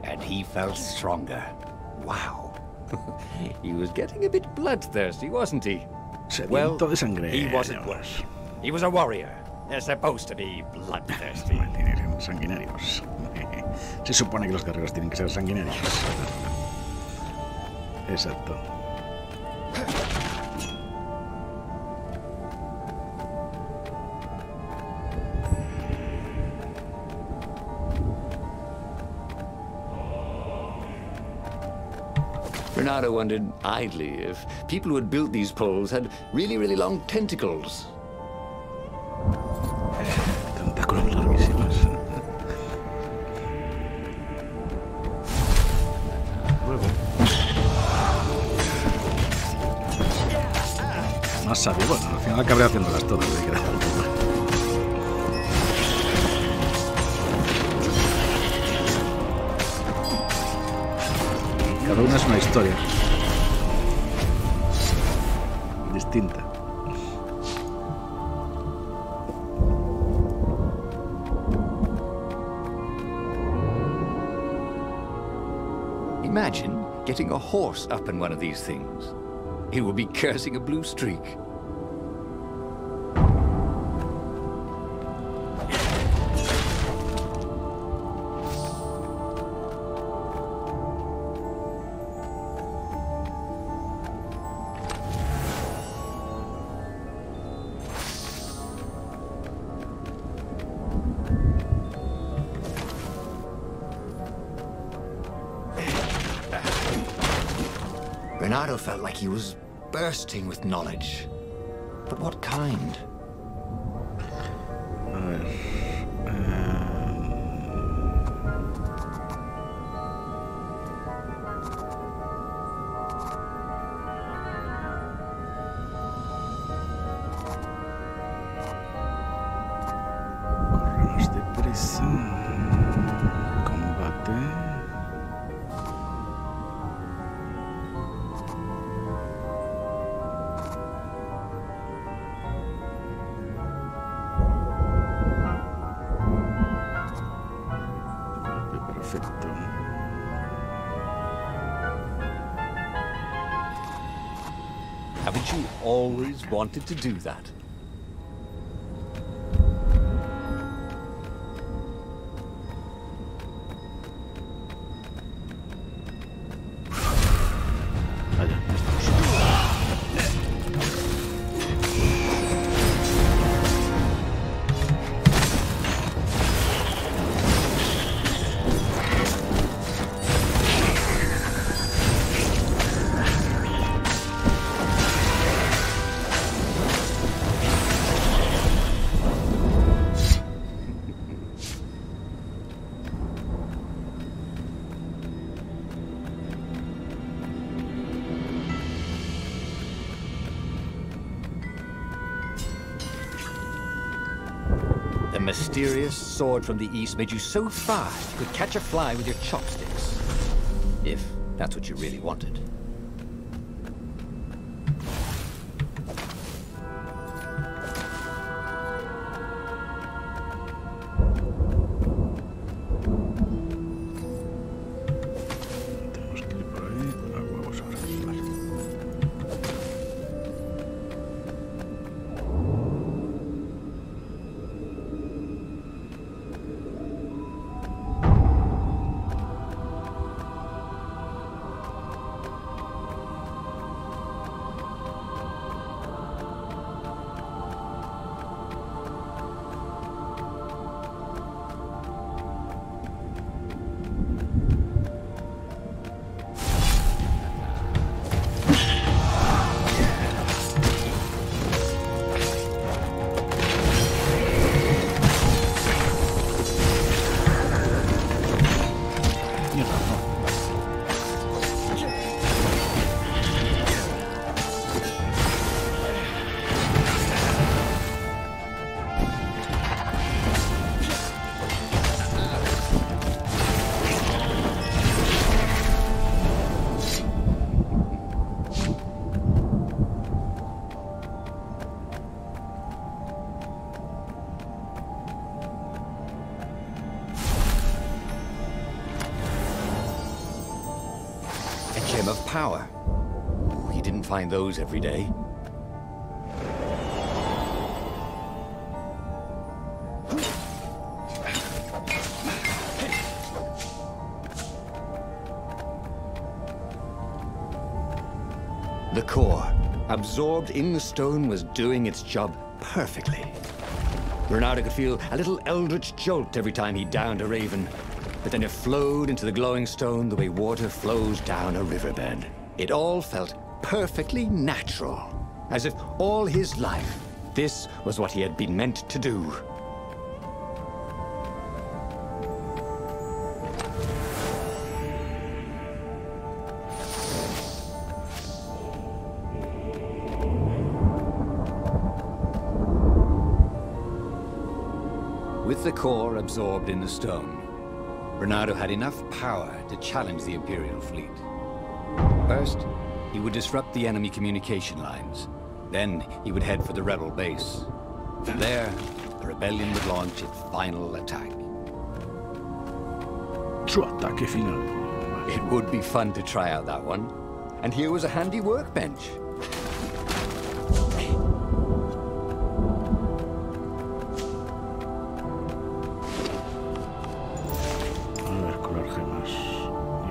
and he felt stronger. Wow. He was getting a bit bloodthirsty, wasn't he? Well, Sediento de sangre. he wasn't worse. He was a warrior. They're supposed to be bloodthirsty. Sanguinarios. Se supone que los guerreros tienen que ser sanguinarios. Exacto. Renato wondered idly if people who had built these poles had really, really long tentacles. Tentáculos larguísimos. Luego. Más sabio. Bueno, al final acabaré haciéndolas todas. Cada una es una historia distinta. Imagine getting a horse up in one of these things. It would be cursing a blue streak. Renato felt like he was bursting with knowledge. But what kind? A ver. Corremos deprisa. Combate. Perfecto. Haven't you always wanted to do that? Vaya, ya estamos. The mysterious sword from the east made you so fast you could catch a fly with your chopsticks. If that's what you really wanted. Tenemos que ir por ahí. A huevos ahora. Vale. gem of power. He didn't find those every day. The core, absorbed in the stone, was doing its job perfectly. Renardo could feel a little eldritch jolt every time he downed a raven, but then it flowed into the glowing stone the way water flows down a riverbed. It all felt perfectly natural, as if all his life, this was what he had been meant to do. With the core absorbed in the stone, Renardo had enough power to challenge the Imperial fleet. First, he would disrupt the enemy communication lines. Then, he would head for the rebel base. From there, the rebellion would launch its final attack. Su ataque final. It would be fun to try out that one. And here was a handy workbench.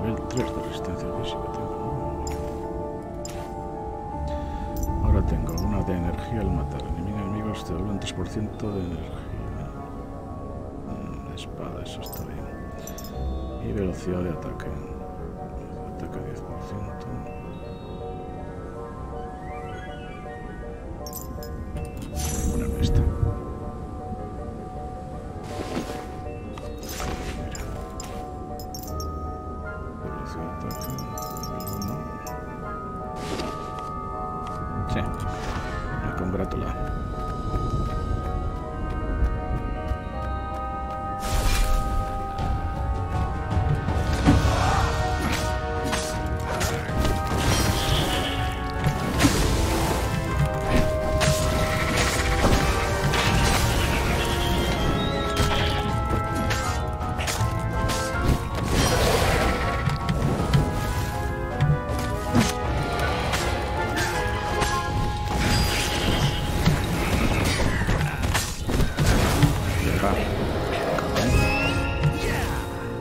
Nivel 3 de resistencia física tengo. Ahora tengo una de energía al matar. Enemigos te devuelven 3% de energía. Espada, eso está bien. Y velocidad de ataque. Ataque 10%. Ponerme esta. Sí, me congratula.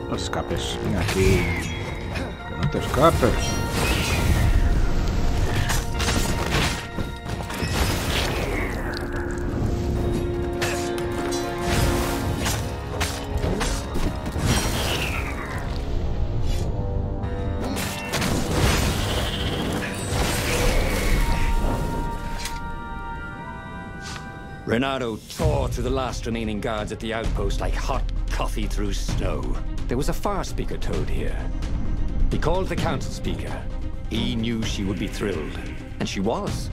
No te escapes, ven aquí. Que no te escapes. Renardo tore through the last remaining guards at the outpost like hot coffee through snow. There was a far speaker toad here. He called the council speaker. He knew she would be thrilled, and she was.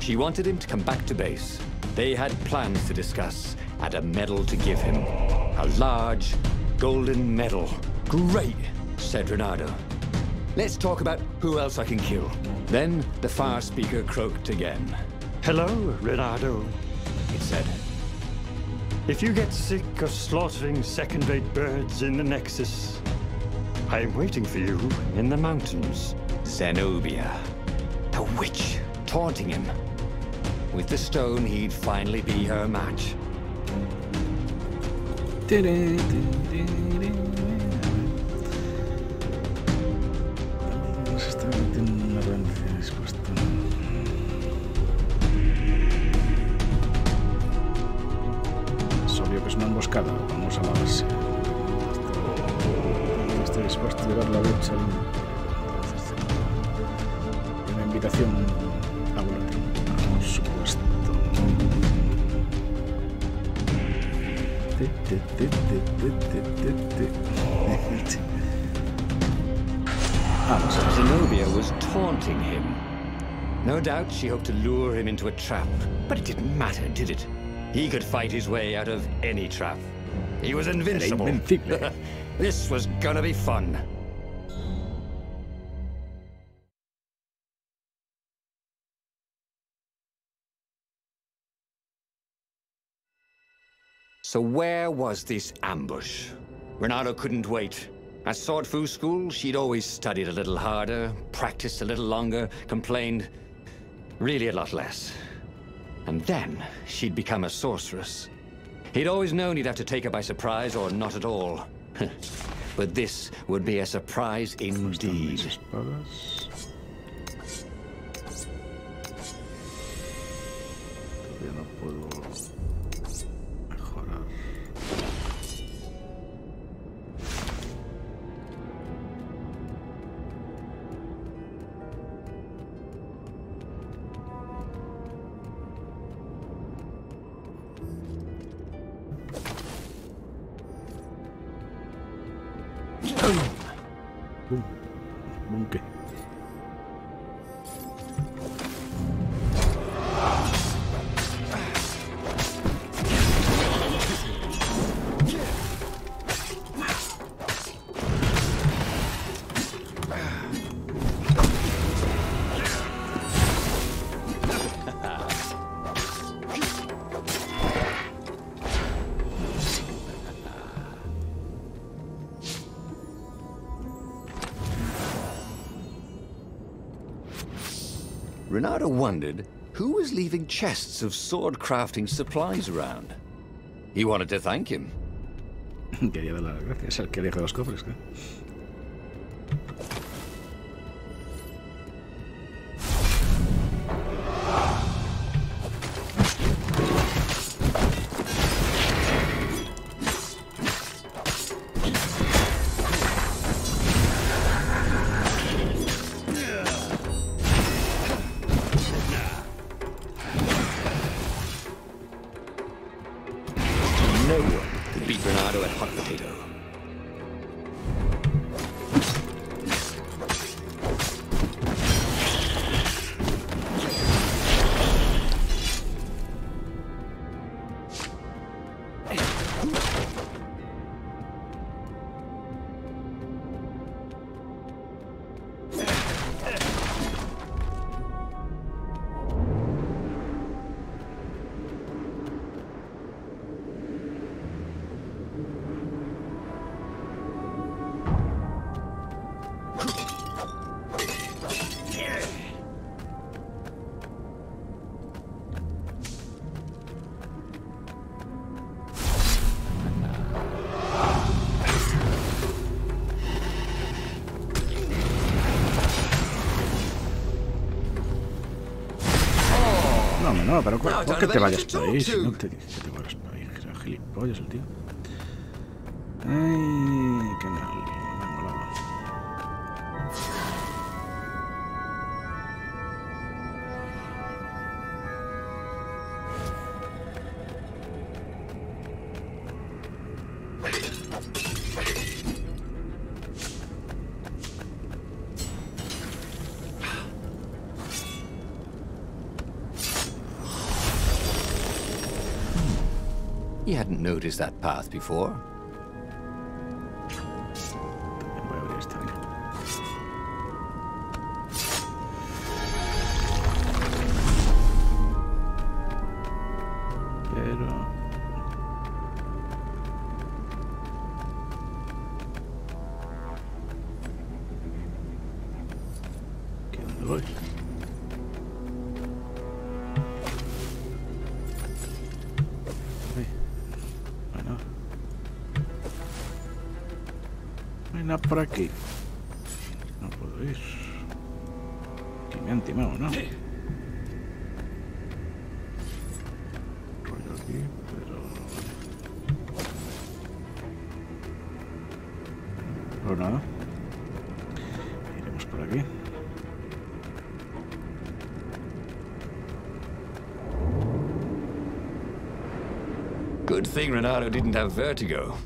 She wanted him to come back to base. They had plans to discuss, and a medal to give him. A large, golden medal. Great, said Renardo. Let's talk about who else I can kill. Then the far speaker croaked again. Hello, Renardo, it said. If you get sick of slaughtering second-rate birds in the Nexus, I'm waiting for you in the mountains. Zenobia, the witch, taunting him. With the stone, he'd finally be her match. Es una emboscada, vamos a la base. Estoy dispuesto a llevar la lucha. Una invitación a volar, por supuesto. Zenobia was taunting him. No doubt she hoped to lure him into a trap, but it didn't matter, did it? He could fight his way out of any trap. He was invincible. This was gonna be fun. So where was this ambush? Renardo couldn't wait. At Sword Fu school, she'd always studied a little harder, practiced a little longer, complained really a lot less. And then she'd become a sorceress. He'd always known he'd have to take her by surprise or not at all. But this would be a surprise indeed. Todavía no puedo mejorar. ¿Qué? Renato wondered who was leaving chests of sword crafting supplies around. He wanted to thank him. Quería dar las gracias al que deja los cofres, ¿qué? No one could beat Renato at hot potato. No, pero ¿por qué te vayas por ahí? Si no te dije que te vayas por ahí. Era gilipollas el tío. Ay, qué mal. Me molaba. He hadn't noticed that path before. Voy a abrir esta. Pero... ¿Qué dónde voy? Nada por aquí. No puedo ir. Que me han timado, ¿no? Rollo aquí, pero... Pues nada. Iremos por aquí. Good thing Renato didn't have vertigo.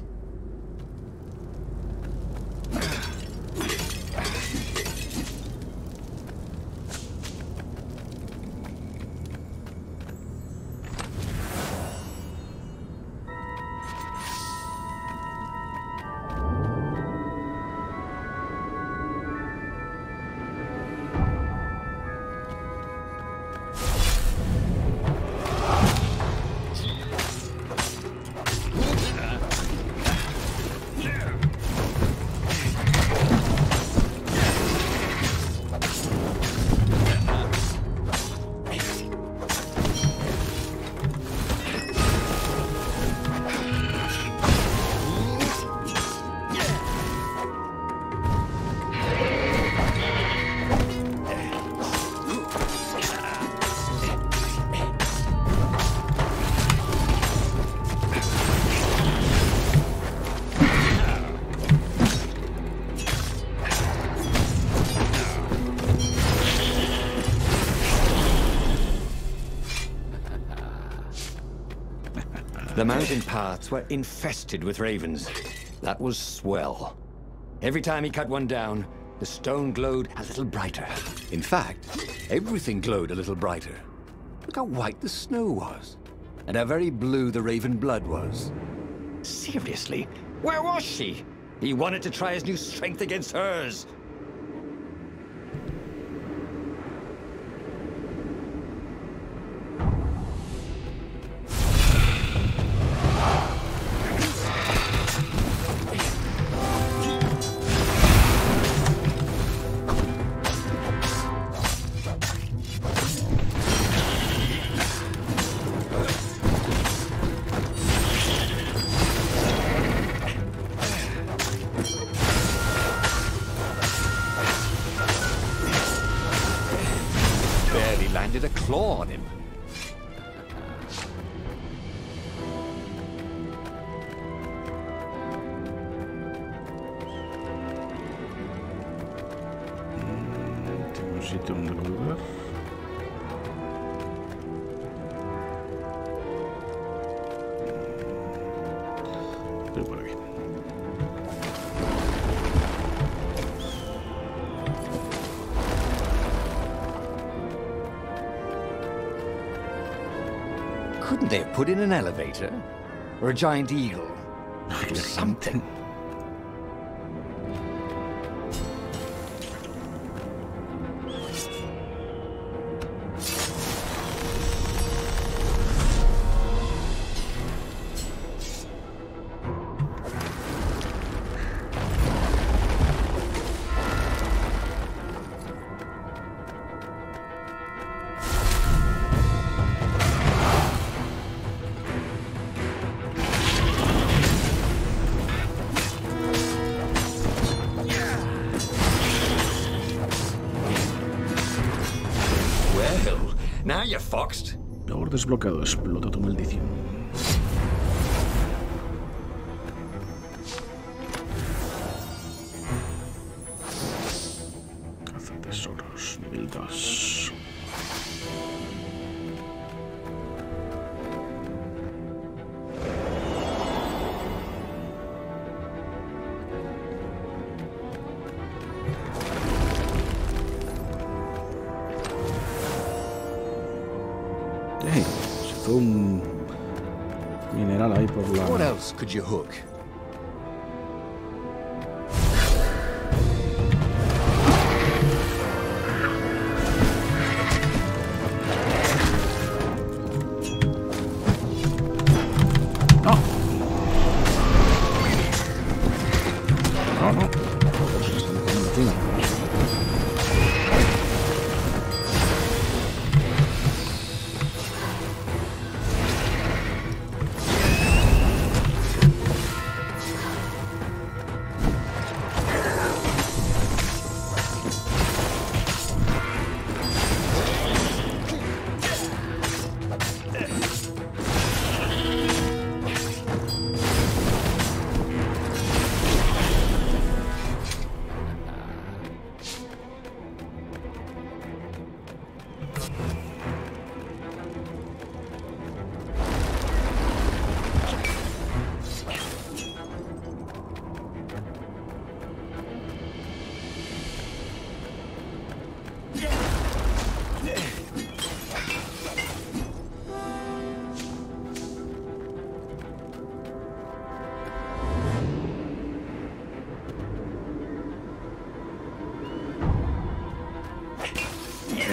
The mountain paths were infested with ravens. That was swell. Every time he cut one down, the stone glowed a little brighter. In fact, everything glowed a little brighter. Look how white the snow was, and how very blue the raven blood was. Seriously, where was she? He wanted to try his new strength against hers. Landed a claw on him. Tengo un sitio donde volver. Estoy por aquí. Couldn't they have put in an elevator? Or a giant eagle? Or something. Now you're foxed. Door desbloqueado. Explota tu maldición. Caza tesoros. Nivel 2. Se fue un mineral ahí por la... What else could you hook? No. No, no. Se están poniendo encima.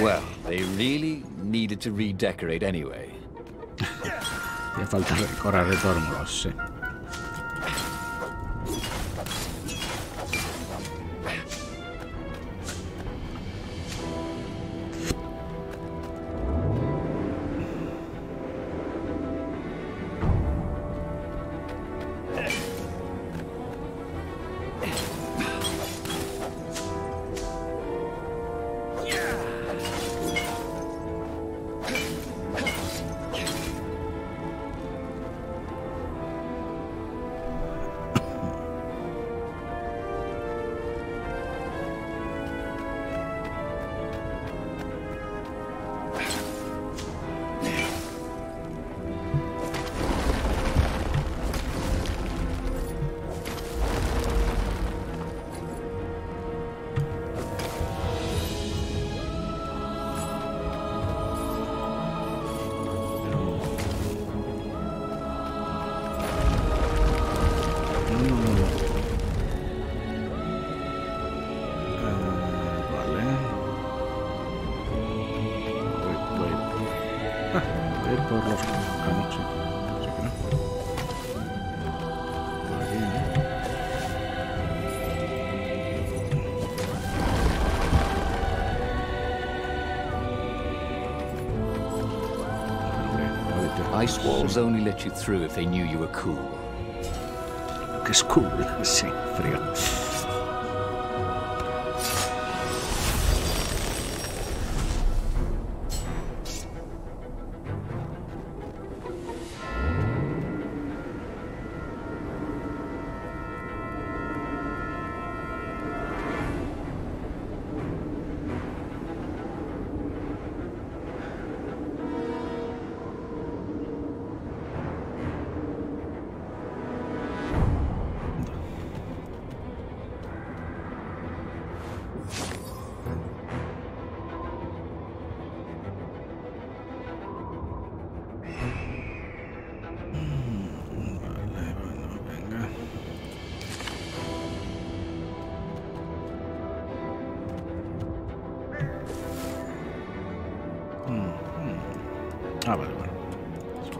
Well, they really needed to redecorate anyway. Hacía falta decorar de todos modos, sí. ice walls only let you through if they knew you were cool. Que es cool, sí, frío.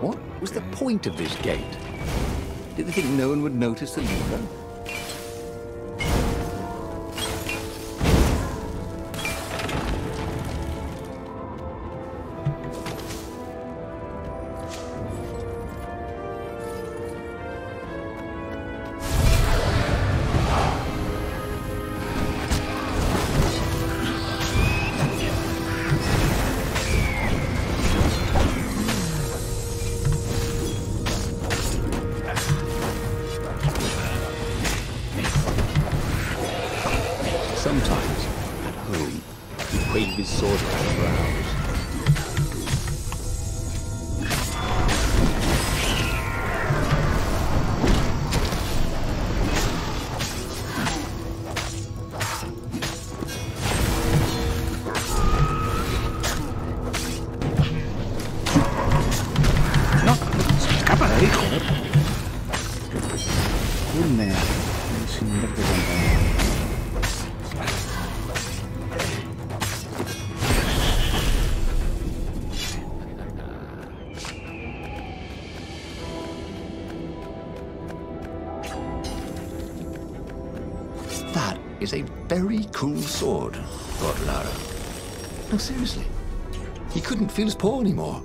What was the point of this gate? Did they think no one would notice the lever? Sometimes, at home, he'd wave his sword around for hours. No, se escapa de ahí, joder. ¿Dónde? Sin darte cuenta. That is a very cool sword, thought Lara. No, seriously. He couldn't feel his paw anymore.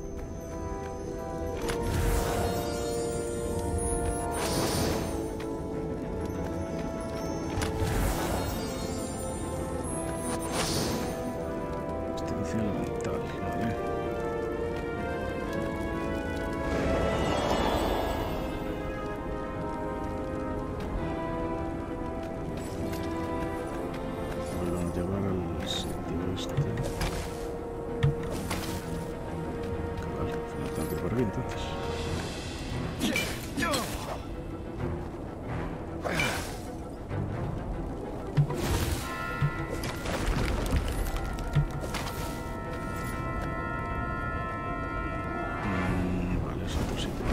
Extensión mental, ¿vale? Vuelvo a llevar al sitio este. Vale, al final tengo que ir por aquí entonces. Vale, es otro sitio.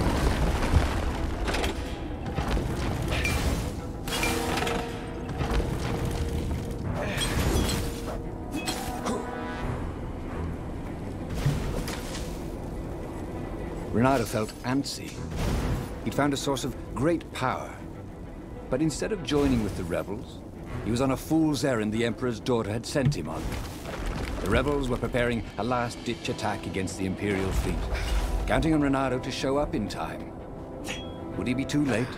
Renato felt antsy. He'd found a source of great power. But instead of joining with the rebels, he was on a fool's errand the Emperor's daughter had sent him on. The rebels were preparing a last-ditch attack against the Imperial fleet, counting on Renato to show up in time. Would he be too late?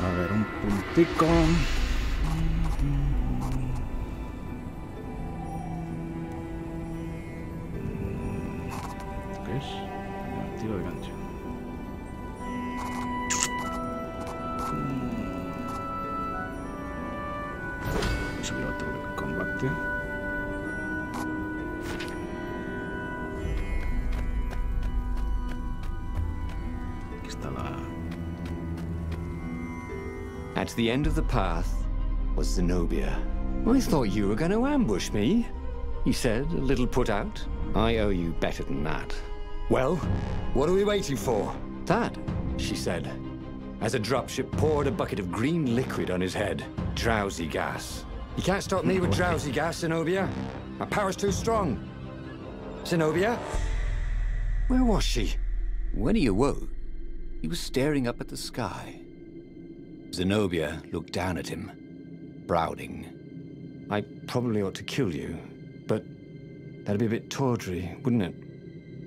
A ver, un puntico. ¿Qué es? Tiro de gancho. Subir a otro de combate. At the end of the path was Zenobia. I thought you were going to ambush me, he said, a little put out. I owe you better than that. Well, what are we waiting for? That, she said, as a dropship poured a bucket of green liquid on his head. Drowsy gas. You can't stop me with drowsy gas, Zenobia. My power's too strong. Zenobia? Where was she? When he awoke, he was staring up at the sky. Zenobia looked down at him, frowning. I probably ought to kill you, but that'd be a bit tawdry, wouldn't it?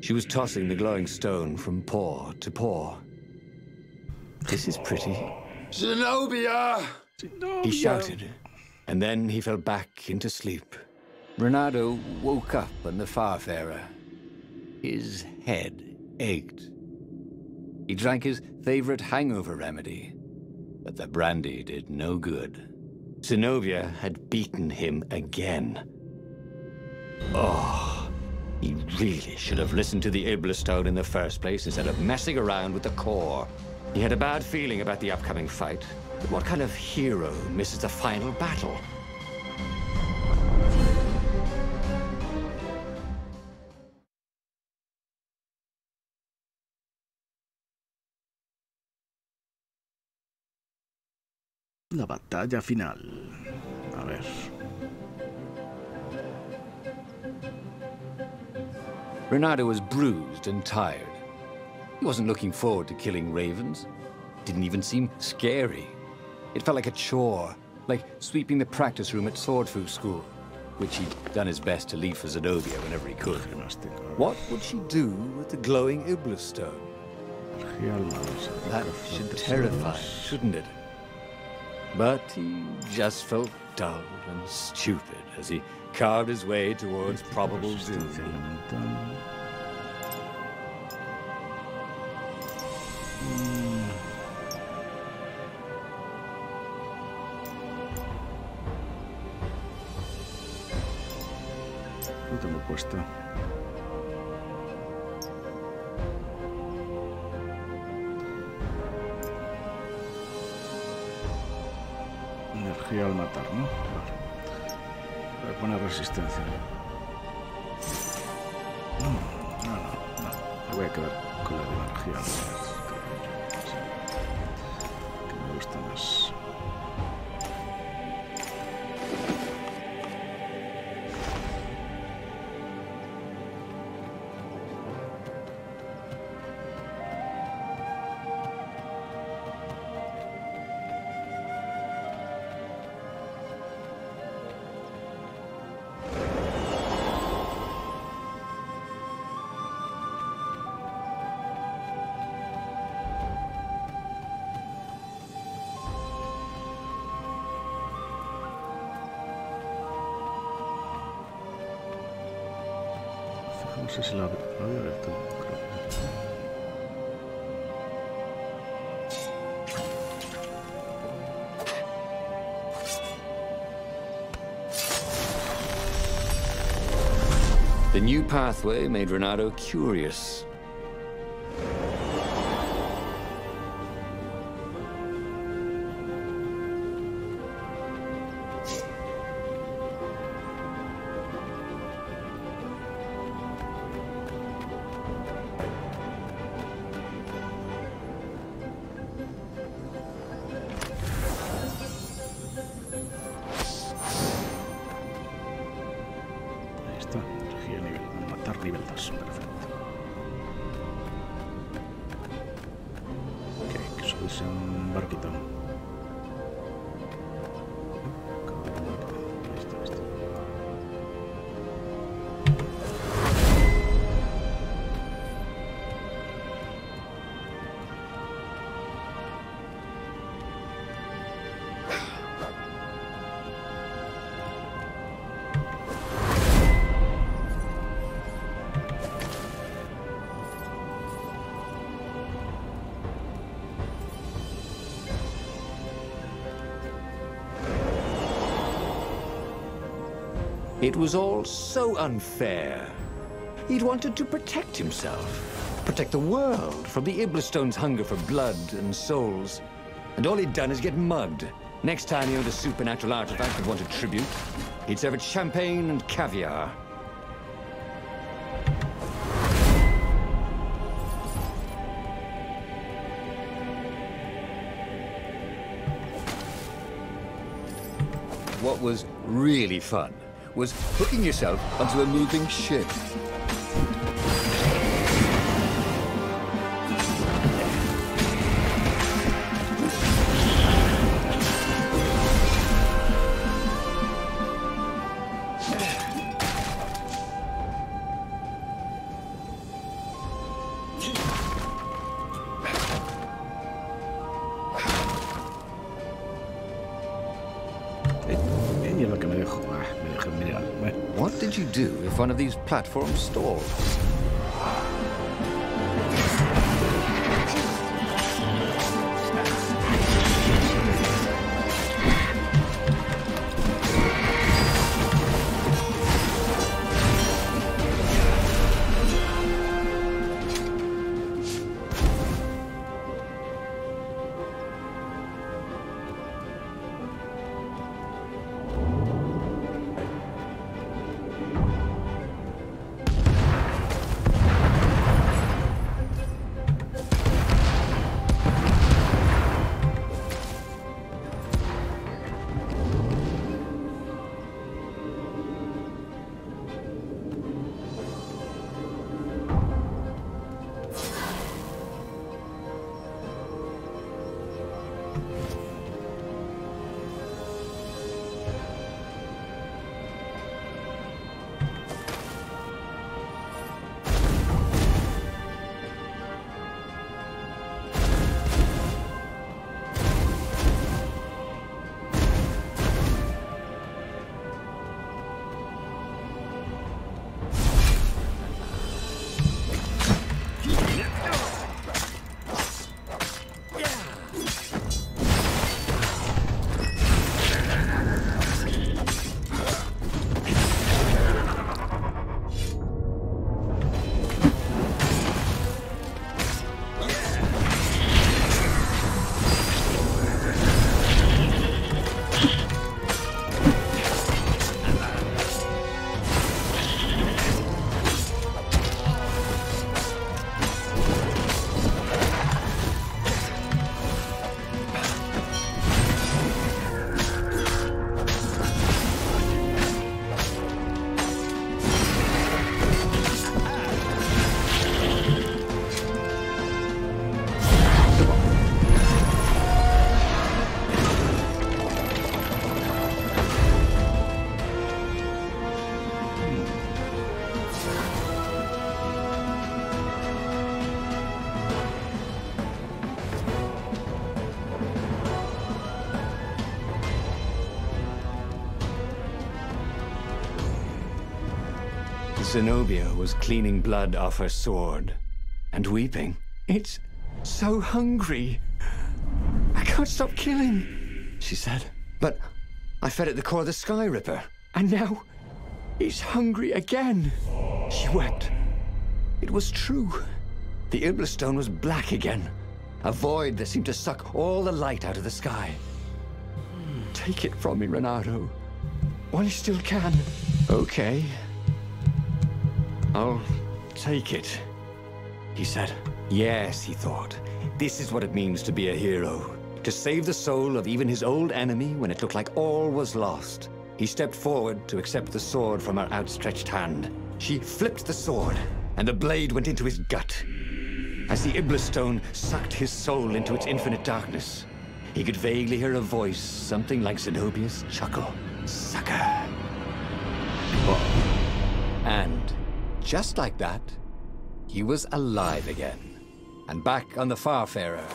She was tossing the glowing stone from paw to paw. This is pretty. Zenobia! He shouted, and then he fell back into sleep. Renato woke up on the Farfarer. His head ached. He drank his favorite hangover remedy, but the brandy did no good. Zenobia had beaten him again. Oh, he really should have listened to the Iblastone in the first place instead of messing around with the core. He had a bad feeling about the upcoming fight, but what kind of hero misses the final battle? La batalla final. A ver. Renato was bruised and tired. He wasn't looking forward to killing ravens. Didn't even seem scary. It felt like a chore, like sweeping the practice room at Swordfu School, which he'd done his best to leave for Zenobia whenever he could. What would she do with the glowing Iblastone? That should terrify him, shouldn't it? But he just felt dull and stupid as he carved his way towards probable doom. Lo tengo puesto. Energía al matar, ¿no? Vale. Voy a poner resistencia. No. Me voy a quedar con la de energía al matar. Que me gusta más. No sé si lo había abierto, creo que. The new pathway made Renato curious. Nivel 2, perfecto. Ok, hay que subirse a un barquito. Listo. It was all so unfair. He'd wanted to protect himself, protect the world from the Iblastone's hunger for blood and souls. And all he'd done is get mugged. Next time he owned a supernatural artifact that wanted tribute, he'd serve it champagne and caviar. What was really fun was hooking yourself onto a moving ship. What did you do if one of these platforms stalled? Zenobia was cleaning blood off her sword and weeping. It's so hungry. I can't stop killing, she said. But I fed it the core of the Sky Ripper, and now it's hungry again. She wept. It was true. The Iblastone was black again, a void that seemed to suck all the light out of the sky. Take it from me, Renato, while you still can. Okay. I'll take it, he said. Yes, he thought. This is what it means to be a hero. To save the soul of even his old enemy when it looked like all was lost. He stepped forward to accept the sword from her outstretched hand. She flipped the sword, and the blade went into his gut. As the Iblastone sucked his soul into its infinite darkness, he could vaguely hear a voice, something like Zenobia's chuckle. Sucker. And just like that, he was alive again. And back on the Farfarer,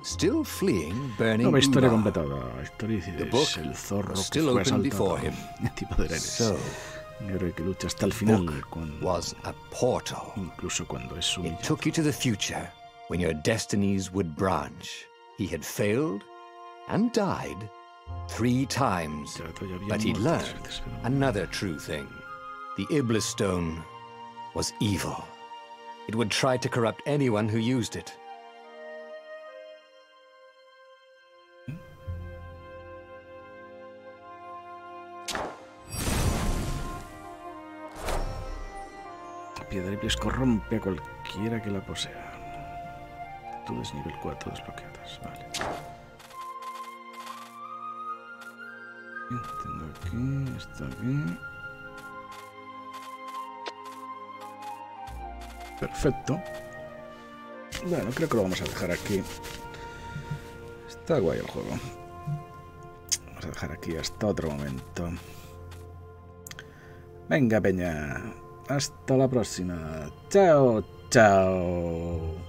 still fleeing burning historia Ura. completada. Historia The book el zorro was que still fue open asaltado. before him. Tipo de héroes. So, Un héroe que lucha hasta el the final, book was a portal. incluso cuando es It humillado. took you to the future, when your destinies would branch. He had failed and died 3 times, but he learned another true thing. The Iblastone was evil. It would try to corrupt anyone who used it. piedra Iblis corrompe a cualquiera que la posea. Todas nivel 4 desbloqueadas. Vale. Tengo aquí, esto aquí. Perfecto. Bueno, creo que lo vamos a dejar aquí. Está guay el juego. Vamos a dejar aquí hasta otro momento. Venga, peña. Hasta la próxima. Chao, chao.